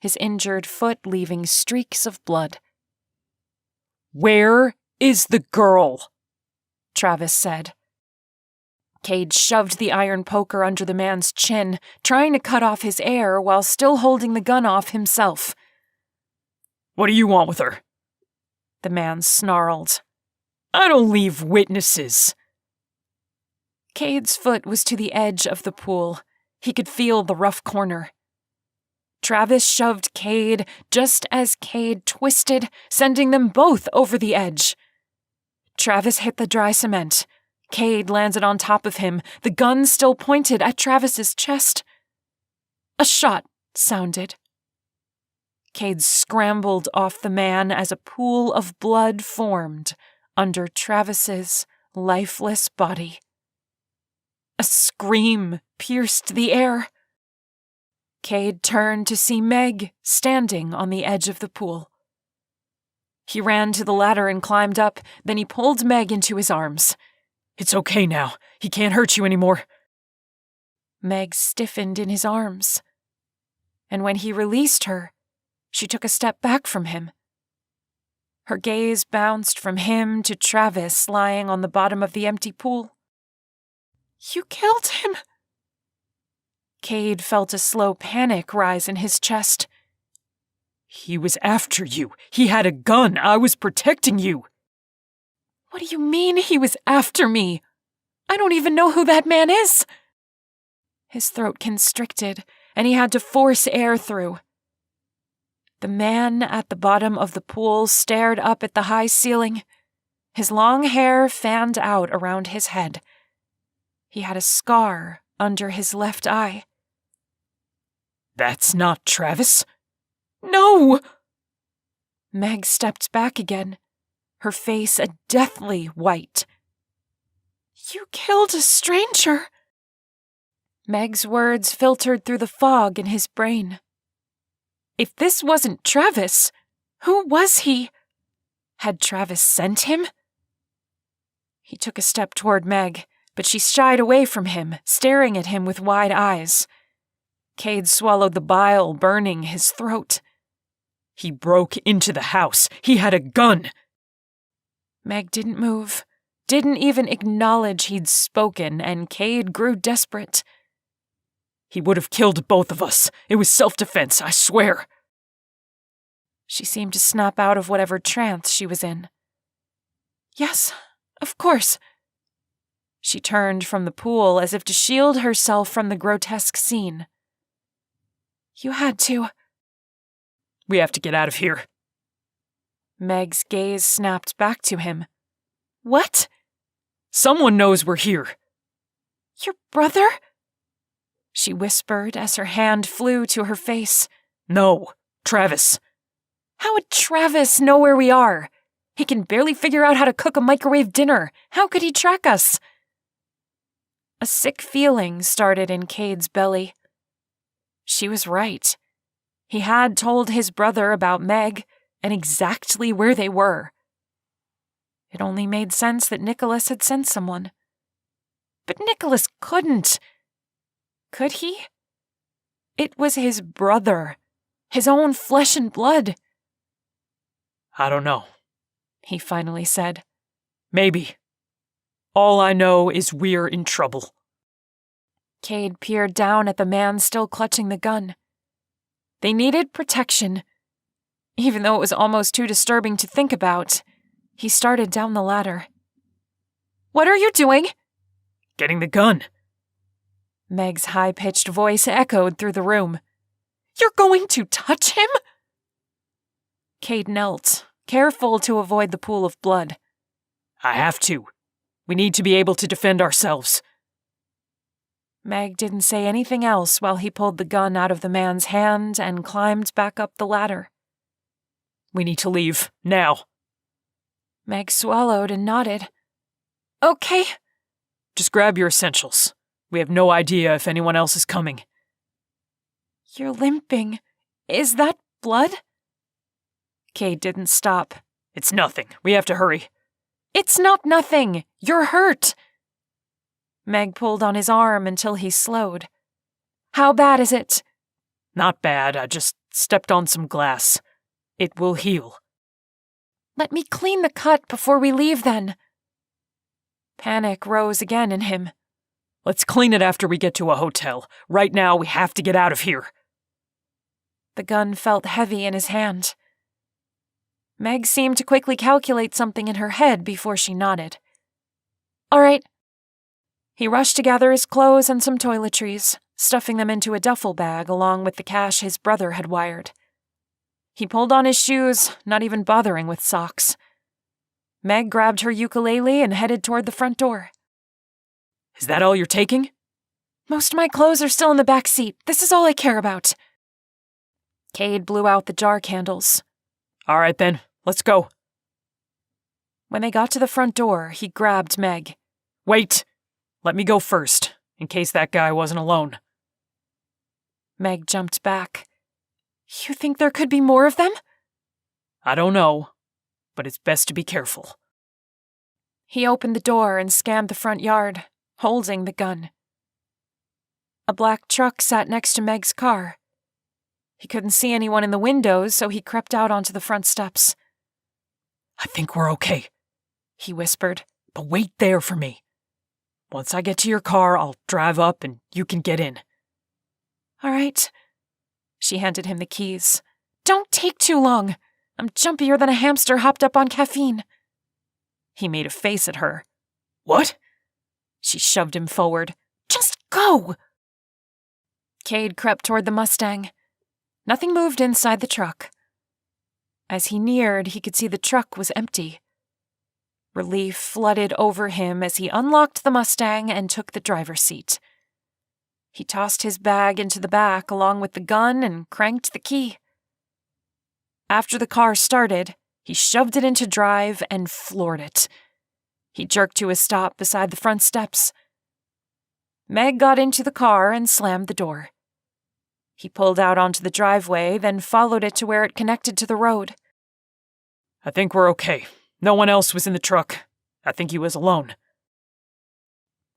his injured foot leaving streaks of blood. Where is the girl? Travis said. Cade shoved the iron poker under the man's chin, trying to cut off his air while still holding the gun off himself. What do you want with her? The man snarled. I don't leave witnesses. Cade's foot was to the edge of the pool. He could feel the rough corner. Travis shoved Cade just as Cade twisted, sending them both over the edge. Travis hit the dry cement. Cade landed on top of him, the gun still pointed at Travis's chest. A shot sounded. Cade scrambled off the man as a pool of blood formed under Travis's lifeless body. A scream pierced the air. Cade turned to see Meg standing on the edge of the pool. He ran to the ladder and climbed up, then he pulled Meg into his arms. It's okay now. He can't hurt you anymore. Meg stiffened in his arms. And when he released her, she took a step back from him. Her gaze bounced from him to Travis lying on the bottom of the empty pool. You killed him. Cade felt a slow panic rise in his chest. He was after you. He had a gun. I was protecting you. What do you mean he was after me? I don't even know who that man is. His throat constricted, and he had to force air through. The man at the bottom of the pool stared up at the high ceiling. His long hair fanned out around his head. He had a scar under his left eye. That's not Travis. No! Meg stepped back again, her face a deathly white. You killed a stranger. Meg's words filtered through the fog in his brain. If this wasn't Travis, who was he? Had Travis sent him? He took a step toward Meg, but she shied away from him, staring at him with wide eyes. Cade swallowed the bile burning his throat. He broke into the house. He had a gun. Meg didn't move, didn't even acknowledge he'd spoken, and Cade grew desperate. He would have killed both of us. It was self-defense, I swear. She seemed to snap out of whatever trance she was in. Yes, of course. She turned from the pool as if to shield herself from the grotesque scene. You had to. We have to get out of here. Meg's gaze snapped back to him. What? Someone knows we're here. Your brother? She whispered as her hand flew to her face. No, Travis. How would Travis know where we are? He can barely figure out how to cook a microwave dinner. How could he track us? A sick feeling started in Cade's belly. She was right. He had told his brother about Meg and exactly where they were. It only made sense that Nicholas had sent someone. But Nicholas couldn't. Could he? It was his brother, his own flesh and blood. I don't know, he finally said. Maybe. All I know is we're in trouble. Cade peered down at the man still clutching the gun. They needed protection. Even though it was almost too disturbing to think about, he started down the ladder. What are you doing? Getting the gun. Meg's high-pitched voice echoed through the room. You're going to touch him? Cade knelt, careful to avoid the pool of blood. I have to. We need to be able to defend ourselves. Meg didn't say anything else while he pulled the gun out of the man's hand and climbed back up the ladder. We need to leave, now. Meg swallowed and nodded. Okay. Just grab your essentials. We have no idea if anyone else is coming. You're limping. Is that blood? Cade didn't stop. It's nothing. We have to hurry. It's not nothing. You're hurt. Meg pulled on his arm until he slowed. How bad is it? Not bad. I just stepped on some glass. It will heal. Let me clean the cut before we leave, then. Panic rose again in him. Let's clean it after we get to a hotel. Right now, we have to get out of here. The gun felt heavy in his hand. Meg seemed to quickly calculate something in her head before she nodded. All right. He rushed to gather his clothes and some toiletries, stuffing them into a duffel bag along with the cash his brother had wired. He pulled on his shoes, not even bothering with socks. Meg grabbed her ukulele and headed toward the front door. Is that all you're taking? Most of my clothes are still in the back seat. This is all I care about. Cade blew out the jar candles. All right then, let's go. When they got to the front door, he grabbed Meg. Wait! Let me go first, in case that guy wasn't alone. Meg jumped back. You think there could be more of them? I don't know, but it's best to be careful. He opened the door and scanned the front yard, holding the gun. A black truck sat next to Meg's car. He couldn't see anyone in the windows, so he crept out onto the front steps. I think we're okay, he whispered. But wait there for me. Once I get to your car, I'll drive up and you can get in. All right. She handed him the keys. Don't take too long. I'm jumpier than a hamster hopped up on caffeine. He made a face at her. What? She shoved him forward. Just go! Cade crept toward the Mustang. Nothing moved inside the truck. As he neared, he could see the truck was empty. Relief flooded over him as he unlocked the Mustang and took the driver's seat. He tossed his bag into the back along with the gun and cranked the key. After the car started, he shoved it into drive and floored it. He jerked to a stop beside the front steps. Meg got into the car and slammed the door. He pulled out onto the driveway, then followed it to where it connected to the road. I think we're okay. No one else was in the truck. I think he was alone.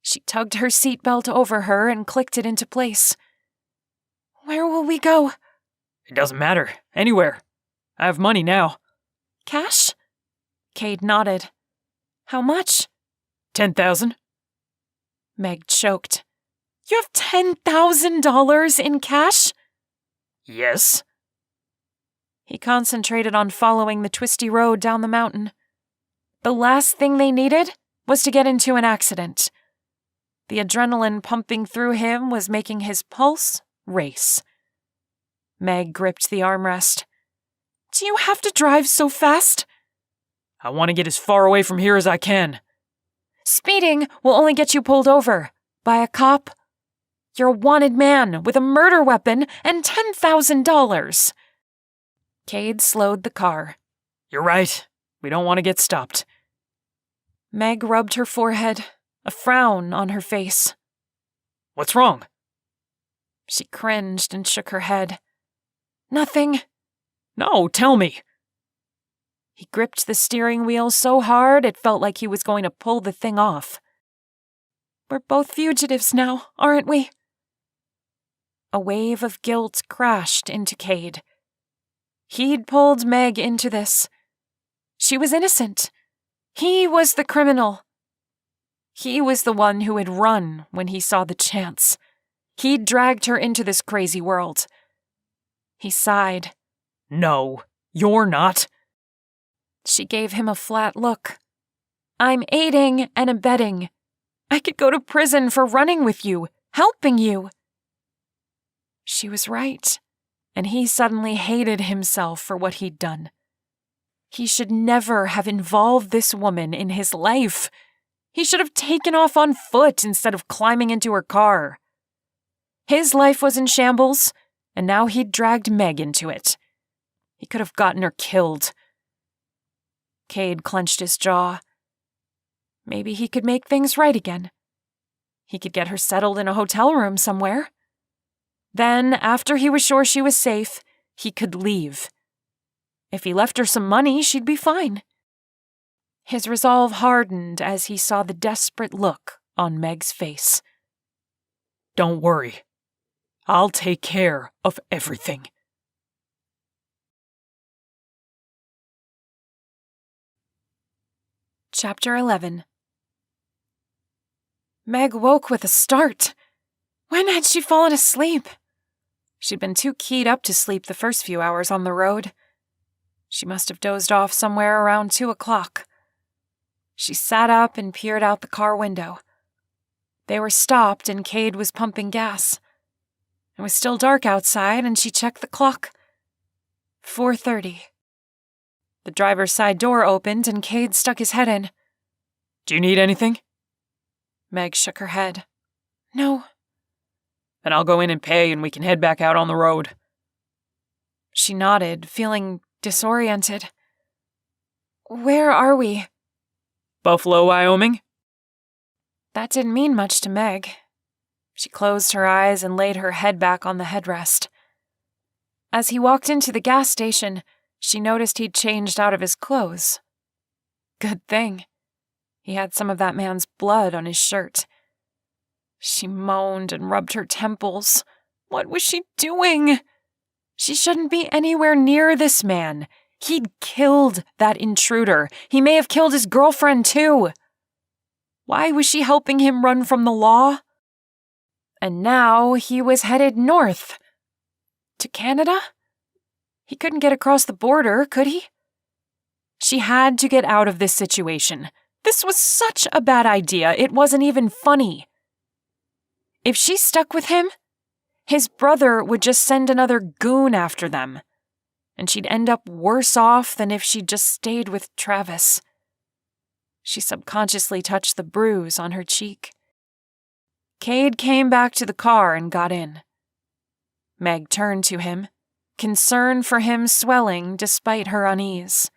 She tugged her seatbelt over her and clicked it into place. Where will we go? It doesn't matter. Anywhere. I have money now. Cash? Cade nodded. How much? 10,000? Meg choked. You have $10,000 in cash? Yes. He concentrated on following the twisty road down the mountain. The last thing they needed was to get into an accident. The adrenaline pumping through him was making his pulse race. Meg gripped the armrest. Do you have to drive so fast? I want to get as far away from here as I can. Speeding will only get you pulled over. By a cop. You're a wanted man with a murder weapon and $10,000. Cade slowed the car. You're right. We don't want to get stopped. Meg rubbed her forehead, a frown on her face. What's wrong? She cringed and shook her head. Nothing. No, tell me. He gripped the steering wheel so hard it felt like he was going to pull the thing off. We're both fugitives now, aren't we? A wave of guilt crashed into Cade. He'd pulled Meg into this. She was innocent. He was the criminal. He was the one who had run when he saw the chance. He'd dragged her into this crazy world. He sighed. No, you're not. She gave him a flat look. I'm aiding and abetting. I could go to prison for running with you, helping you. She was right, and he suddenly hated himself for what he'd done. He should never have involved this woman in his life. He should have taken off on foot instead of climbing into her car. His life was in shambles, and now he'd dragged Meg into it. He could have gotten her killed. Cade clenched his jaw. Maybe he could make things right again. He could get her settled in a hotel room somewhere. Then, after he was sure she was safe, he could leave. If he left her some money, she'd be fine. His resolve hardened as he saw the desperate look on Meg's face. Don't worry. I'll take care of everything. Chapter 11. Meg woke with a start. When had she fallen asleep? She'd been too keyed up to sleep the first few hours on the road. She must have dozed off somewhere around 2 o'clock. She sat up and peered out the car window. They were stopped and Cade was pumping gas. It was still dark outside and she checked the clock. 4:30. The driver's side door opened and Cade stuck his head in. Do you need anything? Meg shook her head. No. Then I'll go in and pay and we can head back out on the road. She nodded, feeling disoriented. Where are we? Buffalo, Wyoming? That didn't mean much to Meg. She closed her eyes and laid her head back on the headrest. As he walked into the gas station, she noticed he'd changed out of his clothes. Good thing. He had some of that man's blood on his shirt. She moaned and rubbed her temples. What was she doing? She shouldn't be anywhere near this man. He'd killed that intruder. He may have killed his girlfriend, too. Why was she helping him run from the law? And now he was headed north. To Canada? He couldn't get across the border, could he? She had to get out of this situation. This was such a bad idea, it wasn't even funny. If she stuck with him, his brother would just send another goon after them, and she'd end up worse off than if she'd just stayed with Travis. She subconsciously touched the bruise on her cheek. Cade came back to the car and got in. Meg turned to him, concern for him swelling despite her unease.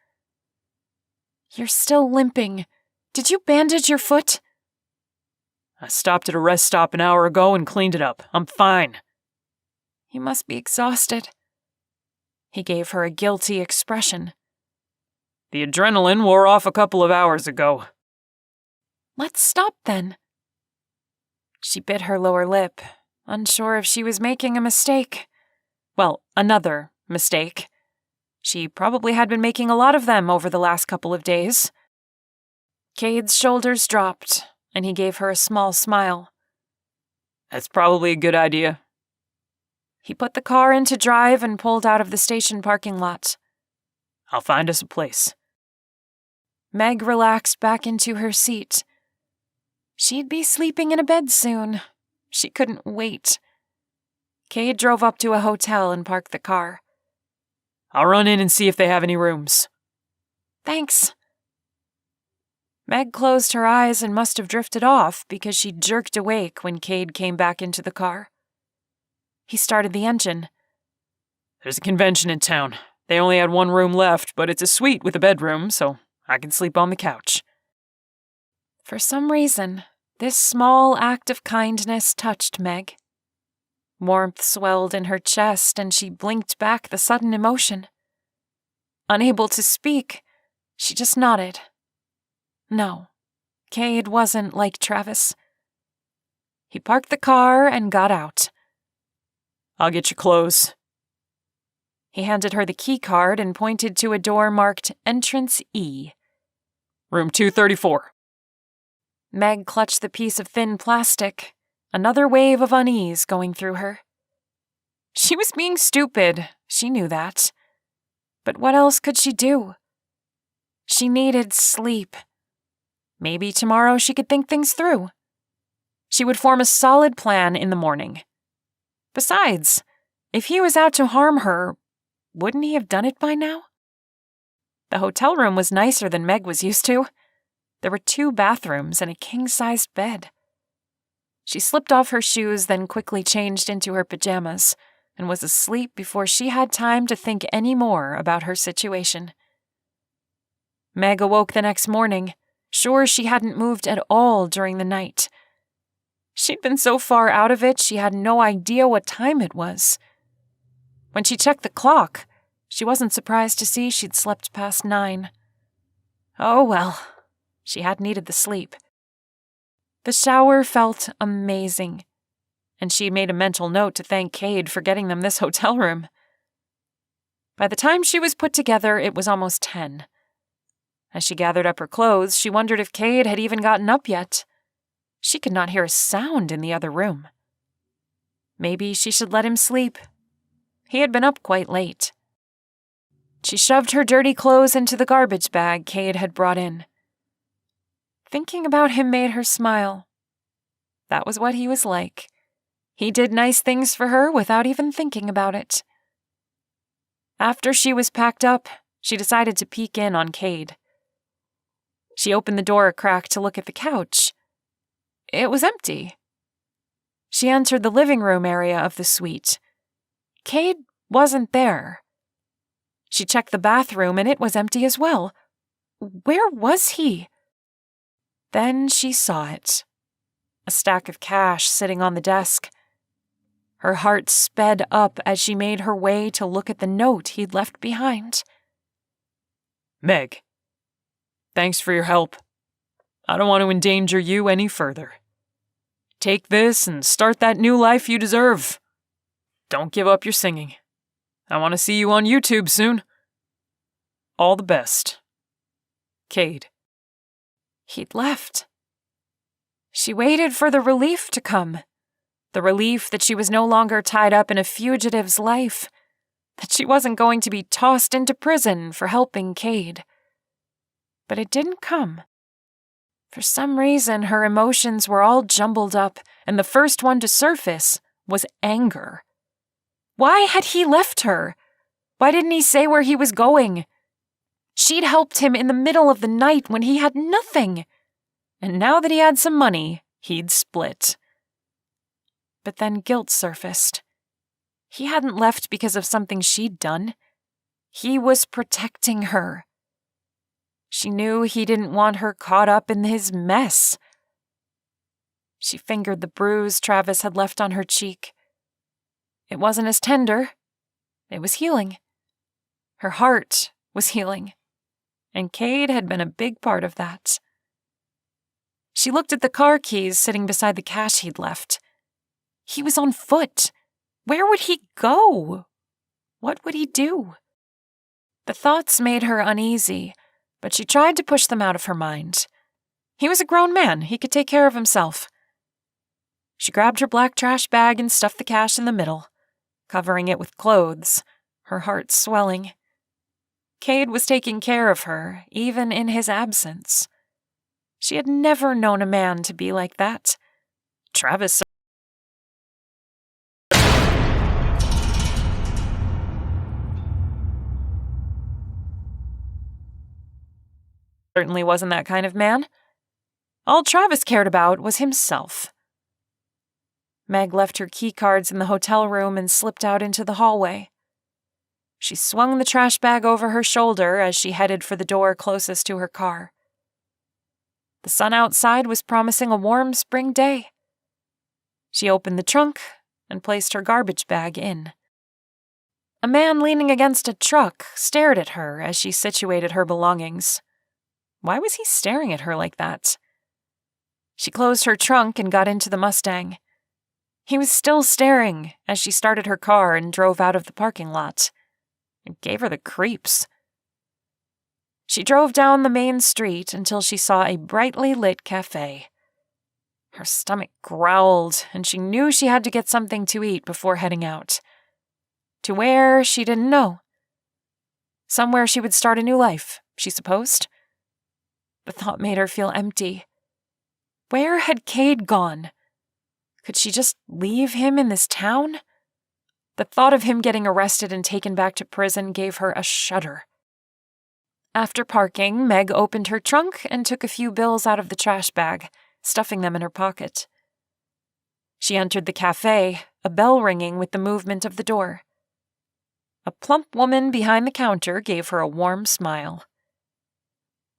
You're still limping. Did you bandage your foot? I stopped at a rest stop an hour ago and cleaned it up. I'm fine. You must be exhausted. He gave her a guilty expression. The adrenaline wore off a couple of hours ago. Let's stop then. She bit her lower lip, unsure if she was making a mistake. Well, another mistake. She probably had been making a lot of them over the last couple of days. Cade's shoulders dropped, and he gave her a small smile. That's probably a good idea. He put the car into drive and pulled out of the station parking lot. I'll find us a place. Meg relaxed back into her seat. She'd be sleeping in a bed soon. She couldn't wait. Cade drove up to a hotel and parked the car. I'll run in and see if they have any rooms. Thanks. Meg closed her eyes and must have drifted off because she jerked awake when Cade came back into the car. He started the engine. There's a convention in town. They only had one room left, but it's a suite with a bedroom, so I can sleep on the couch. For some reason, this small act of kindness touched Meg. Warmth swelled in her chest, and she blinked back the sudden emotion. Unable to speak, she just nodded. No, Cade wasn't like Travis. He parked the car and got out. I'll get your clothes. He handed her the key card and pointed to a door marked Entrance E. Room 234. Meg clutched the piece of thin plastic, another wave of unease going through her. She was being stupid, she knew that. But what else could she do? She needed sleep. Maybe tomorrow she could think things through. She would form a solid plan in the morning. Besides, if he was out to harm her, wouldn't he have done it by now? The hotel room was nicer than Meg was used to. There were 2 bathrooms and a king-sized bed. She slipped off her shoes, then quickly changed into her pajamas, and was asleep before she had time to think any more about her situation. Meg awoke the next morning, sure she hadn't moved at all during the night. She'd been so far out of it she had no idea what time it was. When she checked the clock, she wasn't surprised to see she'd slept past 9. Oh well, she had needed the sleep. The shower felt amazing, and she made a mental note to thank Cade for getting them this hotel room. By the time she was put together, it was almost 10. As she gathered up her clothes, she wondered if Cade had even gotten up yet. She could not hear a sound in the other room. Maybe she should let him sleep. He had been up quite late. She shoved her dirty clothes into the garbage bag Cade had brought in. Thinking about him made her smile. That was what he was like. He did nice things for her without even thinking about it. After she was packed up, she decided to peek in on Cade. She opened the door a crack to look at the couch. It was empty. She entered the living room area of the suite. Cade wasn't there. She checked the bathroom and it was empty as well. Where was he? Then she saw it. A stack of cash sitting on the desk. Her heart sped up as she made her way to look at the note he'd left behind. Meg, thanks for your help. I don't want to endanger you any further. Take this and start that new life you deserve. Don't give up your singing. I want to see you on YouTube soon. All the best. Cade. He'd left. She waited for the relief to come. The relief that she was no longer tied up in a fugitive's life. That she wasn't going to be tossed into prison for helping Cade. But it didn't come. For some reason, her emotions were all jumbled up, and the first one to surface was anger. Why had he left her? Why didn't he say where he was going? She'd helped him in the middle of the night when he had nothing. And now that he had some money, he'd split. But then guilt surfaced. He hadn't left because of something she'd done. He was protecting her. She knew he didn't want her caught up in his mess. She fingered the bruise Travis had left on her cheek. It wasn't as tender. It was healing. Her heart was healing. And Cade had been a big part of that. She looked at the car keys sitting beside the cash he'd left. He was on foot. Where would he go? What would he do? The thoughts made her uneasy, but she tried to push them out of her mind. He was a grown man. He could take care of himself. She grabbed her black trash bag and stuffed the cash in the middle, covering it with clothes, her heart swelling. Cade was taking care of her, even in his absence. She had never known a man to be like that. Travis certainly wasn't that kind of man. All Travis cared about was himself. Meg left her keycards in the hotel room and slipped out into the hallway. She swung the trash bag over her shoulder as she headed for the door closest to her car. The sun outside was promising a warm spring day. She opened the trunk and placed her garbage bag in. A man leaning against a truck stared at her as she situated her belongings. Why was he staring at her like that? She closed her trunk and got into the Mustang. He was still staring as she started her car and drove out of the parking lot. It gave her the creeps. She drove down the main street until she saw a brightly lit cafe. Her stomach growled, and she knew she had to get something to eat before heading out. To where, she didn't know. Somewhere she would start a new life, she supposed. The thought made her feel empty. Where had Cade gone? Could she just leave him in this town? The thought of him getting arrested and taken back to prison gave her a shudder. After parking, Meg opened her trunk and took a few bills out of the trash bag, stuffing them in her pocket. She entered the cafe, a bell ringing with the movement of the door. A plump woman behind the counter gave her a warm smile.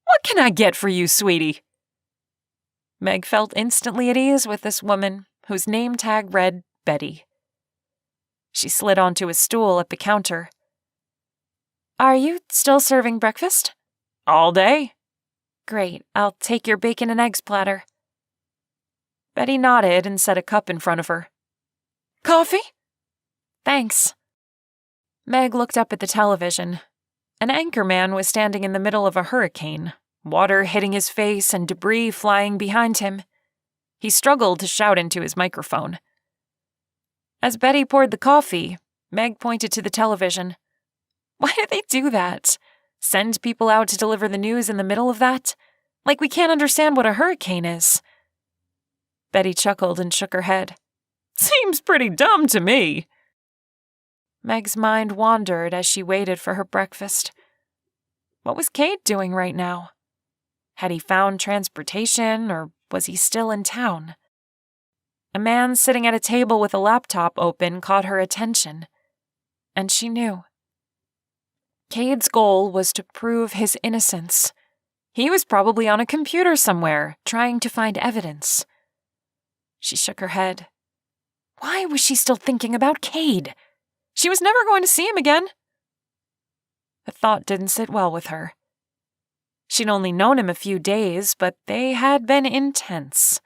"What can I get for you, sweetie?" Meg felt instantly at ease with this woman, whose name tag read Betty. She slid onto a stool at the counter. "Are you still serving breakfast?" "All day." "Great, I'll take your bacon and eggs platter." Betty nodded and set a cup in front of her. "Coffee?" "Thanks." Meg looked up at the television. An anchorman was standing in the middle of a hurricane, water hitting his face and debris flying behind him. He struggled to shout into his microphone. As Betty poured the coffee, Meg pointed to the television. Why do they do that? Send people out to deliver the news in the middle of that? Like we can't understand what a hurricane is. Betty chuckled and shook her head. "Seems pretty dumb to me." Meg's mind wandered as she waited for her breakfast. What was Cade doing right now? Had he found transportation, or was he still in town? A man sitting at a table with a laptop open caught her attention, and she knew. Cade's goal was to prove his innocence. He was probably on a computer somewhere, trying to find evidence. She shook her head. Why was she still thinking about Cade? She was never going to see him again. The thought didn't sit well with her. She'd only known him a few days, but they had been intense.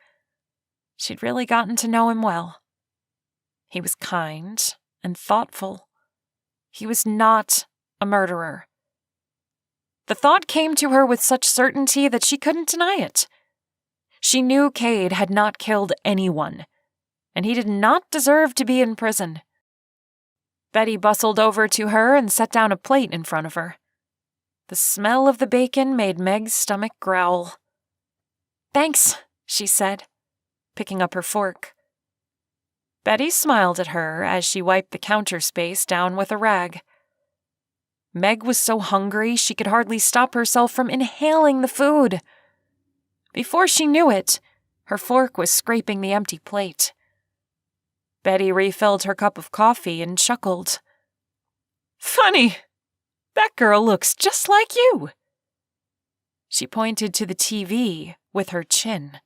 She'd really gotten to know him well. He was kind and thoughtful. He was not a murderer. The thought came to her with such certainty that she couldn't deny it. She knew Cade had not killed anyone, and he did not deserve to be in prison. Betty bustled over to her and set down a plate in front of her. The smell of the bacon made Meg's stomach growl. "Thanks," she said, picking up her fork. Betty smiled at her as she wiped the counter space down with a rag. Meg was so hungry she could hardly stop herself from inhaling the food. Before she knew it, her fork was scraping the empty plate. Betty refilled her cup of coffee and chuckled. "Funny, that girl looks just like you." She pointed to the TV with her chin.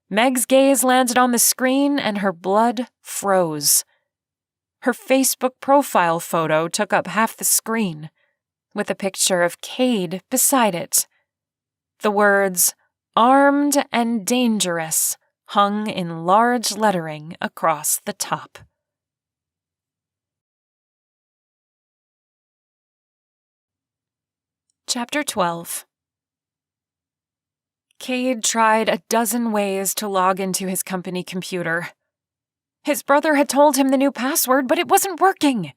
Meg's gaze landed on the screen and her blood froze. Her Facebook profile photo took up half the screen, with a picture of Cade beside it. The words, "Armed and Dangerous," hung in large lettering across the top. Chapter 12. Cade tried a dozen ways to log into his company computer. His brother had told him the new password, but it wasn't working.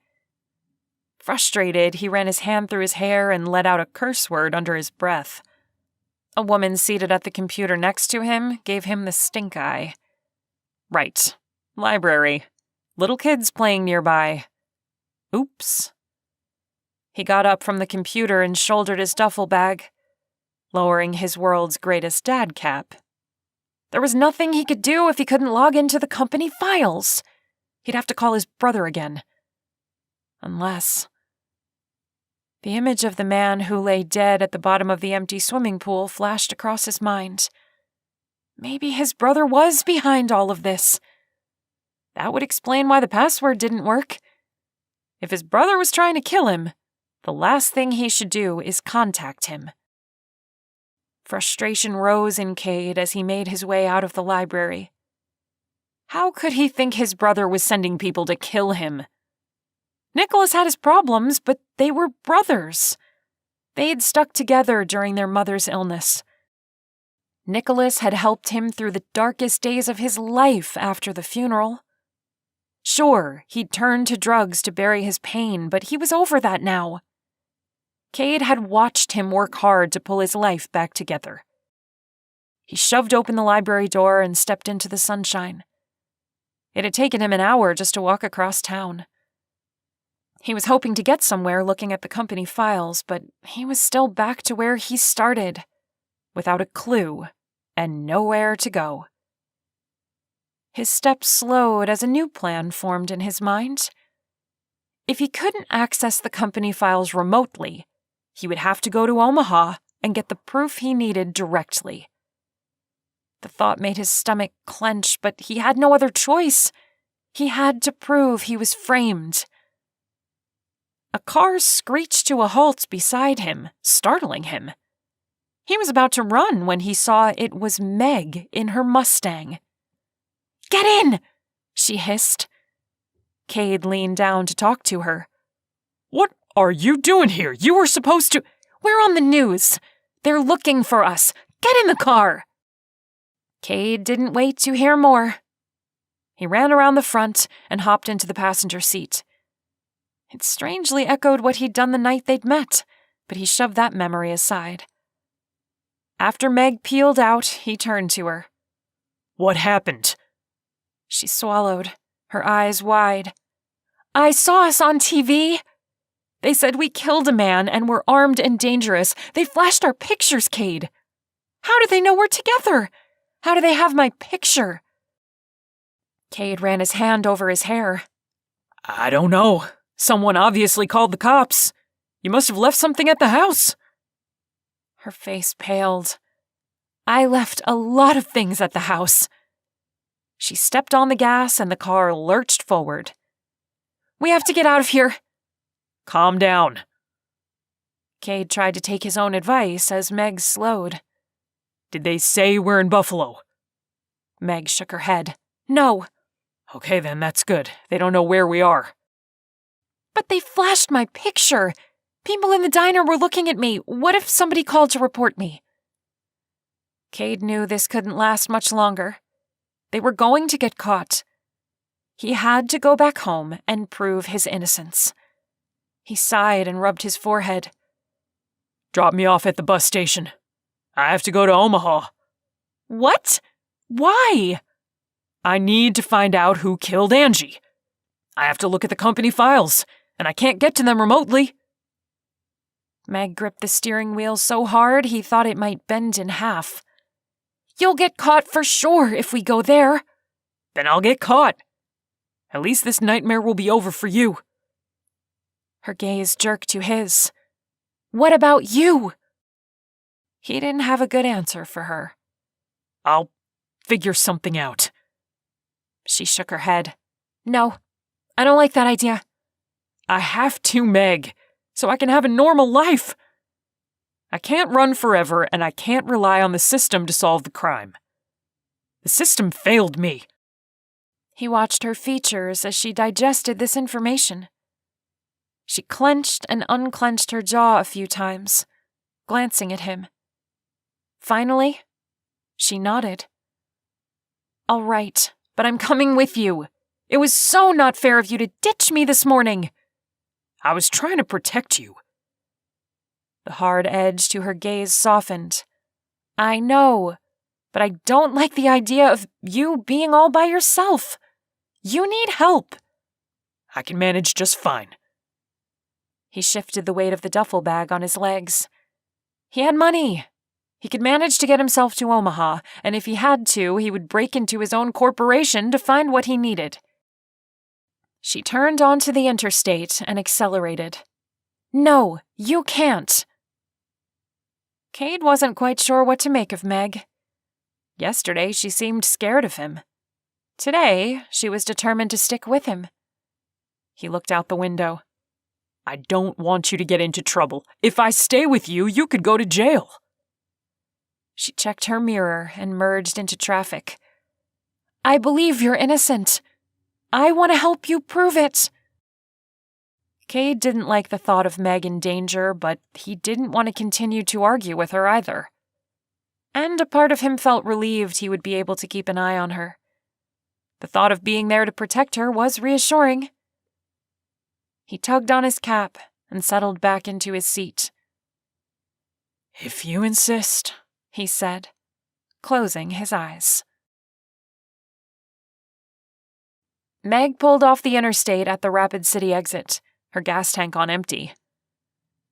Frustrated, he ran his hand through his hair and let out a curse word under his breath. A woman seated at the computer next to him gave him the stink eye. Right. Library. Little kids playing nearby. Oops. He got up from the computer and shouldered his duffel bag, lowering his world's greatest dad cap. There was nothing he could do if he couldn't log into the company files. He'd have to call his brother again. Unless... The image of the man who lay dead at the bottom of the empty swimming pool flashed across his mind. Maybe his brother was behind all of this. That would explain why the password didn't work. If his brother was trying to kill him, the last thing he should do is contact him. Frustration rose in Cade as he made his way out of the library. How could he think his brother was sending people to kill him? Nicholas had his problems, but they were brothers. They'd stuck together during their mother's illness. Nicholas had helped him through the darkest days of his life after the funeral. Sure, he'd turned to drugs to bury his pain, but he was over that now. Cade had watched him work hard to pull his life back together. He shoved open the library door and stepped into the sunshine. It had taken him an hour just to walk across town. He was hoping to get somewhere looking at the company files, but he was still back to where he started, without a clue and nowhere to go. His steps slowed as a new plan formed in his mind. If he couldn't access the company files remotely, he would have to go to Omaha and get the proof he needed directly. The thought made his stomach clench, but he had no other choice. He had to prove he was framed. A car screeched to a halt beside him, startling him. He was about to run when he saw it was Meg in her Mustang. "Get in!" she hissed. Cade leaned down to talk to her. What are you doing here? You were supposed to— "We're on the news. They're looking for us. Get in the car!" Cade didn't wait to hear more. He ran around the front and hopped into the passenger seat. It strangely echoed what he'd done the night they'd met, but he shoved that memory aside. After Meg peeled out, he turned to her. What happened? She swallowed, her eyes wide. "I saw us on TV. They said we killed a man and were armed and dangerous. They flashed our pictures, Cade. How do they know we're together? How do they have my picture?" Cade ran his hand over his hair. I don't know. Someone obviously called the cops. You must have left something at the house. Her face paled. "I left a lot of things at the house." She stepped on the gas and the car lurched forward. "We have to get out of here." Calm down. Cade tried to take his own advice as Meg slowed. Did they say we're in Buffalo? Meg shook her head. "No." Okay then, that's good. They don't know where we are. "But they flashed my picture. People in the diner were looking at me. What if somebody called to report me?" Cade knew this couldn't last much longer. They were going to get caught. He had to go back home and prove his innocence. He sighed and rubbed his forehead. Drop me off at the bus station. I have to go to Omaha. What? Why? I need to find out who killed Angie. I have to look at the company files, and I can't get to them remotely. Meg gripped the steering wheel so hard he thought it might bend in half. "You'll get caught for sure if we go there." Then I'll get caught. At least this nightmare will be over for you. Her gaze jerked to his. "What about you?" He didn't have a good answer for her. I'll figure something out. She shook her head. "No, I don't like that idea." I have to, Meg, so I can have a normal life. I can't run forever, and I can't rely on the system to solve the crime. The system failed me. He watched her features as she digested this information. She clenched and unclenched her jaw a few times, glancing at him. Finally, She nodded. All right, but I'm coming with you. It was so not fair of you to ditch me this morning. I was trying to protect you. The hard edge to her gaze softened. I know, but I don't like the idea of you being all by yourself. You need help. I can manage just fine. He shifted the weight of the duffel bag on his legs. He had money. He could manage to get himself to Omaha, and if he had to, he would break into his own corporation to find what he needed. She turned onto the interstate and accelerated. No, you can't. Cade wasn't quite sure what to make of Meg. Yesterday, she seemed scared of him. Today, she was determined to stick with him. He looked out the window. I don't want you to get into trouble. If I stay with you, you could go to jail. She checked her mirror and merged into traffic. I believe you're innocent. I want to help you prove it. Cade didn't like the thought of Meg in danger, but he didn't want to continue to argue with her either. And a part of him felt relieved he would be able to keep an eye on her. The thought of being there to protect her was reassuring. He tugged on his cap and settled back into his seat. If you insist, he said, closing his eyes. Meg pulled off the interstate at the Rapid City exit, her gas tank on empty.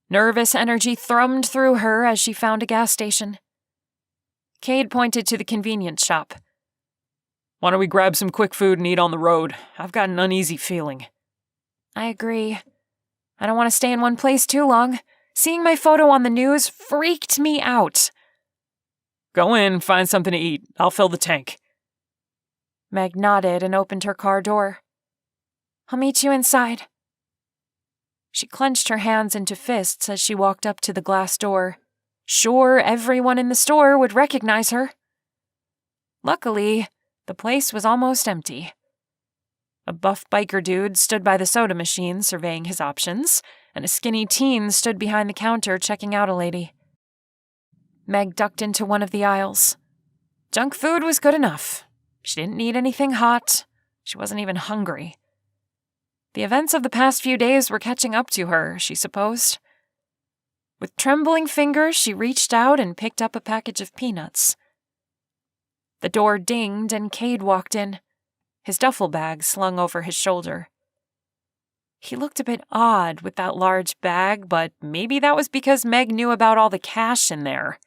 Nervous energy thrummed through her as she found a gas station. Cade pointed to the convenience shop. Why don't we grab some quick food and eat on the road? I've got an uneasy feeling. I agree. I don't want to stay in one place too long. Seeing my photo on the news freaked me out. Go in, find something to eat. I'll fill the tank. Meg nodded and opened her car door. I'll meet you inside. She clenched her hands into fists as she walked up to the glass door, sure everyone in the store would recognize her. Luckily, the place was almost empty. A buff biker dude stood by the soda machine surveying his options, and a skinny teen stood behind the counter checking out a lady. Meg ducked into one of the aisles. Junk food was good enough. She didn't need anything hot. She wasn't even hungry. The events of the past few days were catching up to her, she supposed. With trembling fingers, she reached out and picked up a package of peanuts. The door dinged and Cade walked in, his duffel bag slung over his shoulder. He looked a bit odd with that large bag, but maybe that was because Meg knew about all the cash in there.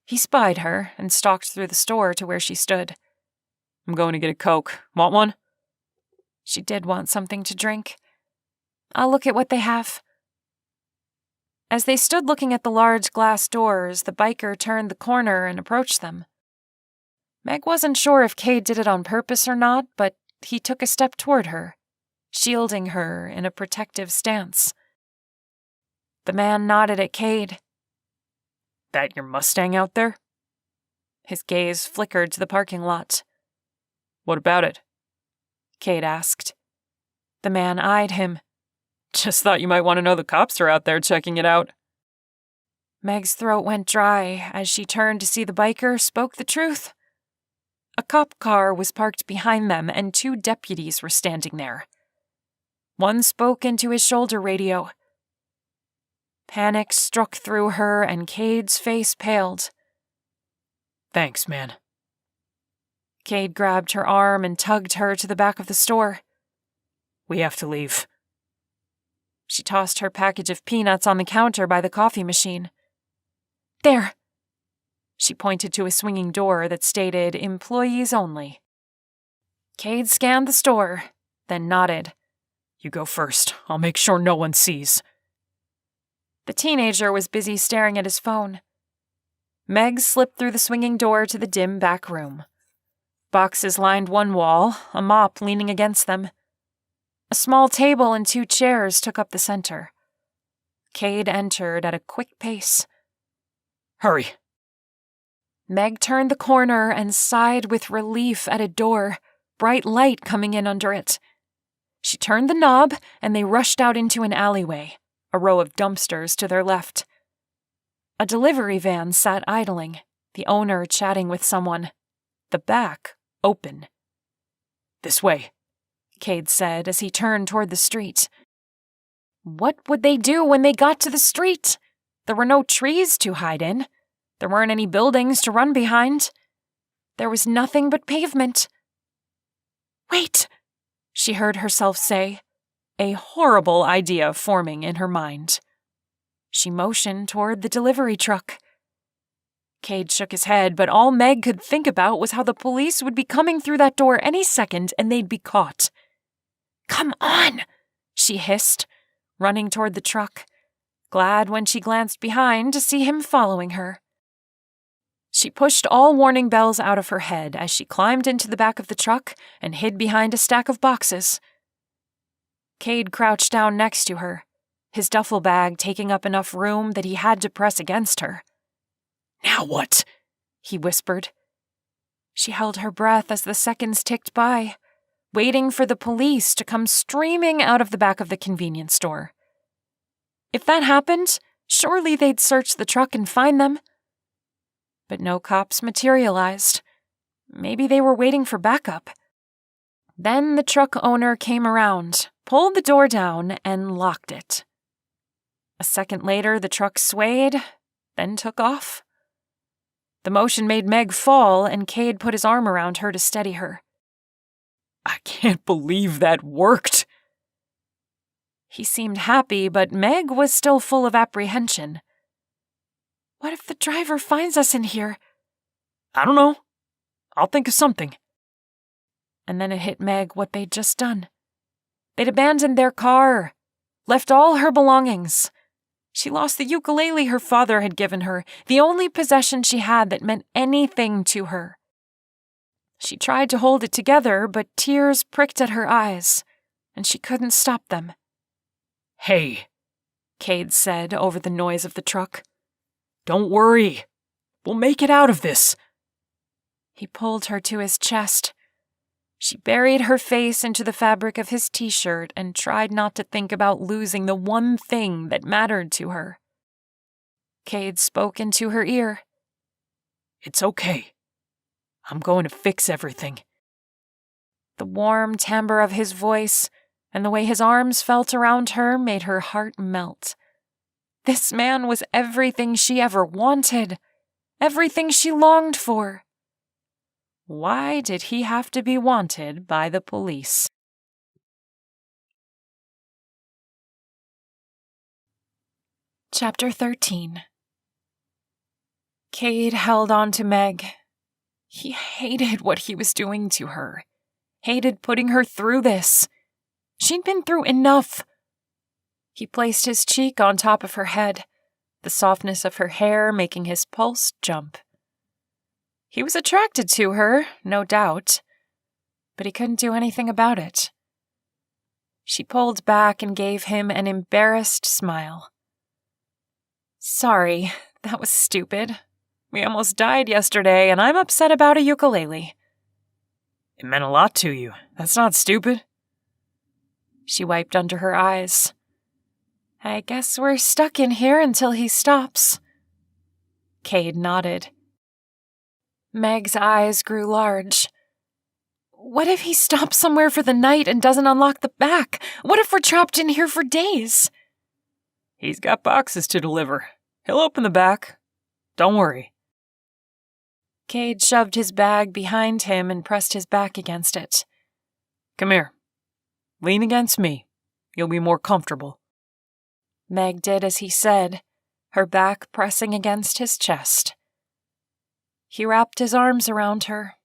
He spied her and stalked through the store to where she stood. I'm going to get a Coke. Want one? She did want something to drink. I'll look at what they have. As they stood looking at the large glass doors, the biker turned the corner and approached them. Meg wasn't sure if Cade did it on purpose or not, but he took a step toward her, shielding her in a protective stance. The man nodded at Cade. That your Mustang out there? His gaze flickered to the parking lot. What about it? Cade asked. The man eyed him. Just thought you might want to know the cops are out there checking it out. Meg's throat went dry as she turned to see the biker spoke the truth. A cop car was parked behind them and 2 deputies were standing there. One spoke into his shoulder radio. Panic struck through her and Cade's face paled. Thanks, man. Cade grabbed her arm and tugged her to the back of the store. We have to leave. She tossed her package of peanuts on the counter by the coffee machine. There! She pointed to a swinging door that stated employees only. Cade scanned the store, then nodded. You go first. I'll make sure no one sees. The teenager was busy staring at his phone. Meg slipped through the swinging door to the dim back room. Boxes lined one wall, a mop leaning against them. A small table and 2 chairs took up the center. Cade entered at a quick pace. Hurry. Meg turned the corner and sighed with relief at a door, bright light coming in under it. She turned the knob and they rushed out into an alleyway, a row of dumpsters to their left. A delivery van sat idling, The owner chatting with someone. The back open. "This way," Cade said as he turned toward the street. What would they do when they got to the street? There were no trees to hide in. There weren't any buildings to run behind. There was nothing but pavement. Wait, she heard herself say, a horrible idea forming in her mind. She motioned toward the delivery truck. Cade shook his head, but all Meg could think about was how the police would be coming through that door any second and they'd be caught. "Come on," she hissed, running toward the truck, glad when she glanced behind to see him following her. She pushed all warning bells out of her head as she climbed into the back of the truck and hid behind a stack of boxes. Cade crouched down next to her, his duffel bag taking up enough room that he had to press against her. "Now what?" he whispered. She held her breath as the seconds ticked by, waiting for the police to come streaming out of the back of the convenience store. If that happened, surely they'd search the truck and find them. But no cops materialized. Maybe they were waiting for backup. Then the truck owner came around, pulled the door down, and locked it. A second later, the truck swayed, then took off. The motion made Meg fall, and Cade put his arm around her to steady her. "I can't believe that worked." He seemed happy, but Meg was still full of apprehension. What if the driver finds us in here? "I don't know. I'll think of something." And then it hit Meg what they'd just done. They'd abandoned their car, left all her belongings. She lost the ukulele her father had given her, the only possession she had that meant anything to her. She tried to hold it together, but tears pricked at her eyes, and she couldn't stop them. "Hey," Cade said over the noise of the truck. "Don't worry. We'll make it out of this." He pulled her to his chest. She buried her face into the fabric of his t-shirt and tried not to think about losing the one thing that mattered to her. Cade spoke into her ear. "It's okay. I'm going to fix everything." The warm timbre of his voice and the way his arms felt around her made her heart melt. This man was everything she ever wanted, everything she longed for. Why did he have to be wanted by the police? Chapter 13. Cade held on to Meg. He hated what he was doing to her, hated putting her through this. She'd been through enough. He placed his cheek on top of her head, the softness of her hair making his pulse jump. He was attracted to her, no doubt, but he couldn't do anything about it. She pulled back and gave him an embarrassed smile. "Sorry, that was stupid. We almost died yesterday, and I'm upset about a ukulele." "It meant a lot to you. That's not stupid." She wiped under her eyes. "I guess we're stuck in here until he stops." Cade nodded. Meg's eyes grew large. What if he stops somewhere for the night and doesn't unlock the back? What if we're trapped in here for days? "He's got boxes to deliver. He'll open the back. Don't worry." Cade shoved his bag behind him and pressed his back against it. "Come here. Lean against me. You'll be more comfortable." Meg did as he said, her back pressing against his chest. He wrapped his arms around her.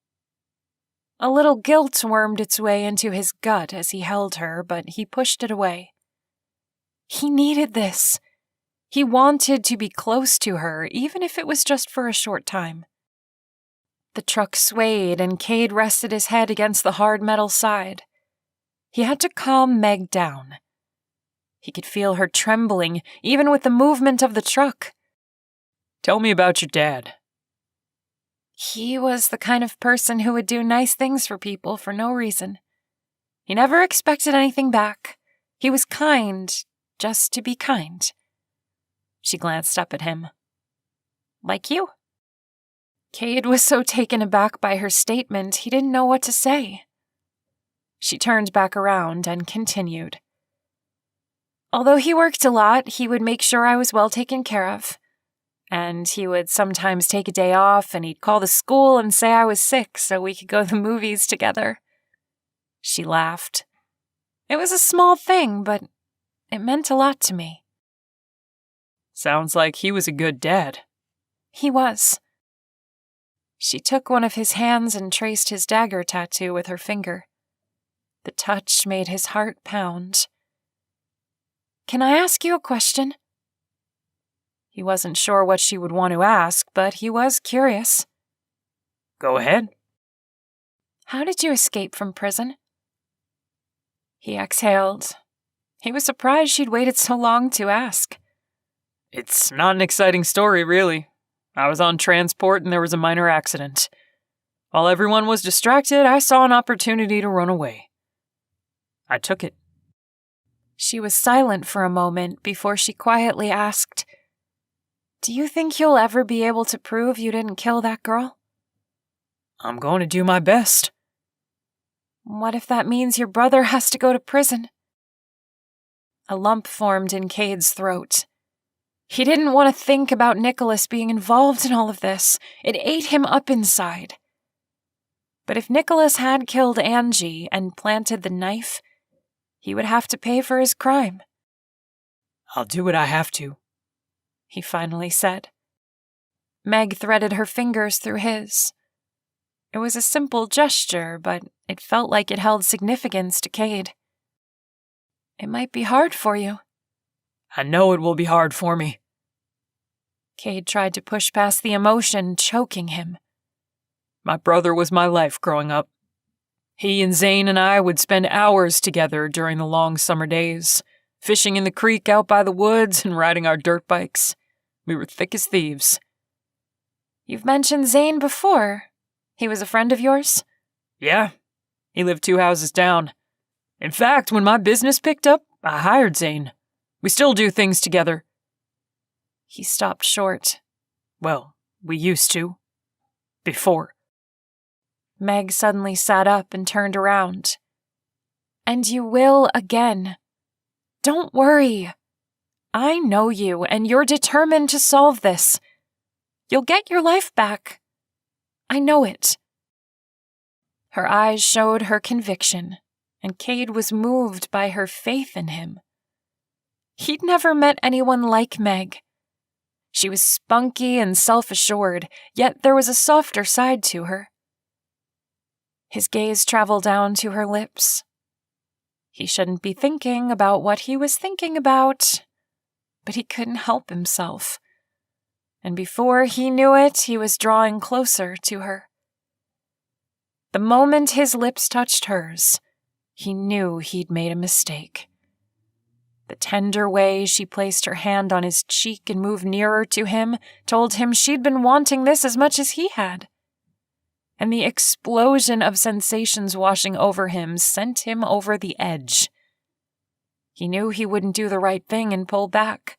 A little guilt wormed its way into his gut as he held her, but he pushed it away. He needed this. He wanted to be close to her, even if it was just for a short time. The truck swayed, and Cade rested his head against the hard metal side. He had to calm Meg down. He could feel her trembling, even with the movement of the truck. "Tell me about your dad." He was the kind of person who would do nice things for people for no reason. He never expected anything back. He was kind, just to be kind. She glanced up at him. "Like you?" Cade was so taken aback by her statement, he didn't know what to say. She turned back around and continued. Although he worked a lot, he would make sure I was well taken care of. And he would sometimes take a day off, and he'd call the school and say I was sick so we could go to the movies together. She laughed. It was a small thing, but it meant a lot to me. Sounds like he was a good dad. He was. She took one of his hands and traced his dagger tattoo with her finger. The touch made his heart pound. Can I ask you a question? He wasn't sure what she would want to ask, but he was curious. Go ahead. How did you escape from prison? He exhaled. He was surprised she'd waited so long to ask. It's not an exciting story, really. I was on transport and there was a minor accident. While everyone was distracted, I saw an opportunity to run away. I took it. She was silent for a moment before she quietly asked, Do you think you'll ever be able to prove you didn't kill that girl? I'm going to do my best. What if that means your brother has to go to prison? A lump formed in Cade's throat. He didn't want to think about Nicholas being involved in all of this. It ate him up inside. But if Nicholas had killed Angie and planted the knife, he would have to pay for his crime. I'll do what I have to, he finally said. Meg threaded her fingers through his. It was a simple gesture, but it felt like it held significance to Cade. It might be hard for you. I know it will be hard for me. Cade tried to push past the emotion choking him. My brother was my life growing up. He and Zane and I would spend hours together during the long summer days, fishing in the creek out by the woods and riding our dirt bikes. We were thick as thieves. You've mentioned Zane before. He was a friend of yours? Yeah. He lived 2 houses down. In fact, when my business picked up, I hired Zane. We still do things together. He stopped short. Well, we used to. Before. Meg suddenly sat up and turned around. And you will again. Don't worry. I know you, and you're determined to solve this. You'll get your life back. I know it. Her eyes showed her conviction, and Cade was moved by her faith in him. He'd never met anyone like Meg. She was spunky and self-assured, yet there was a softer side to her. His gaze traveled down to her lips. He shouldn't be thinking about what he was thinking about, but he couldn't help himself. And before he knew it, he was drawing closer to her. The moment his lips touched hers, he knew he'd made a mistake. The tender way she placed her hand on his cheek and moved nearer to him told him she'd been wanting this as much as he had. And the explosion of sensations washing over him sent him over the edge. He knew he wouldn't do the right thing and pull back.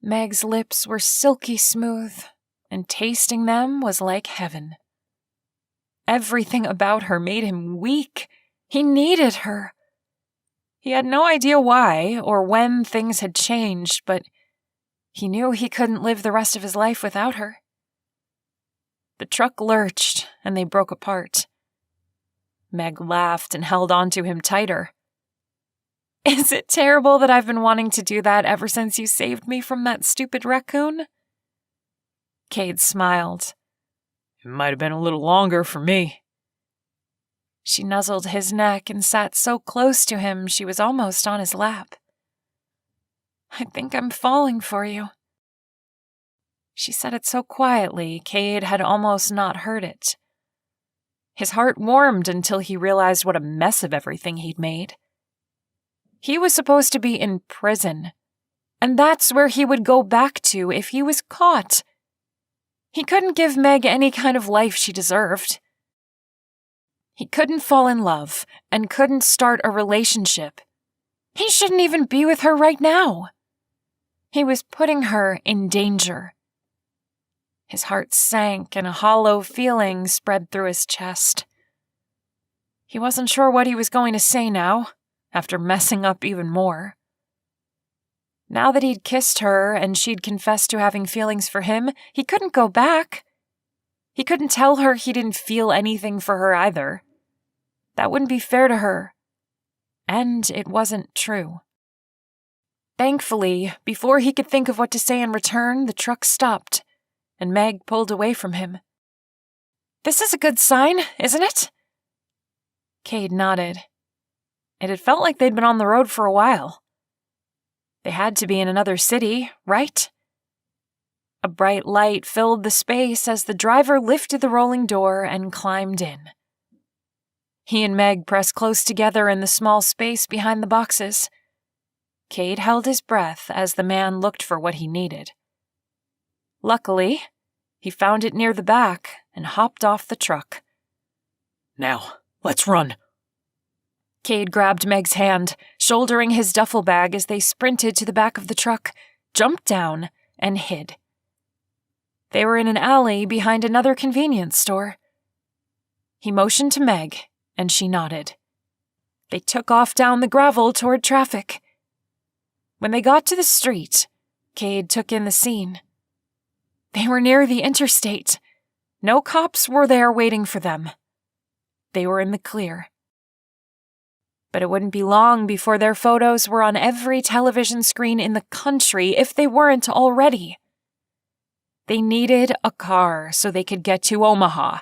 Meg's lips were silky smooth, and tasting them was like heaven. Everything about her made him weak. He needed her. He had no idea why or when things had changed, but he knew he couldn't live the rest of his life without her. The truck lurched, and they broke apart. Meg laughed and held onto him tighter. Is it terrible that I've been wanting to do that ever since you saved me from that stupid raccoon? Cade smiled. It might have been a little longer for me. She nuzzled his neck and sat so close to him she was almost on his lap. I think I'm falling for you. She said it so quietly, Cade had almost not heard it. His heart warmed until he realized what a mess of everything he'd made. He was supposed to be in prison, and that's where he would go back to if he was caught. He couldn't give Meg any kind of life she deserved. He couldn't fall in love and couldn't start a relationship. He shouldn't even be with her right now. He was putting her in danger. His heart sank and a hollow feeling spread through his chest. He wasn't sure what he was going to say now, after messing up even more. Now that he'd kissed her and she'd confessed to having feelings for him, he couldn't go back. He couldn't tell her he didn't feel anything for her either. That wouldn't be fair to her. And it wasn't true. Thankfully, before he could think of what to say in return, the truck stopped, and Meg pulled away from him. "This is a good sign, isn't it?" Cade nodded. It had felt like they'd been on the road for a while. They had to be in another city, right? A bright light filled the space as the driver lifted the rolling door and climbed in. He and Meg pressed close together in the small space behind the boxes. Cade held his breath as the man looked for what he needed. Luckily, he found it near the back and hopped off the truck. Now, let's run. Cade grabbed Meg's hand, shouldering his duffel bag as they sprinted to the back of the truck, jumped down, and hid. They were in an alley behind another convenience store. He motioned to Meg, and she nodded. They took off down the gravel toward traffic. When they got to the street, Cade took in the scene. They were near the interstate. No cops were there waiting for them. They were in the clear. But it wouldn't be long before their photos were on every television screen in the country, if they weren't already. They needed a car so they could get to Omaha.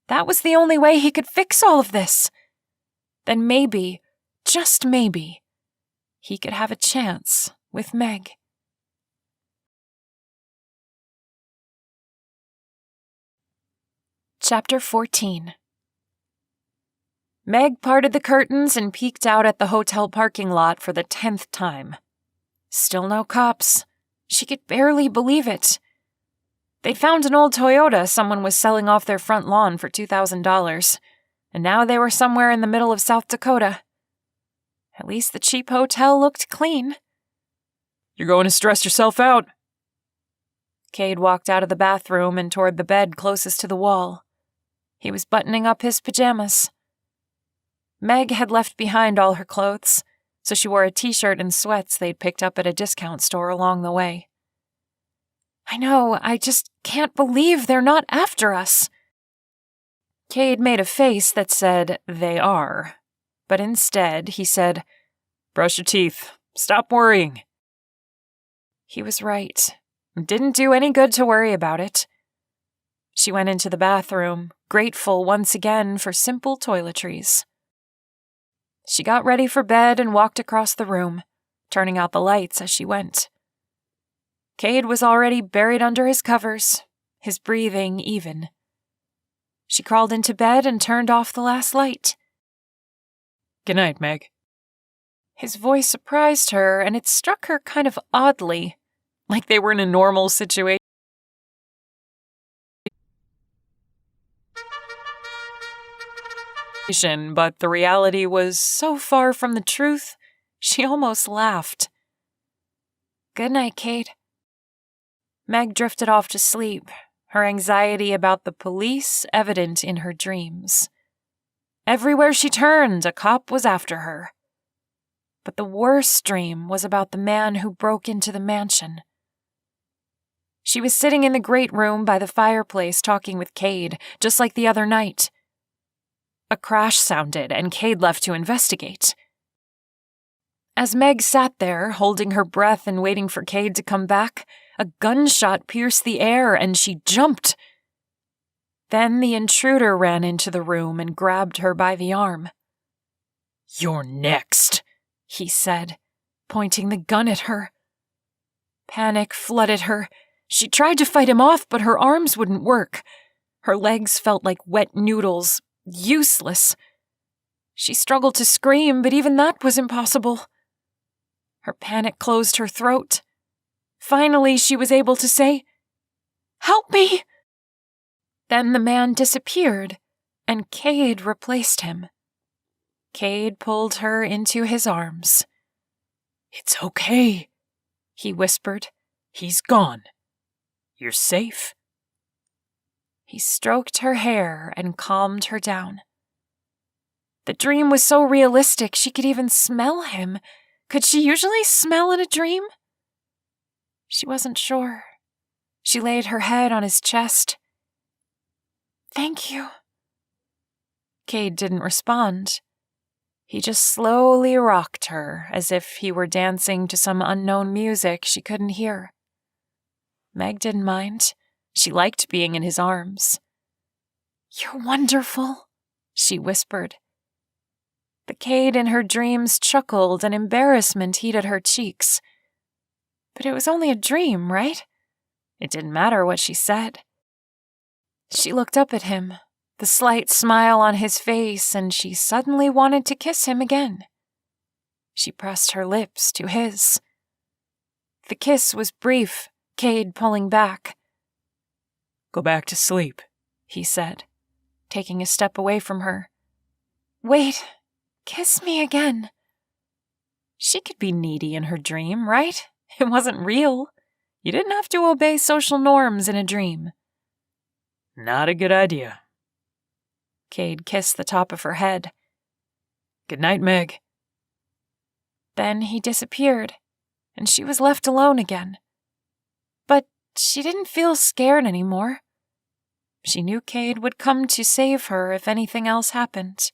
That was the only way he could fix all of this. Then maybe, just maybe, he could have a chance with Meg. Chapter 14. Meg parted the curtains and peeked out at the hotel parking lot for the 10th time. Still no cops. She could barely believe it. They'd found an old Toyota someone was selling off their front lawn for $2,000, and now they were somewhere in the middle of South Dakota. At least the cheap hotel looked clean. "You're going to stress yourself out." Cade walked out of the bathroom and toward the bed closest to the wall. He was buttoning up his pajamas. Meg had left behind all her clothes, so she wore a t-shirt and sweats they'd picked up at a discount store along the way. "I know, I just can't believe they're not after us." Cade made a face that said, "They are." But instead, he said, "Brush your teeth. Stop worrying." He was right. It didn't do any good to worry about it. She went into the bathroom, grateful once again for simple toiletries. She got ready for bed and walked across the room, turning out the lights as she went. Cade was already buried under his covers, his breathing even. She crawled into bed and turned off the last light. "Good night, Meg." His voice surprised her, and it struck her kind of oddly, like they were in a normal situation. But the reality was so far from the truth, she almost laughed. "Good night, Cade." Meg drifted off to sleep, her anxiety about the police evident in her dreams. Everywhere she turned, a cop was after her. But the worst dream was about the man who broke into the mansion. She was sitting in the great room by the fireplace talking with Cade, just like the other night. A crash sounded, and Cade left to investigate. As Meg sat there, holding her breath and waiting for Cade to come back, a gunshot pierced the air and she jumped. Then the intruder ran into the room and grabbed her by the arm. "You're next," he said, pointing the gun at her. Panic flooded her. She tried to fight him off, but her arms wouldn't work. Her legs felt like wet noodles. Useless. She struggled to scream, but even that was impossible. Her panic closed her throat. Finally, she was able to say, "Help me!" Then the man disappeared, and Cade replaced him. Cade pulled her into his arms. "It's okay," he whispered. "He's gone. You're safe. He stroked her hair and calmed her down. The dream was so realistic she could even smell him. Could she usually smell in a dream? She wasn't sure. She laid her head on his chest. "Thank you." Cade didn't respond. He just slowly rocked her as if he were dancing to some unknown music she couldn't hear. Meg didn't mind. She liked being in his arms. "You're wonderful," she whispered. The Cade in her dreams chuckled and embarrassment heated her cheeks. But it was only a dream, right? It didn't matter what she said. She looked up at him, the slight smile on his face, and she suddenly wanted to kiss him again. She pressed her lips to his. The kiss was brief, Cade pulling back. "Go back to sleep," he said, taking a step away from her. "Wait, kiss me again." She could be needy in her dream, right? It wasn't real. You didn't have to obey social norms in a dream. "Not a good idea." Cade kissed the top of her head. "Good night, Meg." Then he disappeared, and she was left alone again. But she didn't feel scared anymore. She knew Cade would come to save her if anything else happened.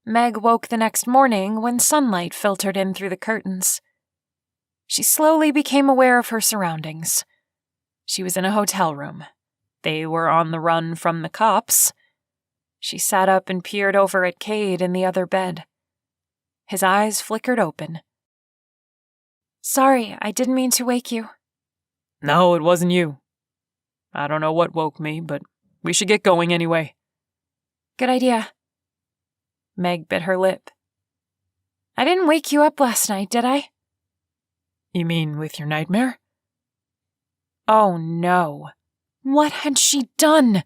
Meg woke the next morning when sunlight filtered in through the curtains. She slowly became aware of her surroundings. She was in a hotel room. They were on the run from the cops. She sat up and peered over at Cade in the other bed. His eyes flickered open. "Sorry, I didn't mean to wake you." "No, it wasn't you. I don't know what woke me, but we should get going anyway." "Good idea." Meg bit her lip. "I didn't wake you up last night, did I?" "You mean with your nightmare?" Oh no. What had she done?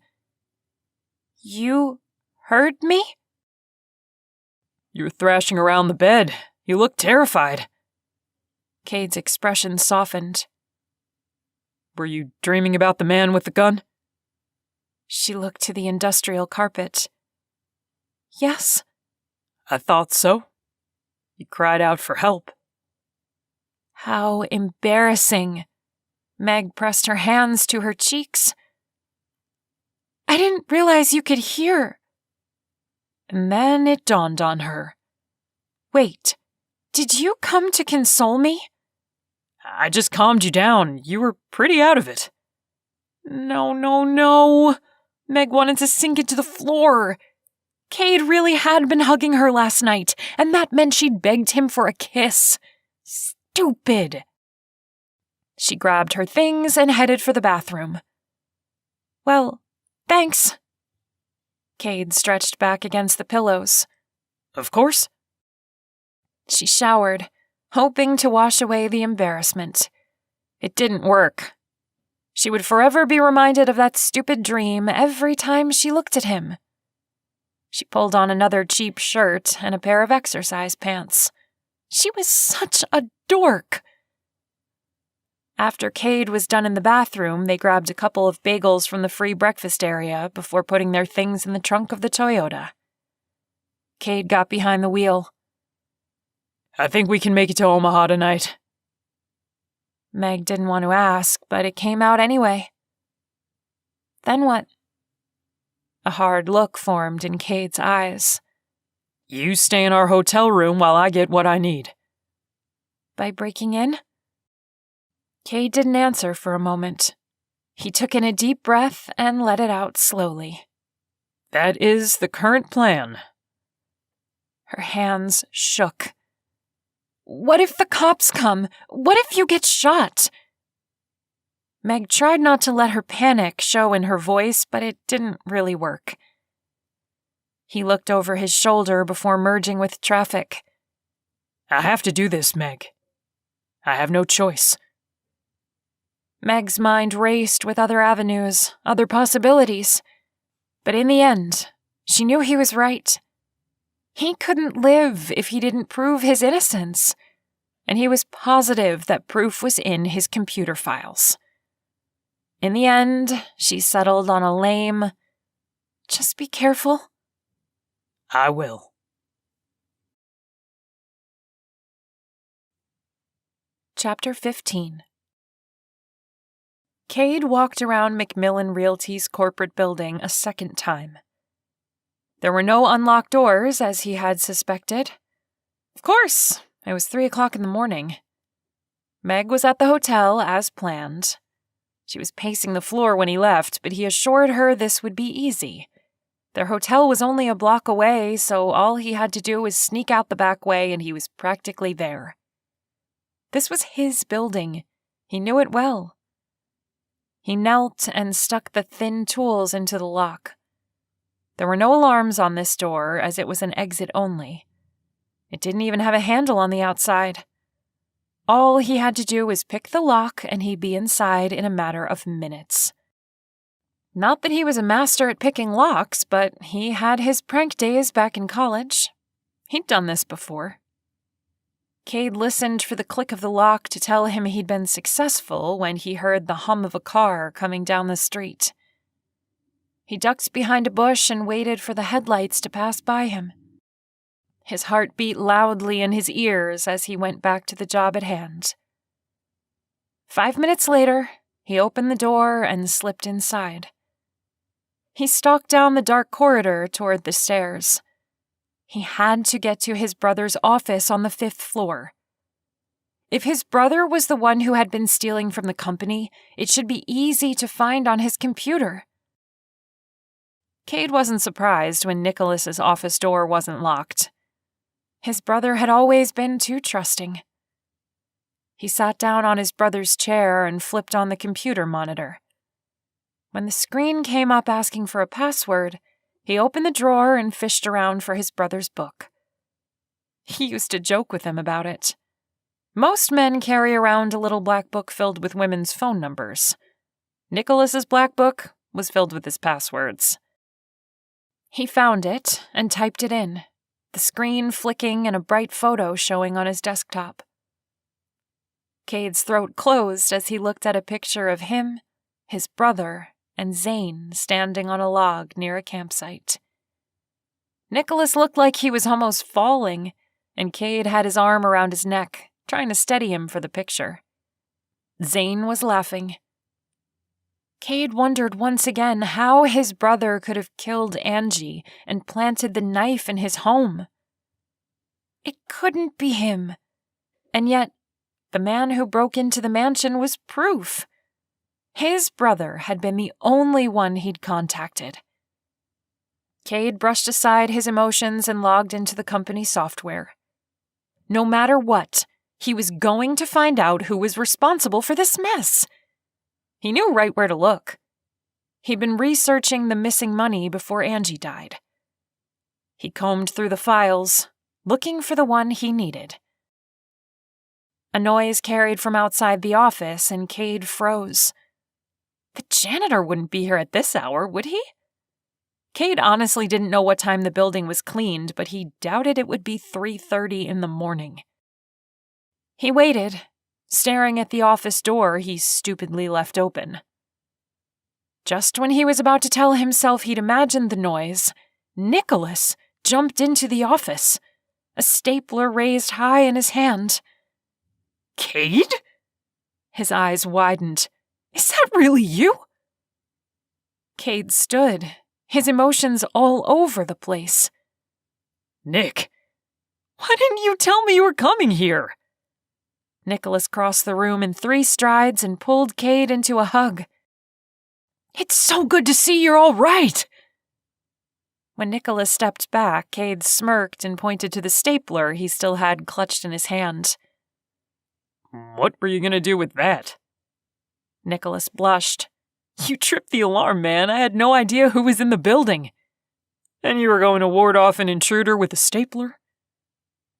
"You heard me?" "You were thrashing around the bed. You looked terrified." Cade's expression softened. "Were you dreaming about the man with the gun?" She looked to the industrial carpet. "Yes." "I thought so. You cried out for help." How embarrassing. Meg pressed her hands to her cheeks. "I didn't realize you could hear." And then it dawned on her. "Wait, did you come to console me?" "I just calmed you down. You were pretty out of it." No. Meg wanted to sink into the floor. Cade really had been hugging her last night, and that meant she'd begged him for a kiss. Stupid. She grabbed her things and headed for the bathroom. "Well, thanks." Cade stretched back against the pillows. "Of course." She showered, hoping to wash away the embarrassment. It didn't work. She would forever be reminded of that stupid dream every time she looked at him. She pulled on another cheap shirt and a pair of exercise pants. She was such a dork. After Cade was done in the bathroom, they grabbed a couple of bagels from the free breakfast area before putting their things in the trunk of the Toyota. Cade got behind the wheel. "I think we can make it to Omaha tonight." Meg didn't want to ask, but it came out anyway. "Then what?" A hard look formed in Cade's eyes. "You stay in our hotel room while I get what I need." "By breaking in?" Cade didn't answer for a moment. He took in a deep breath and let it out slowly. "That is the current plan." Her hands shook. "What if the cops come? What if you get shot?" Meg tried not to let her panic show in her voice, but it didn't really work. He looked over his shoulder before merging with traffic. "I have to do this, Meg. I have no choice." Meg's mind raced with other avenues, other possibilities. But in the end, she knew he was right. He couldn't live if he didn't prove his innocence, and he was positive that proof was in his computer files. In the end, she settled on a lame, "Just be careful." I will. Chapter 15. Cade walked around Macmillan Realty's corporate building a second time. There were no unlocked doors, as he had suspected. Of course, it was 3 o'clock in the morning. Meg was at the hotel, as planned. She was pacing the floor when he left, but he assured her this would be easy. Their hotel was only a block away, so all he had to do was sneak out the back way and he was practically there. This was his building. He knew it well. He knelt and stuck the thin tools into the lock. There were no alarms on this door, as it was an exit only. It didn't even have a handle on the outside. All he had to do was pick the lock and he'd be inside in a matter of minutes. Not that he was a master at picking locks, but he had his prank days back in college. He'd done this before. Cade listened for the click of the lock to tell him he'd been successful when he heard the hum of a car coming down the street. He ducked behind a bush and waited for the headlights to pass by him. His heart beat loudly in his ears as he went back to the job at hand. 5 minutes later, he opened the door and slipped inside. He stalked down the dark corridor toward the stairs. He had to get to his brother's office on the 5th floor. If his brother was the one who had been stealing from the company, it should be easy to find on his computer. Cade wasn't surprised when Nicholas's office door wasn't locked. His brother had always been too trusting. He sat down on his brother's chair and flipped on the computer monitor. When the screen came up asking for a password, he opened the drawer and fished around for his brother's book. He used to joke with him about it. Most men carry around a little black book filled with women's phone numbers. Nicholas's black book was filled with his passwords. He found it and typed it in, the screen flicking and a bright photo showing on his desktop. Cade's throat closed as he looked at a picture of him, his brother, and Zane standing on a log near a campsite. Nicholas looked like he was almost falling, and Cade had his arm around his neck, trying to steady him for the picture. Zane was laughing. Cade wondered once again how his brother could have killed Angie and planted the knife in his home. It couldn't be him. And yet, the man who broke into the mansion was proof. His brother had been the only one he'd contacted. Cade brushed aside his emotions and logged into the company software. No matter what, he was going to find out who was responsible for this mess. He knew right where to look. He'd been researching the missing money before Angie died. He combed through the files, looking for the one he needed. A noise carried from outside the office, and Cade froze. The janitor wouldn't be here at this hour, would he? Cade honestly didn't know what time the building was cleaned, but he doubted it would be 3:30 in the morning. He waited, staring at the office door he stupidly left open. Just when he was about to tell himself he'd imagined the noise, Nicholas jumped into the office, a stapler raised high in his hand. Cade? His eyes widened. Is that really you? Cade stood, his emotions all over the place. Nick, why didn't you tell me you were coming here? Nicholas crossed the room in 3 strides and pulled Cade into a hug. It's so good to see you're all right. When Nicholas stepped back, Cade smirked and pointed to the stapler he still had clutched in his hand. What were you going to do with that? Nicholas blushed. You tripped the alarm, man. I had no idea who was in the building. And you were going to ward off an intruder with a stapler?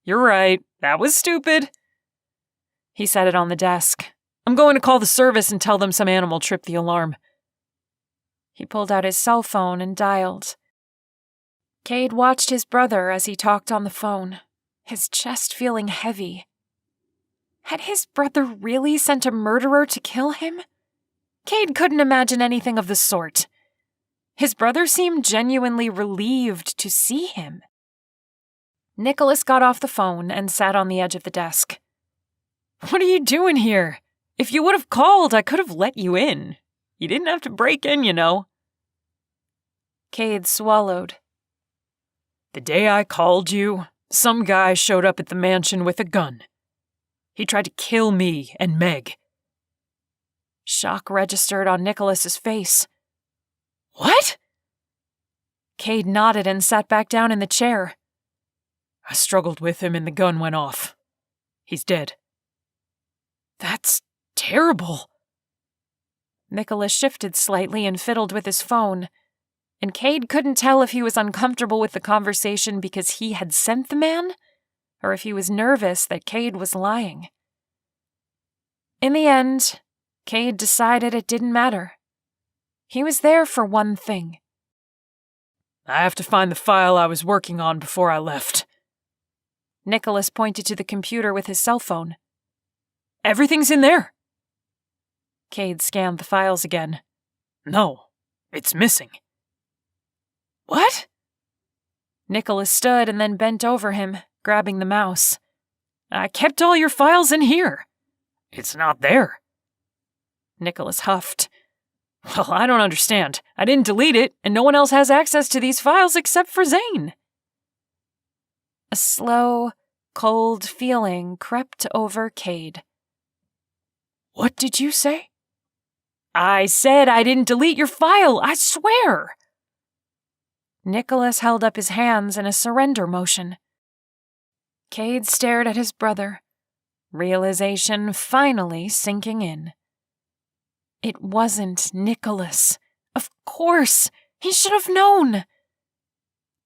You're right. That was stupid. He set it on the desk. I'm going to call the service and tell them some animal tripped the alarm. He pulled out his cell phone and dialed. Cade watched his brother as he talked on the phone, his chest feeling heavy. Had his brother really sent a murderer to kill him? Cade couldn't imagine anything of the sort. His brother seemed genuinely relieved to see him. Nicholas got off the phone and sat on the edge of the desk. "What are you doing here? If you would have called, I could have let you in. You didn't have to break in, you know." Cade swallowed. "The day I called you, some guy showed up at the mansion with a gun. He tried to kill me and Meg." Shock registered on Nicholas's face. "What?" Cade nodded and sat back down in the chair. "I struggled with him and the gun went off. He's dead." "That's terrible." Nicholas shifted slightly and fiddled with his phone, and Cade couldn't tell if he was uncomfortable with the conversation because he had sent the man, or if he was nervous that Cade was lying. In the end, Cade decided it didn't matter. He was there for one thing. "I have to find the file I was working on before I left." Nicholas pointed to the computer with his cell phone. "Everything's in there." Cade scanned the files again. "No, it's missing." "What?" Nicholas stood and then bent over him, grabbing the mouse. "I kept all your files in here. It's not there." Nicholas huffed. "Well, I don't understand. I didn't delete it, and no one else has access to these files except for Zane." A slow, cold feeling crept over Cade. "What did you say?" "I said I didn't delete your file, I swear." Nicholas held up his hands in a surrender motion. Cade stared at his brother, realization finally sinking in. It wasn't Nicholas. Of course, he should have known.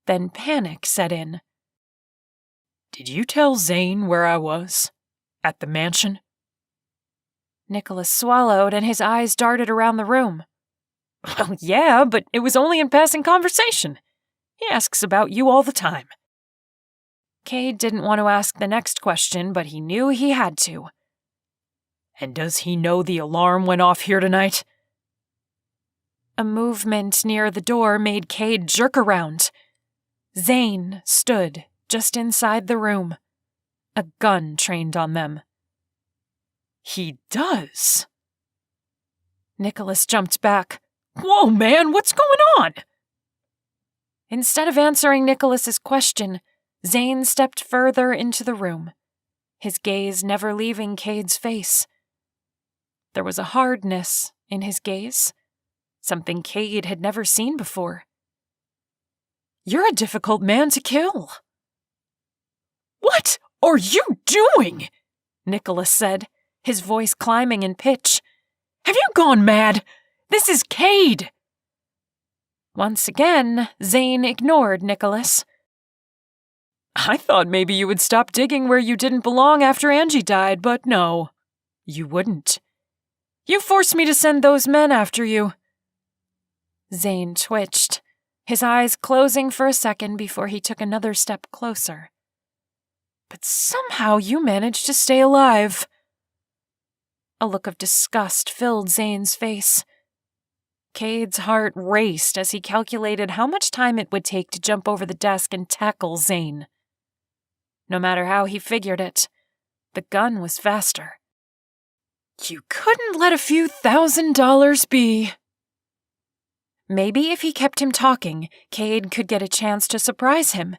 Then panic set in. "Did you tell Zane where I was? At the mansion?" Nicholas swallowed and his eyes darted around the room. "Well, yeah, but it was only in passing conversation. He asks about you all the time." Cade didn't want to ask the next question, but he knew he had to. "And does he know the alarm went off here tonight?" A movement near the door made Cade jerk around. Zane stood just inside the room, a gun trained on them. "He does." Nicholas jumped back. "Whoa, man, what's going on?" Instead of answering Nicholas's question, Zane stepped further into the room, his gaze never leaving Cade's face. There was a hardness in his gaze, something Cade had never seen before. "You're a difficult man to kill." "What are you doing?" Nicholas said, his voice climbing in pitch. "Have you gone mad? This is Cade." Once again, Zane ignored Nicholas. "I thought maybe you would stop digging where you didn't belong after Angie died, but no, you wouldn't. You forced me to send those men after you." Zane twitched, his eyes closing for a second before he took another step closer. "But somehow you managed to stay alive." A look of disgust filled Zane's face. Cade's heart raced as he calculated how much time it would take to jump over the desk and tackle Zane. No matter how he figured it, the gun was faster. "You couldn't let a few $1,000 be." Maybe if he kept him talking, Cade could get a chance to surprise him.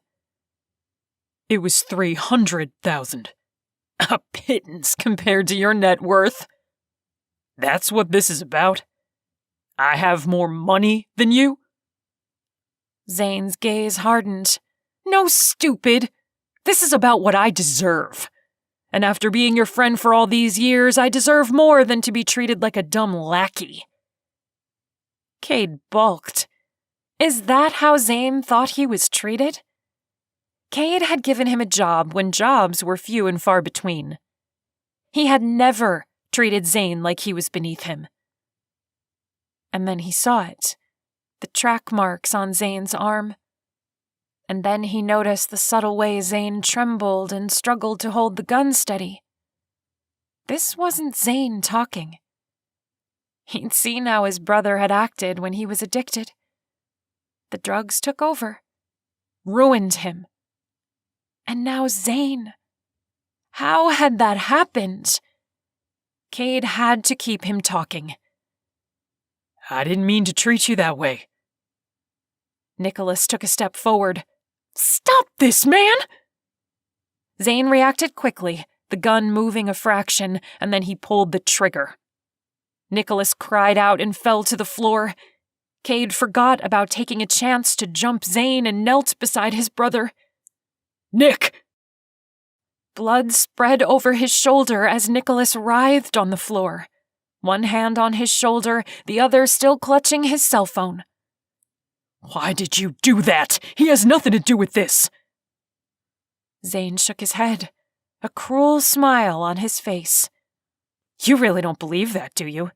"It was 300,000. A pittance compared to your net worth. That's what this is about? I have more money than you?" Zane's gaze hardened. "No, stupid. This is about what I deserve. And after being your friend for all these years, I deserve more than to be treated like a dumb lackey." Cade balked. Is that how Zane thought he was treated? Cade had given him a job when jobs were few and far between. He had never treated Zane like he was beneath him. And then he saw it, the track marks on Zane's arm. And then he noticed the subtle way Zane trembled and struggled to hold the gun steady. This wasn't Zane talking. He'd seen how his brother had acted when he was addicted. The drugs took over, ruined him. And now Zane. How had that happened? Cade had to keep him talking. I didn't mean to treat you that way. Nicholas took a step forward. Stop this, man! Zane reacted quickly, the gun moving a fraction, and then he pulled the trigger. Nicholas cried out and fell to the floor. Cade forgot about taking a chance to jump Zane and knelt beside his brother. Nick! Blood spread over his shoulder as Nicholas writhed on the floor, one hand on his shoulder, the other still clutching his cell phone. Why did you do that? He has nothing to do with this. Zane shook his head, a cruel smile on his face. You really don't believe that, do you?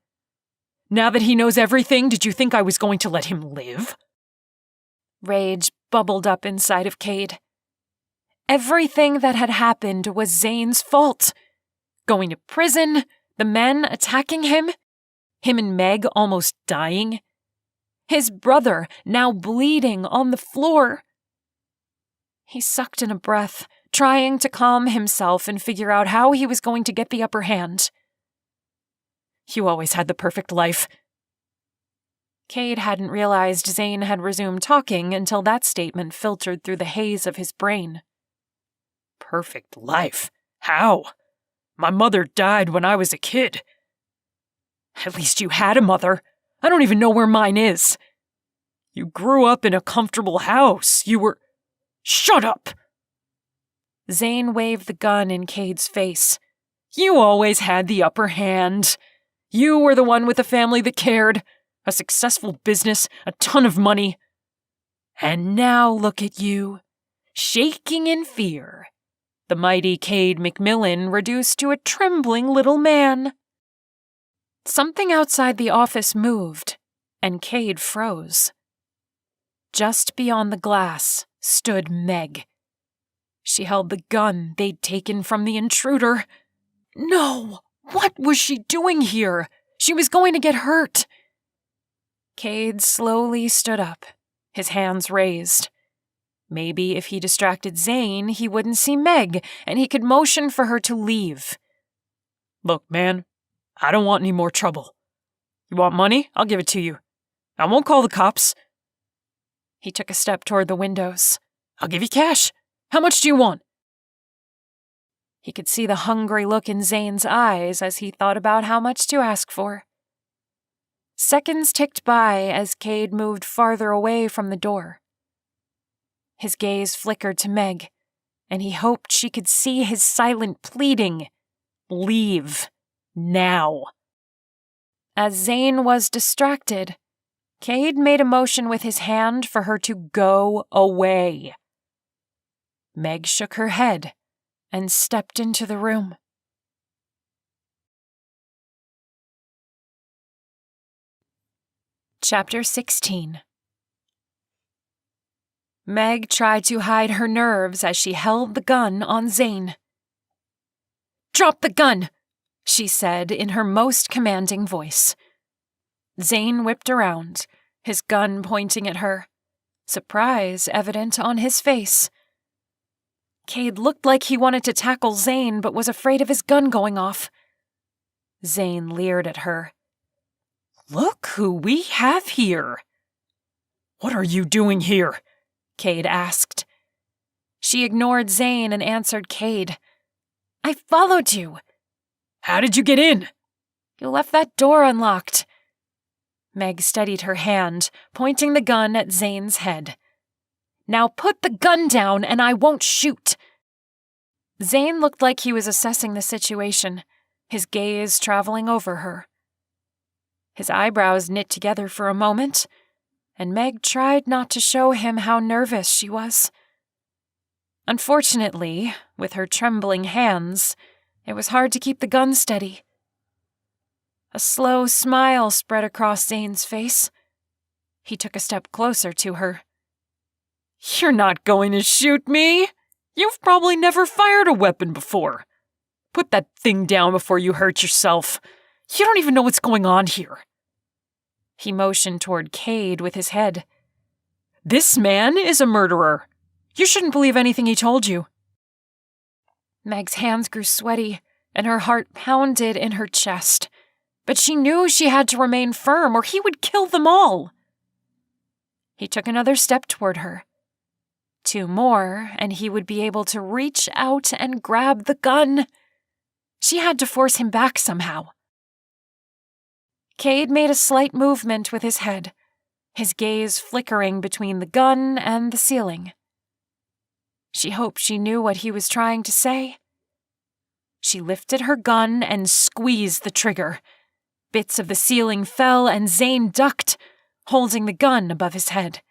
Now that he knows everything, did you think I was going to let him live? Rage bubbled up inside of Cade. Everything that had happened was Zane's fault. Going to prison, the men attacking him and Meg almost dying. His brother now bleeding on the floor. He sucked in a breath, trying to calm himself and figure out how he was going to get the upper hand. You always had the perfect life. Cade hadn't realized Zane had resumed talking until that statement filtered through the haze of his brain. Perfect life? How? My mother died when I was a kid. At least you had a mother. I don't even know where mine is. You grew up in a comfortable house. You were... Shut up! Zane waved the gun in Cade's face. You always had the upper hand. You were the one with a family that cared, a successful business, a ton of money. And now look at you, shaking in fear. The mighty Cade McMillan reduced to a trembling little man. Something outside the office moved, and Cade froze. Just beyond the glass stood Meg. She held the gun they'd taken from the intruder. No! What was she doing here? She was going to get hurt. Cade slowly stood up, his hands raised. Maybe if he distracted Zane, he wouldn't see Meg, and he could motion for her to leave. Look, man, I don't want any more trouble. You want money? I'll give it to you. I won't call the cops. He took a step toward the windows. I'll give you cash. How much do you want? He could see the hungry look in Zane's eyes as he thought about how much to ask for. Seconds ticked by as Cade moved farther away from the door. His gaze flickered to Meg, and he hoped she could see his silent pleading. Leave. Now. As Zane was distracted, Cade made a motion with his hand for her to go away. Meg shook her head and stepped into the room. Chapter 16. Meg tried to hide her nerves as she held the gun on Zane. "Drop the gun!" she said in her most commanding voice. Zane whipped around, his gun pointing at her, surprise evident on his face. Cade looked like he wanted to tackle Zane but was afraid of his gun going off. Zane leered at her. Look who we have here. What are you doing here? Cade asked. She ignored Zane and answered Cade. "I followed you." "How did you get in?" "You left that door unlocked." Meg steadied her hand, pointing the gun at Zane's head. "Now put the gun down and I won't shoot." Zane looked like he was assessing the situation, his gaze traveling over her. His eyebrows knit together for a moment, and Meg tried not to show him how nervous she was. Unfortunately, with her trembling hands, it was hard to keep the gun steady. A slow smile spread across Zane's face. He took a step closer to her. "You're not going to shoot me? You've probably never fired a weapon before. Put that thing down before you hurt yourself. You don't even know what's going on here." He motioned toward Cade with his head. "This man is a murderer. You shouldn't believe anything he told you." Meg's hands grew sweaty, and her heart pounded in her chest. But she knew she had to remain firm, or he would kill them all. He took another step toward her. 2 more, and he would be able to reach out and grab the gun. She had to force him back somehow. Cade made a slight movement with his head, his gaze flickering between the gun and the ceiling. She hoped she knew what he was trying to say. She lifted her gun and squeezed the trigger. Bits of the ceiling fell and Zane ducked, holding the gun above his head.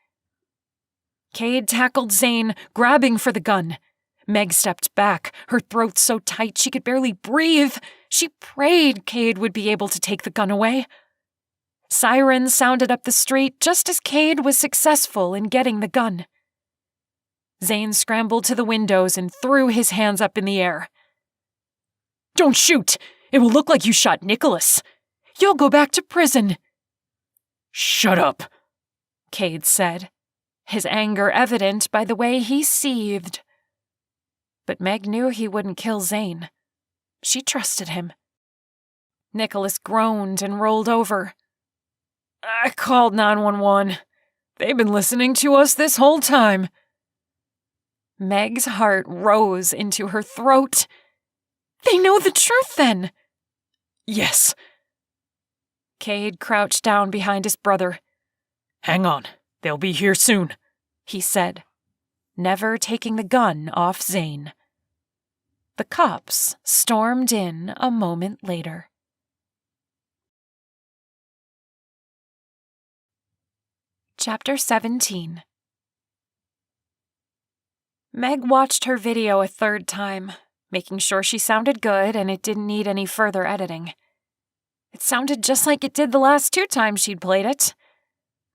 Cade tackled Zane, grabbing for the gun. Meg stepped back, her throat so tight she could barely breathe. She prayed Cade would be able to take the gun away. Sirens sounded up the street just as Cade was successful in getting the gun. Zane scrambled to the windows and threw his hands up in the air. "Don't shoot! It will look like you shot Nicholas. You'll go back to prison." "Shut up," Cade said, his anger evident by the way he seethed. But Meg knew he wouldn't kill Zane. She trusted him. Nicholas groaned and rolled over. "I called 911. They've been listening to us this whole time." Meg's heart rose into her throat. They know the truth, then. "Yes." Cade crouched down behind his brother. "Hang on, they'll be here soon," he said, never taking the gun off Zane. The cops stormed in a moment later. Chapter 17. Meg watched her video a 3rd time, making sure she sounded good and it didn't need any further editing. It sounded just like it did the last 2 times she'd played it.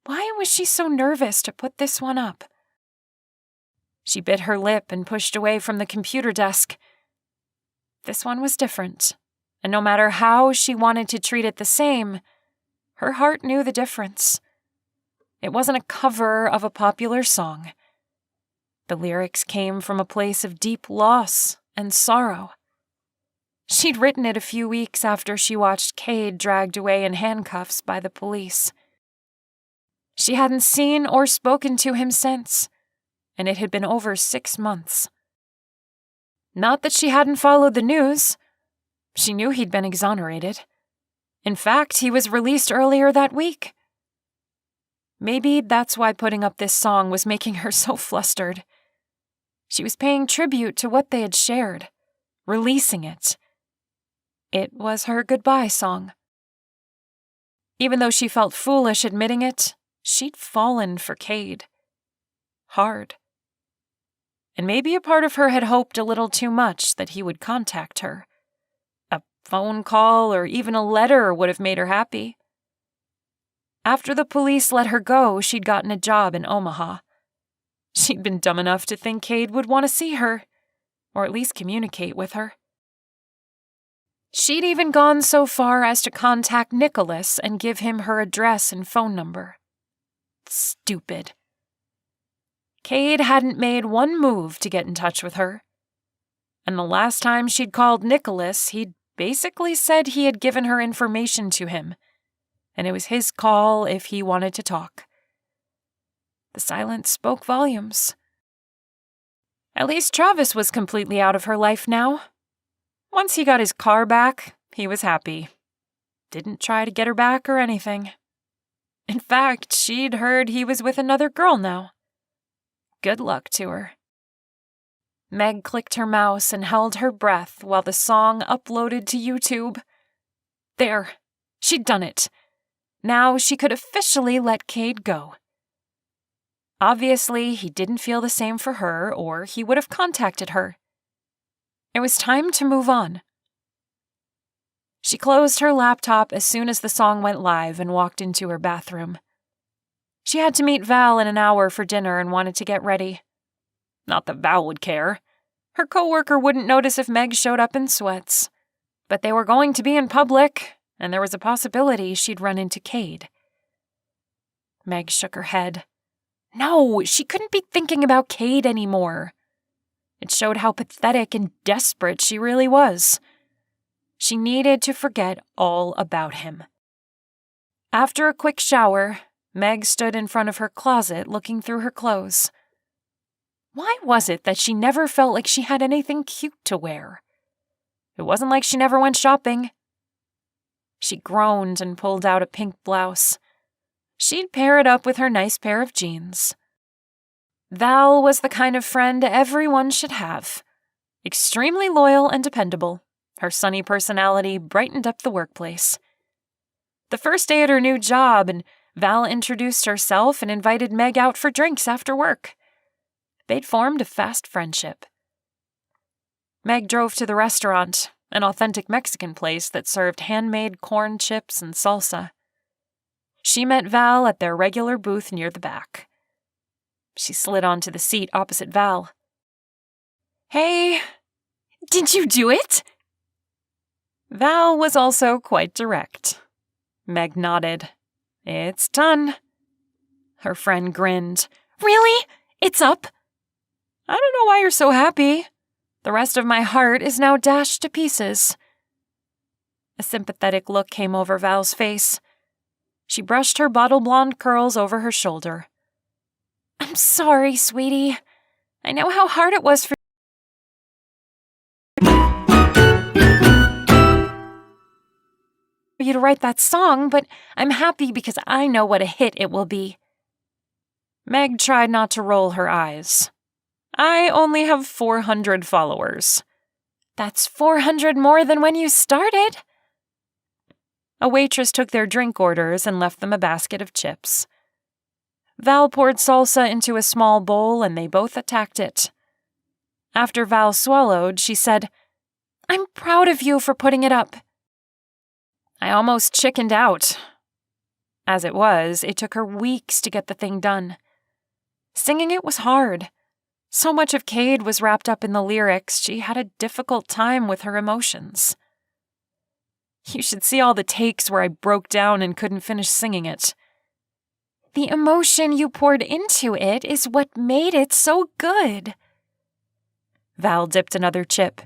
Why was she so nervous to put this one up? She bit her lip and pushed away from the computer desk. This one was different, and no matter how she wanted to treat it the same, her heart knew the difference. It wasn't a cover of a popular song. The lyrics came from a place of deep loss and sorrow. She'd written it a few weeks after she watched Cade dragged away in handcuffs by the police. She hadn't seen or spoken to him since, and it had been over 6 months. Not that she hadn't followed the news. She knew he'd been exonerated. In fact, he was released earlier that week. Maybe that's why putting up this song was making her so flustered. She was paying tribute to what they had shared, releasing it. It was her goodbye song. Even though she felt foolish admitting it, she'd fallen for Cade. Hard. And maybe a part of her had hoped a little too much that he would contact her. A phone call or even a letter would have made her happy. After the police let her go, she'd gotten a job in Omaha. She'd been dumb enough to think Cade would want to see her, or at least communicate with her. She'd even gone so far as to contact Nicholas and give him her address and phone number. Stupid. Cade hadn't made one move to get in touch with her. And the last time she'd called Nicholas, he'd basically said he had given her information to him, and it was his call if he wanted to talk. The silence spoke volumes. At least Travis was completely out of her life now. Once he got his car back, he was happy. Didn't try to get her back or anything. In fact, she'd heard he was with another girl now. Good luck to her. Meg clicked her mouse and held her breath while the song uploaded to YouTube. There, she'd done it. Now she could officially let Cade go. Obviously, he didn't feel the same for her, or he would have contacted her. It was time to move on. She closed her laptop as soon as the song went live and walked into her bathroom. She had to meet Val in an hour for dinner and wanted to get ready. Not that Val would care. Her coworker wouldn't notice if Meg showed up in sweats. But they were going to be in public, and there was a possibility she'd run into Cade. Meg shook her head. No, she couldn't be thinking about Cade anymore. It showed how pathetic and desperate she really was. She needed to forget all about him. After a quick shower, Meg stood in front of her closet looking through her clothes. Why was it that she never felt like she had anything cute to wear? It wasn't like she never went shopping. She groaned and pulled out a pink blouse. She'd pair it up with her nice pair of jeans. Val was the kind of friend everyone should have. Extremely loyal and dependable, her sunny personality brightened up the workplace. The first day at her new job, and Val introduced herself and invited Meg out for drinks after work. They'd formed a fast friendship. Meg drove to the restaurant, an authentic Mexican place that served handmade corn chips and salsa. She met Val at their regular booth near the back. She slid onto the seat opposite Val. Hey, did you do it? Val was also quite direct. Meg nodded. It's done. Her friend grinned. Really? It's up? I don't know why you're so happy. The rest of my heart is now dashed to pieces. A sympathetic look came over Val's face. She brushed her bottle blonde curls over her shoulder. I'm sorry, sweetie. I know how hard it was for you to write that song, but I'm happy because I know what a hit it will be. Meg tried not to roll her eyes. I only have 400 followers. That's 400 more than when you started. A waitress took their drink orders and left them a basket of chips. Val poured salsa into a small bowl and they both attacked it. After Val swallowed, she said, I'm proud of you for putting it up. I almost chickened out. As it was, it took her weeks to get the thing done. Singing it was hard. So much of Cade was wrapped up in the lyrics, she had a difficult time with her emotions. You should see all the takes where I broke down and couldn't finish singing it. The emotion you poured into it is what made it so good. Val dipped another chip.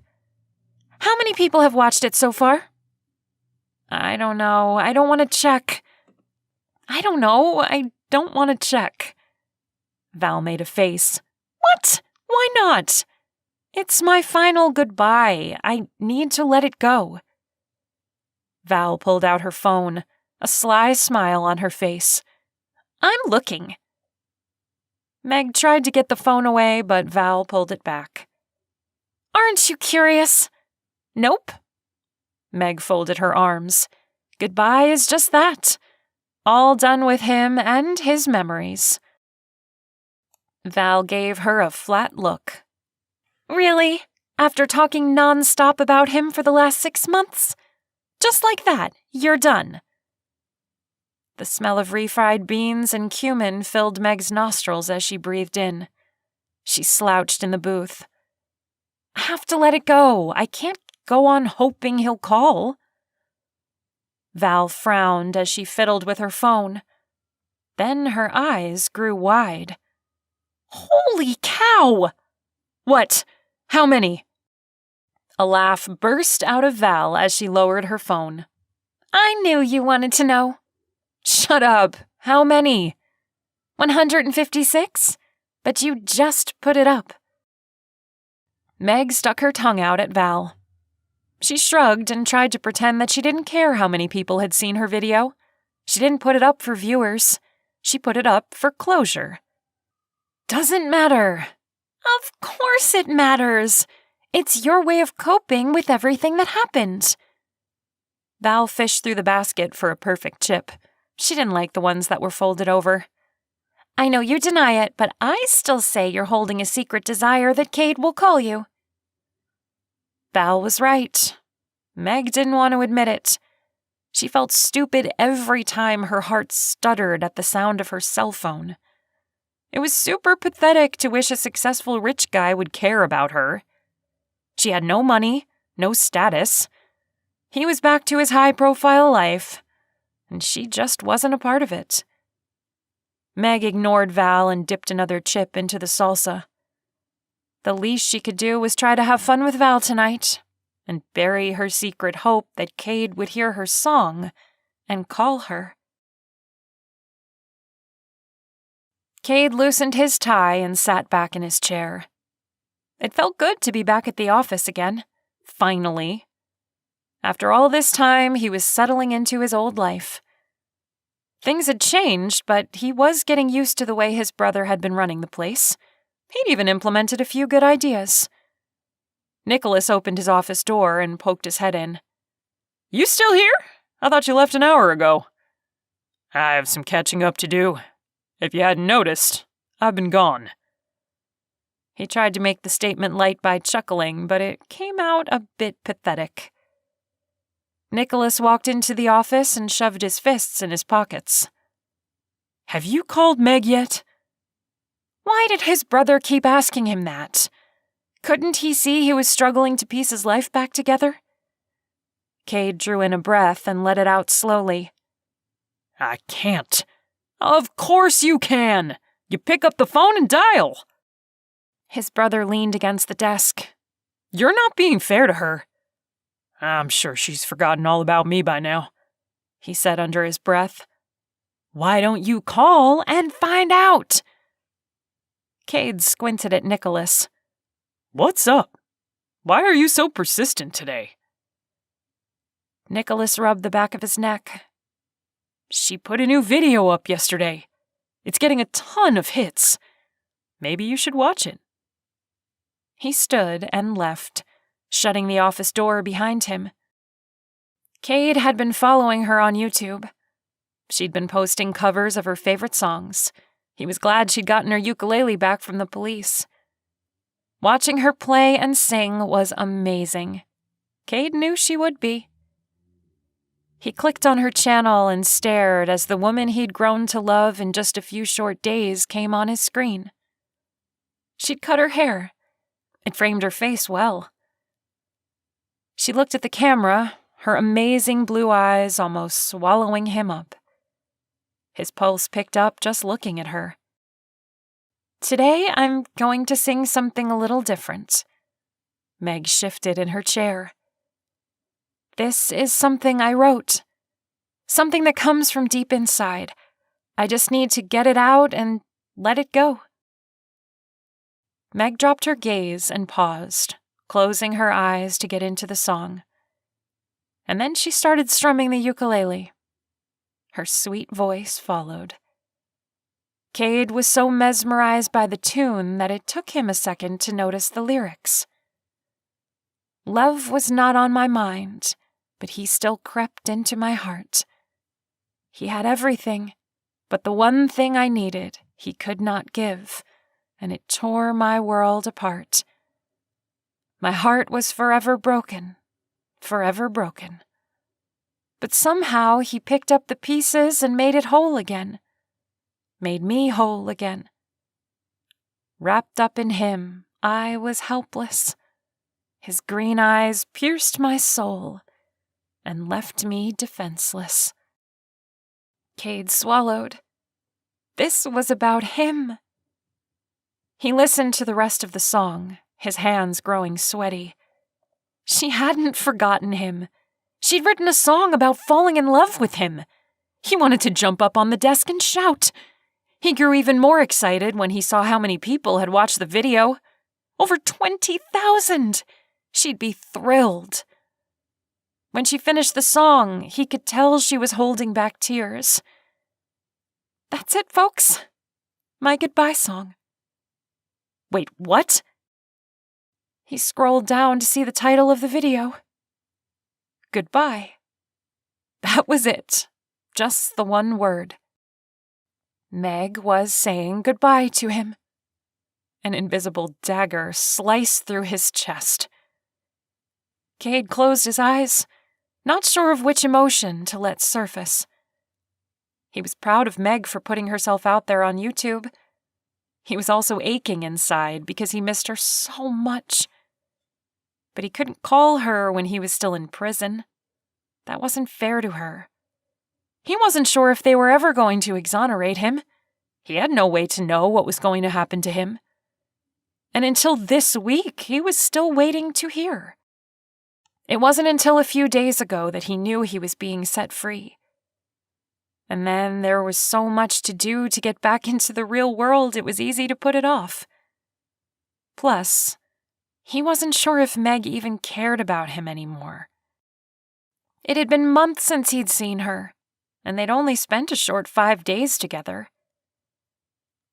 How many people have watched it so far? I don't know. I don't want to check. I don't know. I don't want to check. Val made a face. What? Why not? It's my final goodbye. I need to let it go. Val pulled out her phone, a sly smile on her face. I'm looking. Meg tried to get the phone away, but Val pulled it back. Aren't you curious? Nope. Meg folded her arms. Goodbye is just that. All done with him and his memories. Val gave her a flat look. Really? After talking nonstop about him for the last 6 months? Just like that, you're done. The smell of refried beans and cumin filled Meg's nostrils as she breathed in. She slouched in the booth. I have to let it go. I can't go on hoping he'll call. Val frowned as she fiddled with her phone. Then her eyes grew wide. Holy cow! What? How many? A laugh burst out of Val as she lowered her phone. I knew you wanted to know. Shut up. How many? 156? But you just put it up. Meg stuck her tongue out at Val. She shrugged and tried to pretend that she didn't care how many people had seen her video. She didn't put it up for viewers. She put it up for closure. Doesn't matter. Of course it matters. It's your way of coping with everything that happened. Val fished through the basket for a perfect chip. She didn't like the ones that were folded over. I know you deny it, but I still say you're holding a secret desire that Cade will call you. Val was right. Meg didn't want to admit it. She felt stupid every time her heart stuttered at the sound of her cell phone. It was super pathetic to wish a successful rich guy would care about her. She had no money, no status. He was back to his high-profile life, and she just wasn't a part of it. Meg ignored Val and dipped another chip into the salsa. The least she could do was try to have fun with Val tonight and bury her secret hope that Cade would hear her song and call her. Cade loosened his tie and sat back in his chair. It felt good to be back at the office again, finally. After all this time, he was settling into his old life. Things had changed, but he was getting used to the way his brother had been running the place. He'd even implemented a few good ideas. Nicholas opened his office door and poked his head in. You still here? I thought you left an hour ago. I have some catching up to do. If you hadn't noticed, I've been gone. He tried to make the statement light by chuckling, but it came out a bit pathetic. Nicholas walked into the office and shoved his fists in his pockets. Have you called Meg yet? Why did his brother keep asking him that? Couldn't he see he was struggling to piece his life back together? Cade drew in a breath and let it out slowly. I can't. Of course you can. You pick up the phone and dial. His brother leaned against the desk. You're not being fair to her. I'm sure she's forgotten all about me by now, he said under his breath. Why don't you call and find out? Cade squinted at Nicholas. What's up? Why are you so persistent today? Nicholas rubbed the back of his neck. She put a new video up yesterday. It's getting a ton of hits. Maybe you should watch it. He stood and left, shutting the office door behind him. Cade had been following her on YouTube. She'd been posting covers of her favorite songs. He was glad she'd gotten her ukulele back from the police. Watching her play and sing was amazing. Cade knew she would be. He clicked on her channel and stared as the woman he'd grown to love in just a few short days came on his screen. She'd cut her hair. It framed her face well. She looked at the camera, her amazing blue eyes almost swallowing him up. His pulse picked up just looking at her. Today I'm going to sing something a little different. Meg shifted in her chair. This is something I wrote. Something that comes from deep inside. I just need to get it out and let it go. Meg dropped her gaze and paused, closing her eyes to get into the song. And then she started strumming the ukulele. Her sweet voice followed. Cade was so mesmerized by the tune that it took him a second to notice the lyrics. Love was not on my mind, but he still crept into my heart. He had everything, but the one thing I needed he could not give, and it tore my world apart. My heart was forever broken, forever broken. But somehow he picked up the pieces and made it whole again. Made me whole again. Wrapped up in him, I was helpless. His green eyes pierced my soul and left me defenseless. Cade swallowed. This was about him. He listened to the rest of the song, his hands growing sweaty. She hadn't forgotten him. She'd written a song about falling in love with him. He wanted to jump up on the desk and shout. He grew even more excited when he saw how many people had watched the video. Over 20,000! She'd be thrilled. When she finished the song, he could tell she was holding back tears. That's it, folks. My goodbye song. Wait, what? He scrolled down to see the title of the video. Goodbye. That was it. Just the one word. Meg was saying goodbye to him. An invisible dagger sliced through his chest. Cade closed his eyes, not sure of which emotion to let surface. He was proud of Meg for putting herself out there on YouTube. He was also aching inside because he missed her so much. But he couldn't call her when he was still in prison. That wasn't fair to her. He wasn't sure if they were ever going to exonerate him. He had no way to know what was going to happen to him. And until this week, he was still waiting to hear. It wasn't until a few days ago that he knew he was being set free. And then there was so much to do to get back into the real world, it was easy to put it off. Plus, he wasn't sure if Meg even cared about him anymore. It had been months since he'd seen her, and they'd only spent a short 5 days together.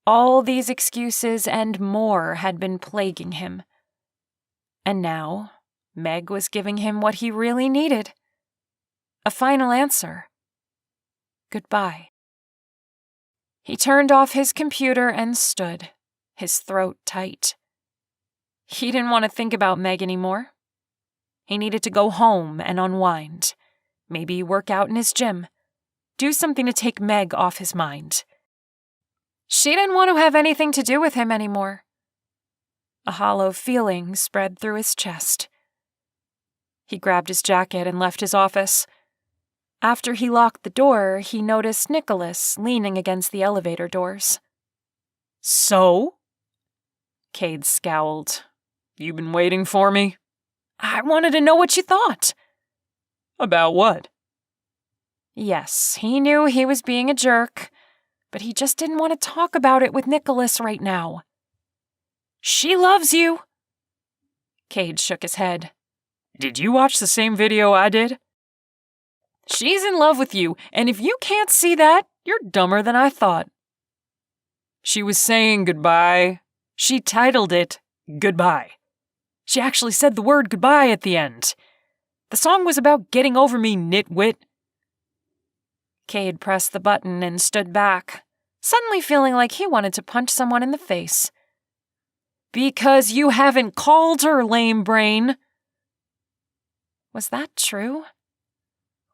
All these excuses and more had been plaguing him. And now, Meg was giving him what he really needed. A final answer. Goodbye. He turned off his computer and stood, his throat tight. He didn't want to think about Meg anymore. He needed to go home and unwind. Maybe work out in his gym. Do something to take Meg off his mind. She didn't want to have anything to do with him anymore. A hollow feeling spread through his chest. He grabbed his jacket and left his office. After he locked the door, he noticed Nicholas leaning against the elevator doors. So? Cade scowled. You been waiting for me? I wanted to know what you thought. About what? Yes, he knew he was being a jerk, but he just didn't want to talk about it with Nicholas right now. She loves you. Cade shook his head. Did you watch the same video I did? She's in love with you, and if you can't see that, you're dumber than I thought. She was saying goodbye. She titled it Goodbye. She actually said the word goodbye at the end. The song was about getting over me, nitwit. Cade pressed the button and stood back, suddenly feeling like he wanted to punch someone in the face. Because you haven't called her, lame brain. Was that true?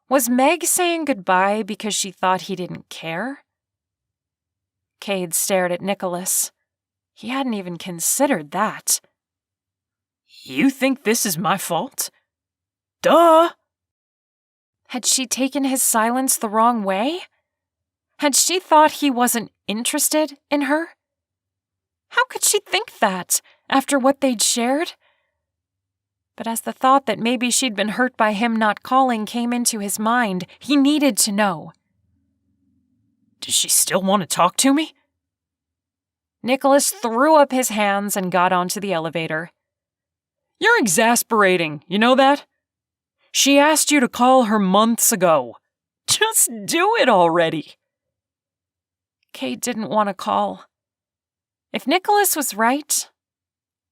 Was Meg saying goodbye because she thought he didn't care? Cade stared at Nicholas. He hadn't even considered that. You think this is my fault? Duh! Had she taken his silence the wrong way? Had she thought he wasn't interested in her? How could she think that, after what they'd shared? But as the thought that maybe she'd been hurt by him not calling came into his mind, he needed to know. Does she still want to talk to me? Nicholas threw up his hands and got onto the elevator. You're exasperating, you know that? She asked you to call her months ago. Just do it already. Cade didn't want to call. If Nicholas was right,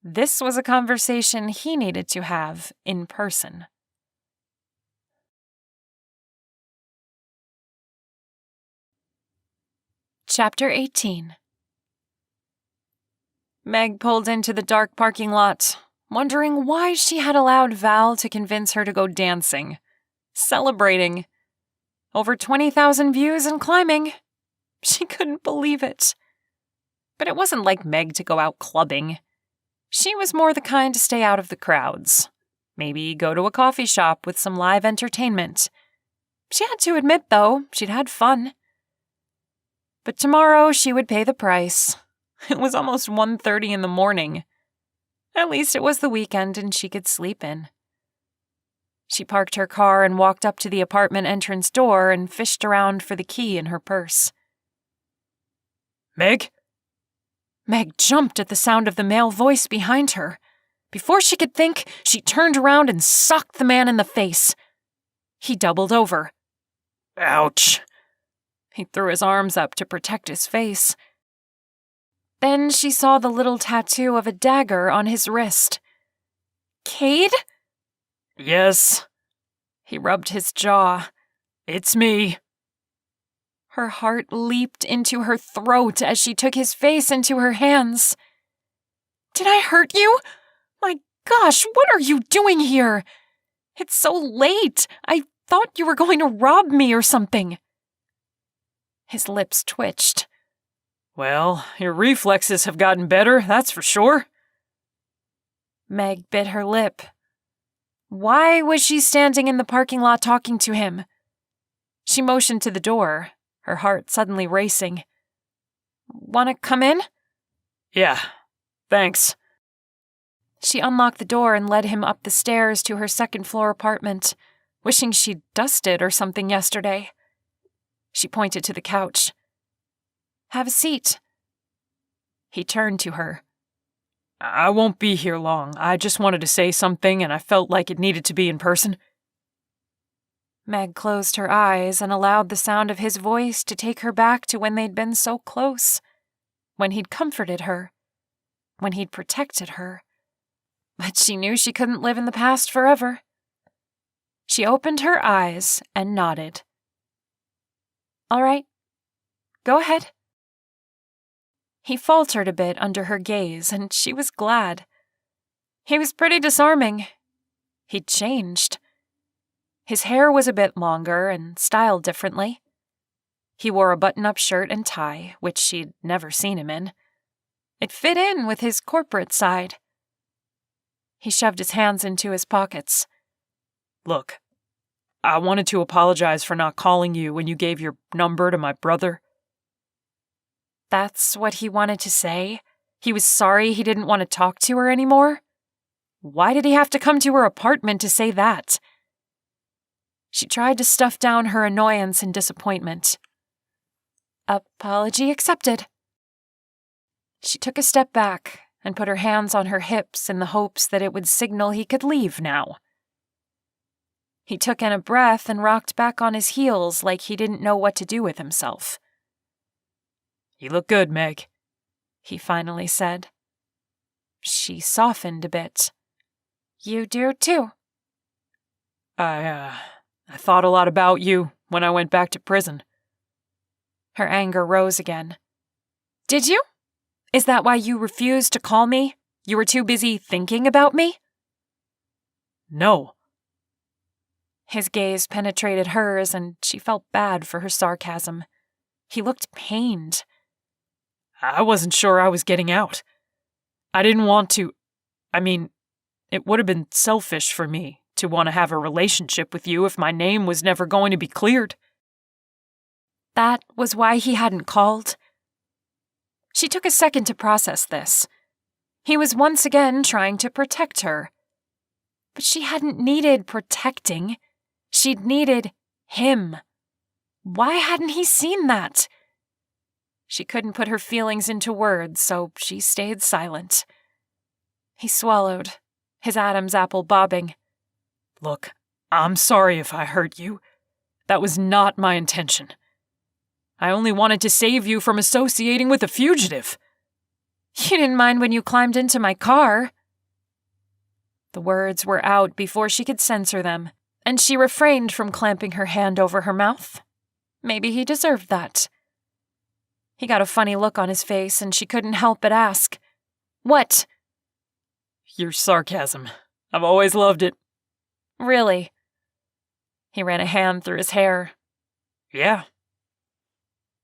this was a conversation he needed to have in person. Chapter 18. Meg pulled into the dark parking lot, wondering why she had allowed Val to convince her to go dancing, celebrating. Over 20,000 views and climbing. She couldn't believe it. But it wasn't like Meg to go out clubbing. She was more the kind to stay out of the crowds. Maybe go to a coffee shop with some live entertainment. She had to admit, though, she'd had fun. But tomorrow she would pay the price. It was almost 1:30 in the morning. At least it was the weekend and she could sleep in. She parked her car and walked up to the apartment entrance door and fished around for the key in her purse. Meg? Meg jumped at the sound of the male voice behind her. Before she could think, she turned around and socked the man in the face. He doubled over. Ouch. He threw his arms up to protect his face. Then she saw the little tattoo of a dagger on his wrist. Cade? Yes. He rubbed his jaw. It's me. Her heart leaped into her throat as she took his face into her hands. Did I hurt you? My gosh, what are you doing here? It's so late. I thought you were going to rob me or something. His lips twitched. Well, your reflexes have gotten better, that's for sure. Meg bit her lip. Why was she standing in the parking lot talking to him? She motioned to the door, her heart suddenly racing. Want to come in? Yeah, thanks. She unlocked the door and led him up the stairs to her second-floor apartment, wishing she'd dusted or something yesterday. She pointed to the couch. Have a seat. He turned to her. I won't be here long. I just wanted to say something and I felt like it needed to be in person. Meg closed her eyes and allowed the sound of his voice to take her back to when they'd been so close, when he'd comforted her, when he'd protected her. But she knew she couldn't live in the past forever. She opened her eyes and nodded. All right, go ahead. He faltered a bit under her gaze, and she was glad. He was pretty disarming. He'd changed. His hair was a bit longer and styled differently. He wore a button-up shirt and tie, which she'd never seen him in. It fit in with his corporate side. He shoved his hands into his pockets. Look, I wanted to apologize for not calling you when you gave your number to my brother. That's what he wanted to say? He was sorry he didn't want to talk to her anymore? Why did he have to come to her apartment to say that? She tried to stuff down her annoyance and disappointment. Apology accepted. She took a step back and put her hands on her hips in the hopes that it would signal he could leave now. He took in a breath and rocked back on his heels like he didn't know what to do with himself. You look good, Meg, he finally said. She softened a bit. You do too. I thought a lot about you when I went back to prison. Her anger rose again. Did you? Is that why you refused to call me? You were too busy thinking about me? No. His gaze penetrated hers, and she felt bad for her sarcasm. He looked pained. I wasn't sure I was getting out. I didn't want to. It would have been selfish for me to want to have a relationship with you if my name was never going to be cleared. That was why he hadn't called? She took a second to process this. He was once again trying to protect her. But she hadn't needed protecting. She'd needed him. Why hadn't he seen that? She couldn't put her feelings into words, so she stayed silent. He swallowed, his Adam's apple bobbing. Look, I'm sorry if I hurt you. That was not my intention. I only wanted to save you from associating with a fugitive. You didn't mind when you climbed into my car. The words were out before she could censor them, and she refrained from clamping her hand over her mouth. Maybe he deserved that. He got a funny look on his face, and she couldn't help but ask, What? Your sarcasm. I've always loved it. Really? He ran a hand through his hair. Yeah.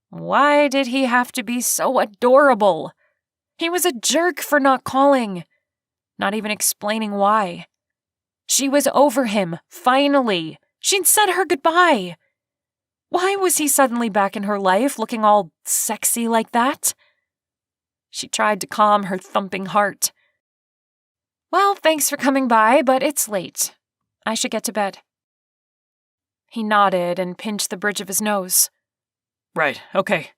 Why did he have to be so adorable? He was a jerk for not calling, not even explaining why. She was over him, finally. She'd said her goodbye. Why was he suddenly back in her life, looking all sexy like that? She tried to calm her thumping heart. Well, thanks for coming by, but it's late. I should get to bed. He nodded and pinched the bridge of his nose. Right, okay.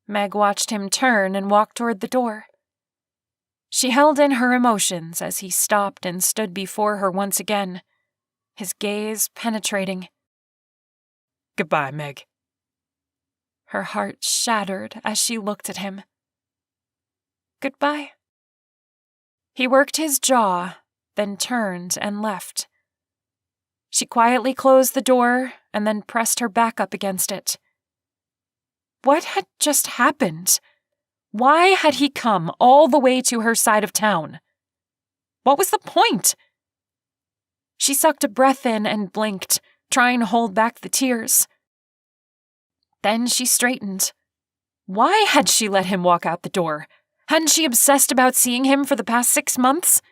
Meg watched him turn and walk toward the door. She held in her emotions as he stopped and stood before her once again, his gaze penetrating. Goodbye, Meg. Her heart shattered as she looked at him. Goodbye. He worked his jaw, then turned and left. She quietly closed the door and then pressed her back up against it. What had just happened? Why had he come all the way to her side of town? What was the point? She sucked a breath in and blinked, trying to hold back the tears. Then she straightened. Why had she let him walk out the door? Hadn't she obsessed about seeing him for the past 6 months?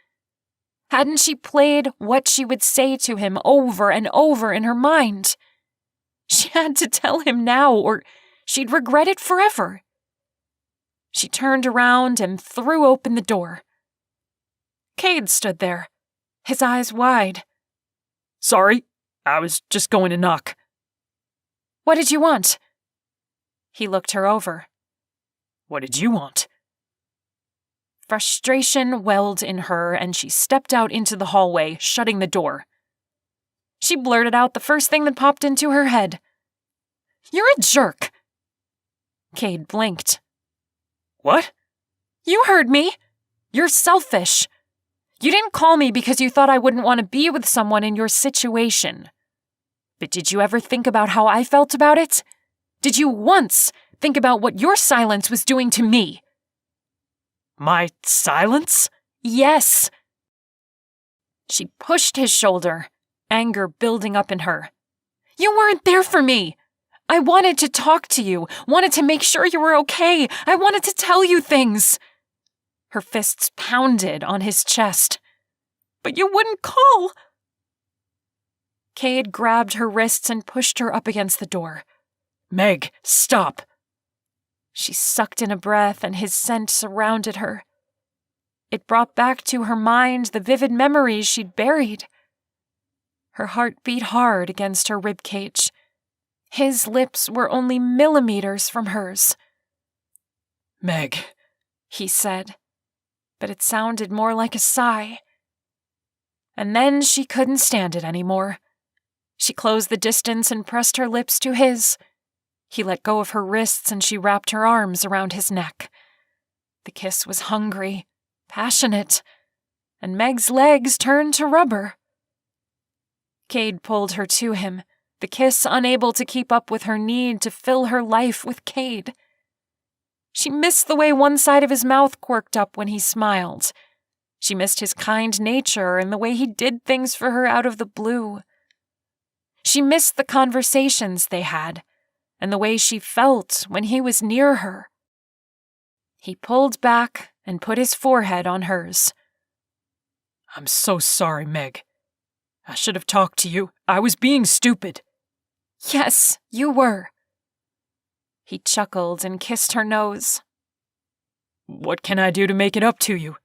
Hadn't she played what she would say to him over and over in her mind? She had to tell him now, or she'd regret it forever. She turned around and threw open the door. Cade stood there, his eyes wide. Sorry, I was just going to knock. What did you want? He looked her over. What did you want? Frustration welled in her, and she stepped out into the hallway, shutting the door. She blurted out the first thing that popped into her head. You're a jerk. Cade blinked. What? You heard me. You're selfish. You didn't call me because you thought I wouldn't want to be with someone in your situation. But did you ever think about how I felt about it? Did you once think about what your silence was doing to me? My silence? Yes. She pushed his shoulder, anger building up in her. You weren't there for me. I wanted to talk to you, wanted to make sure you were okay. I wanted to tell you things. Her fists pounded on his chest. But you wouldn't call. Cade grabbed her wrists and pushed her up against the door. Meg, stop. She sucked in a breath, and his scent surrounded her. It brought back to her mind the vivid memories she'd buried. Her heart beat hard against her ribcage. His lips were only millimeters from hers. Meg, he said, but it sounded more like a sigh. And then she couldn't stand it anymore. She closed the distance and pressed her lips to his. He let go of her wrists and she wrapped her arms around his neck. The kiss was hungry, passionate, and Meg's legs turned to rubber. Cade pulled her to him, the kiss unable to keep up with her need to fill her life with Cade. She missed the way one side of his mouth quirked up when he smiled. She missed his kind nature and the way he did things for her out of the blue. She missed the conversations they had, and the way she felt when he was near her. He pulled back and put his forehead on hers. I'm so sorry, Meg. I should have talked to you. I was being stupid. Yes, you were. He chuckled and kissed her nose. What can I do to make it up to you?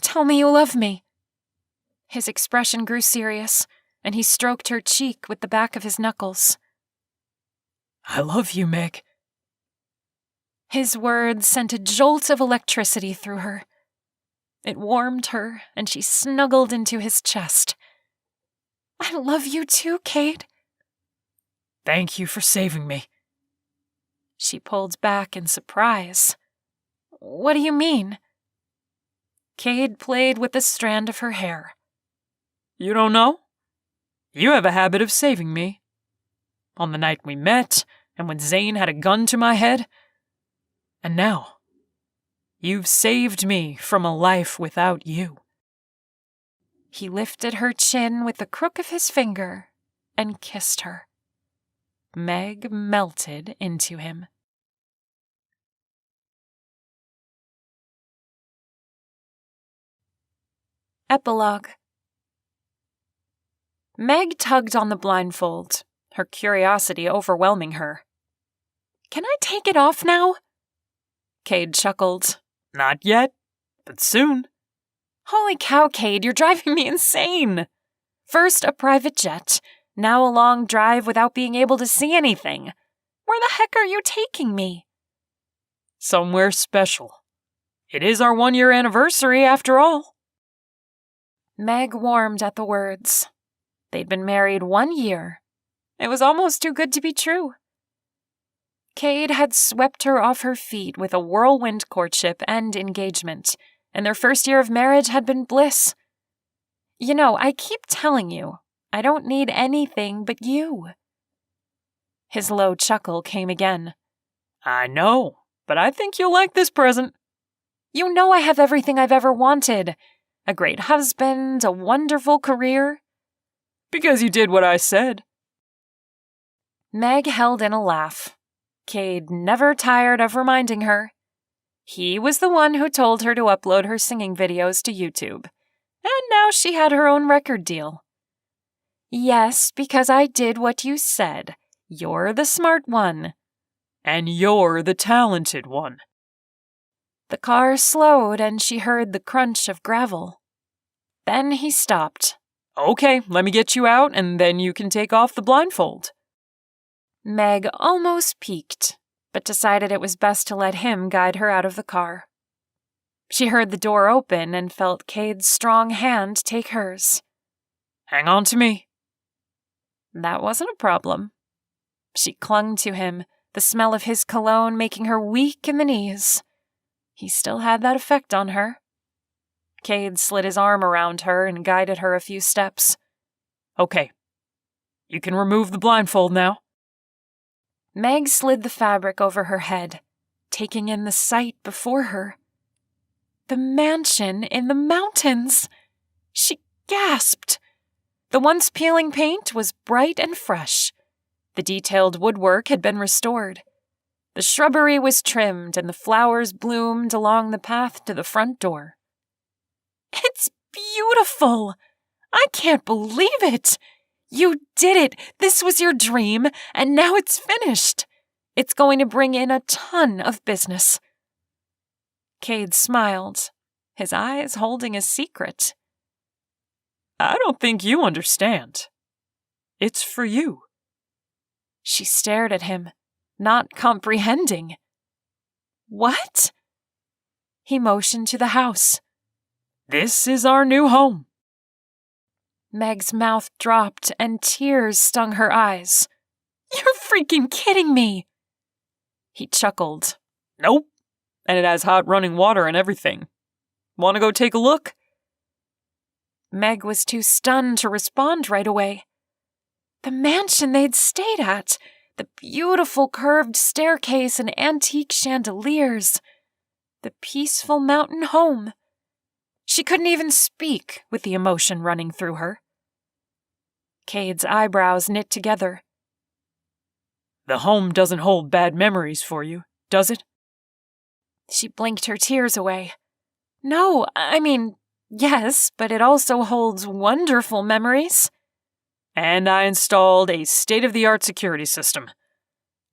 Tell me you love me. His expression grew serious, and he stroked her cheek with the back of his knuckles. I love you, Meg. His words sent a jolt of electricity through her. It warmed her, and she snuggled into his chest. I love you too, Cade. Thank you for saving me. She pulled back in surprise. What do you mean? Cade played with the strand of her hair. You don't know? You have a habit of saving me. On the night we met, and when Zane had a gun to my head. And now, you've saved me from a life without you. He lifted her chin with the crook of his finger and kissed her. Meg melted into him. Epilogue. Meg tugged on the blindfold, her curiosity overwhelming her. Can I take it off now? Cade chuckled. Not yet, but soon. Holy cow, Cade, you're driving me insane. First a private jet, now a long drive without being able to see anything. Where the heck are you taking me? Somewhere special. It is our 1-year anniversary, after all. Meg warmed at the words. They'd been married 1 year. It was almost too good to be true. Cade had swept her off her feet with a whirlwind courtship and engagement, and their first year of marriage had been bliss. You know, I keep telling you, I don't need anything but you. His low chuckle came again. I know, but I think you'll like this present. You know I have everything I've ever wanted. A great husband, a wonderful career. Because you did what I said. Meg held in a laugh. Cade never tired of reminding her. He was the one who told her to upload her singing videos to YouTube. And now she had her own record deal. Yes, because I did what you said. You're the smart one. And you're the talented one. The car slowed and she heard the crunch of gravel. Then he stopped. Okay, let me get you out and then you can take off the blindfold. Meg almost peeked, but decided it was best to let him guide her out of the car. She heard the door open and felt Cade's strong hand take hers. Hang on to me. That wasn't a problem. She clung to him, the smell of his cologne making her weak in the knees. He still had that effect on her. Cade slid his arm around her and guided her a few steps. Okay. You can remove the blindfold now. Meg slid the fabric over her head, taking in the sight before her. The mansion in the mountains! She gasped. The once peeling paint was bright and fresh. The detailed woodwork had been restored. The shrubbery was trimmed and the flowers bloomed along the path to the front door. It's beautiful! I can't believe it! You did it! This was your dream, and now it's finished! It's going to bring in a ton of business. Cade smiled, his eyes holding a secret. I don't think you understand. It's for you. She stared at him, not comprehending. What? He motioned to the house. This is our new home. Meg's mouth dropped and tears stung her eyes. You're freaking kidding me! He chuckled. Nope. And it has hot running water and everything. Want to go take a look? Meg was too stunned to respond right away. The mansion they'd stayed at, the beautiful curved staircase and antique chandeliers, the peaceful mountain home. She couldn't even speak with the emotion running through her. Cade's eyebrows knit together. The home doesn't hold bad memories for you, does it? She blinked her tears away. No, I mean, yes, but it also holds wonderful memories. And I installed a state-of-the-art security system.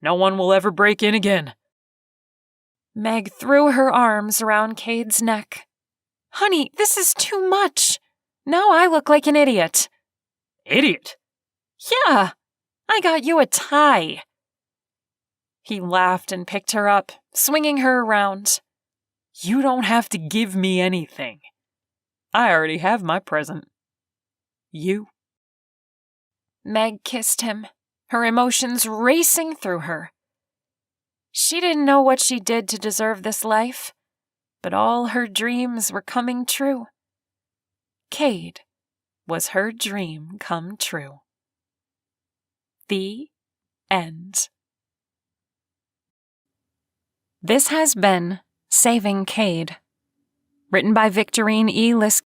No one will ever break in again. Meg threw her arms around Cade's neck. Honey, this is too much. Now I look like an idiot. Idiot? Yeah, I got you a tie. He laughed and picked her up, swinging her around. You don't have to give me anything. I already have my present. You. Meg kissed him, her emotions racing through her. She didn't know what she did to deserve this life, but all her dreams were coming true. Cade was her dream come true. The end. This has been Saving Cade, written by Victorine E. Lisk.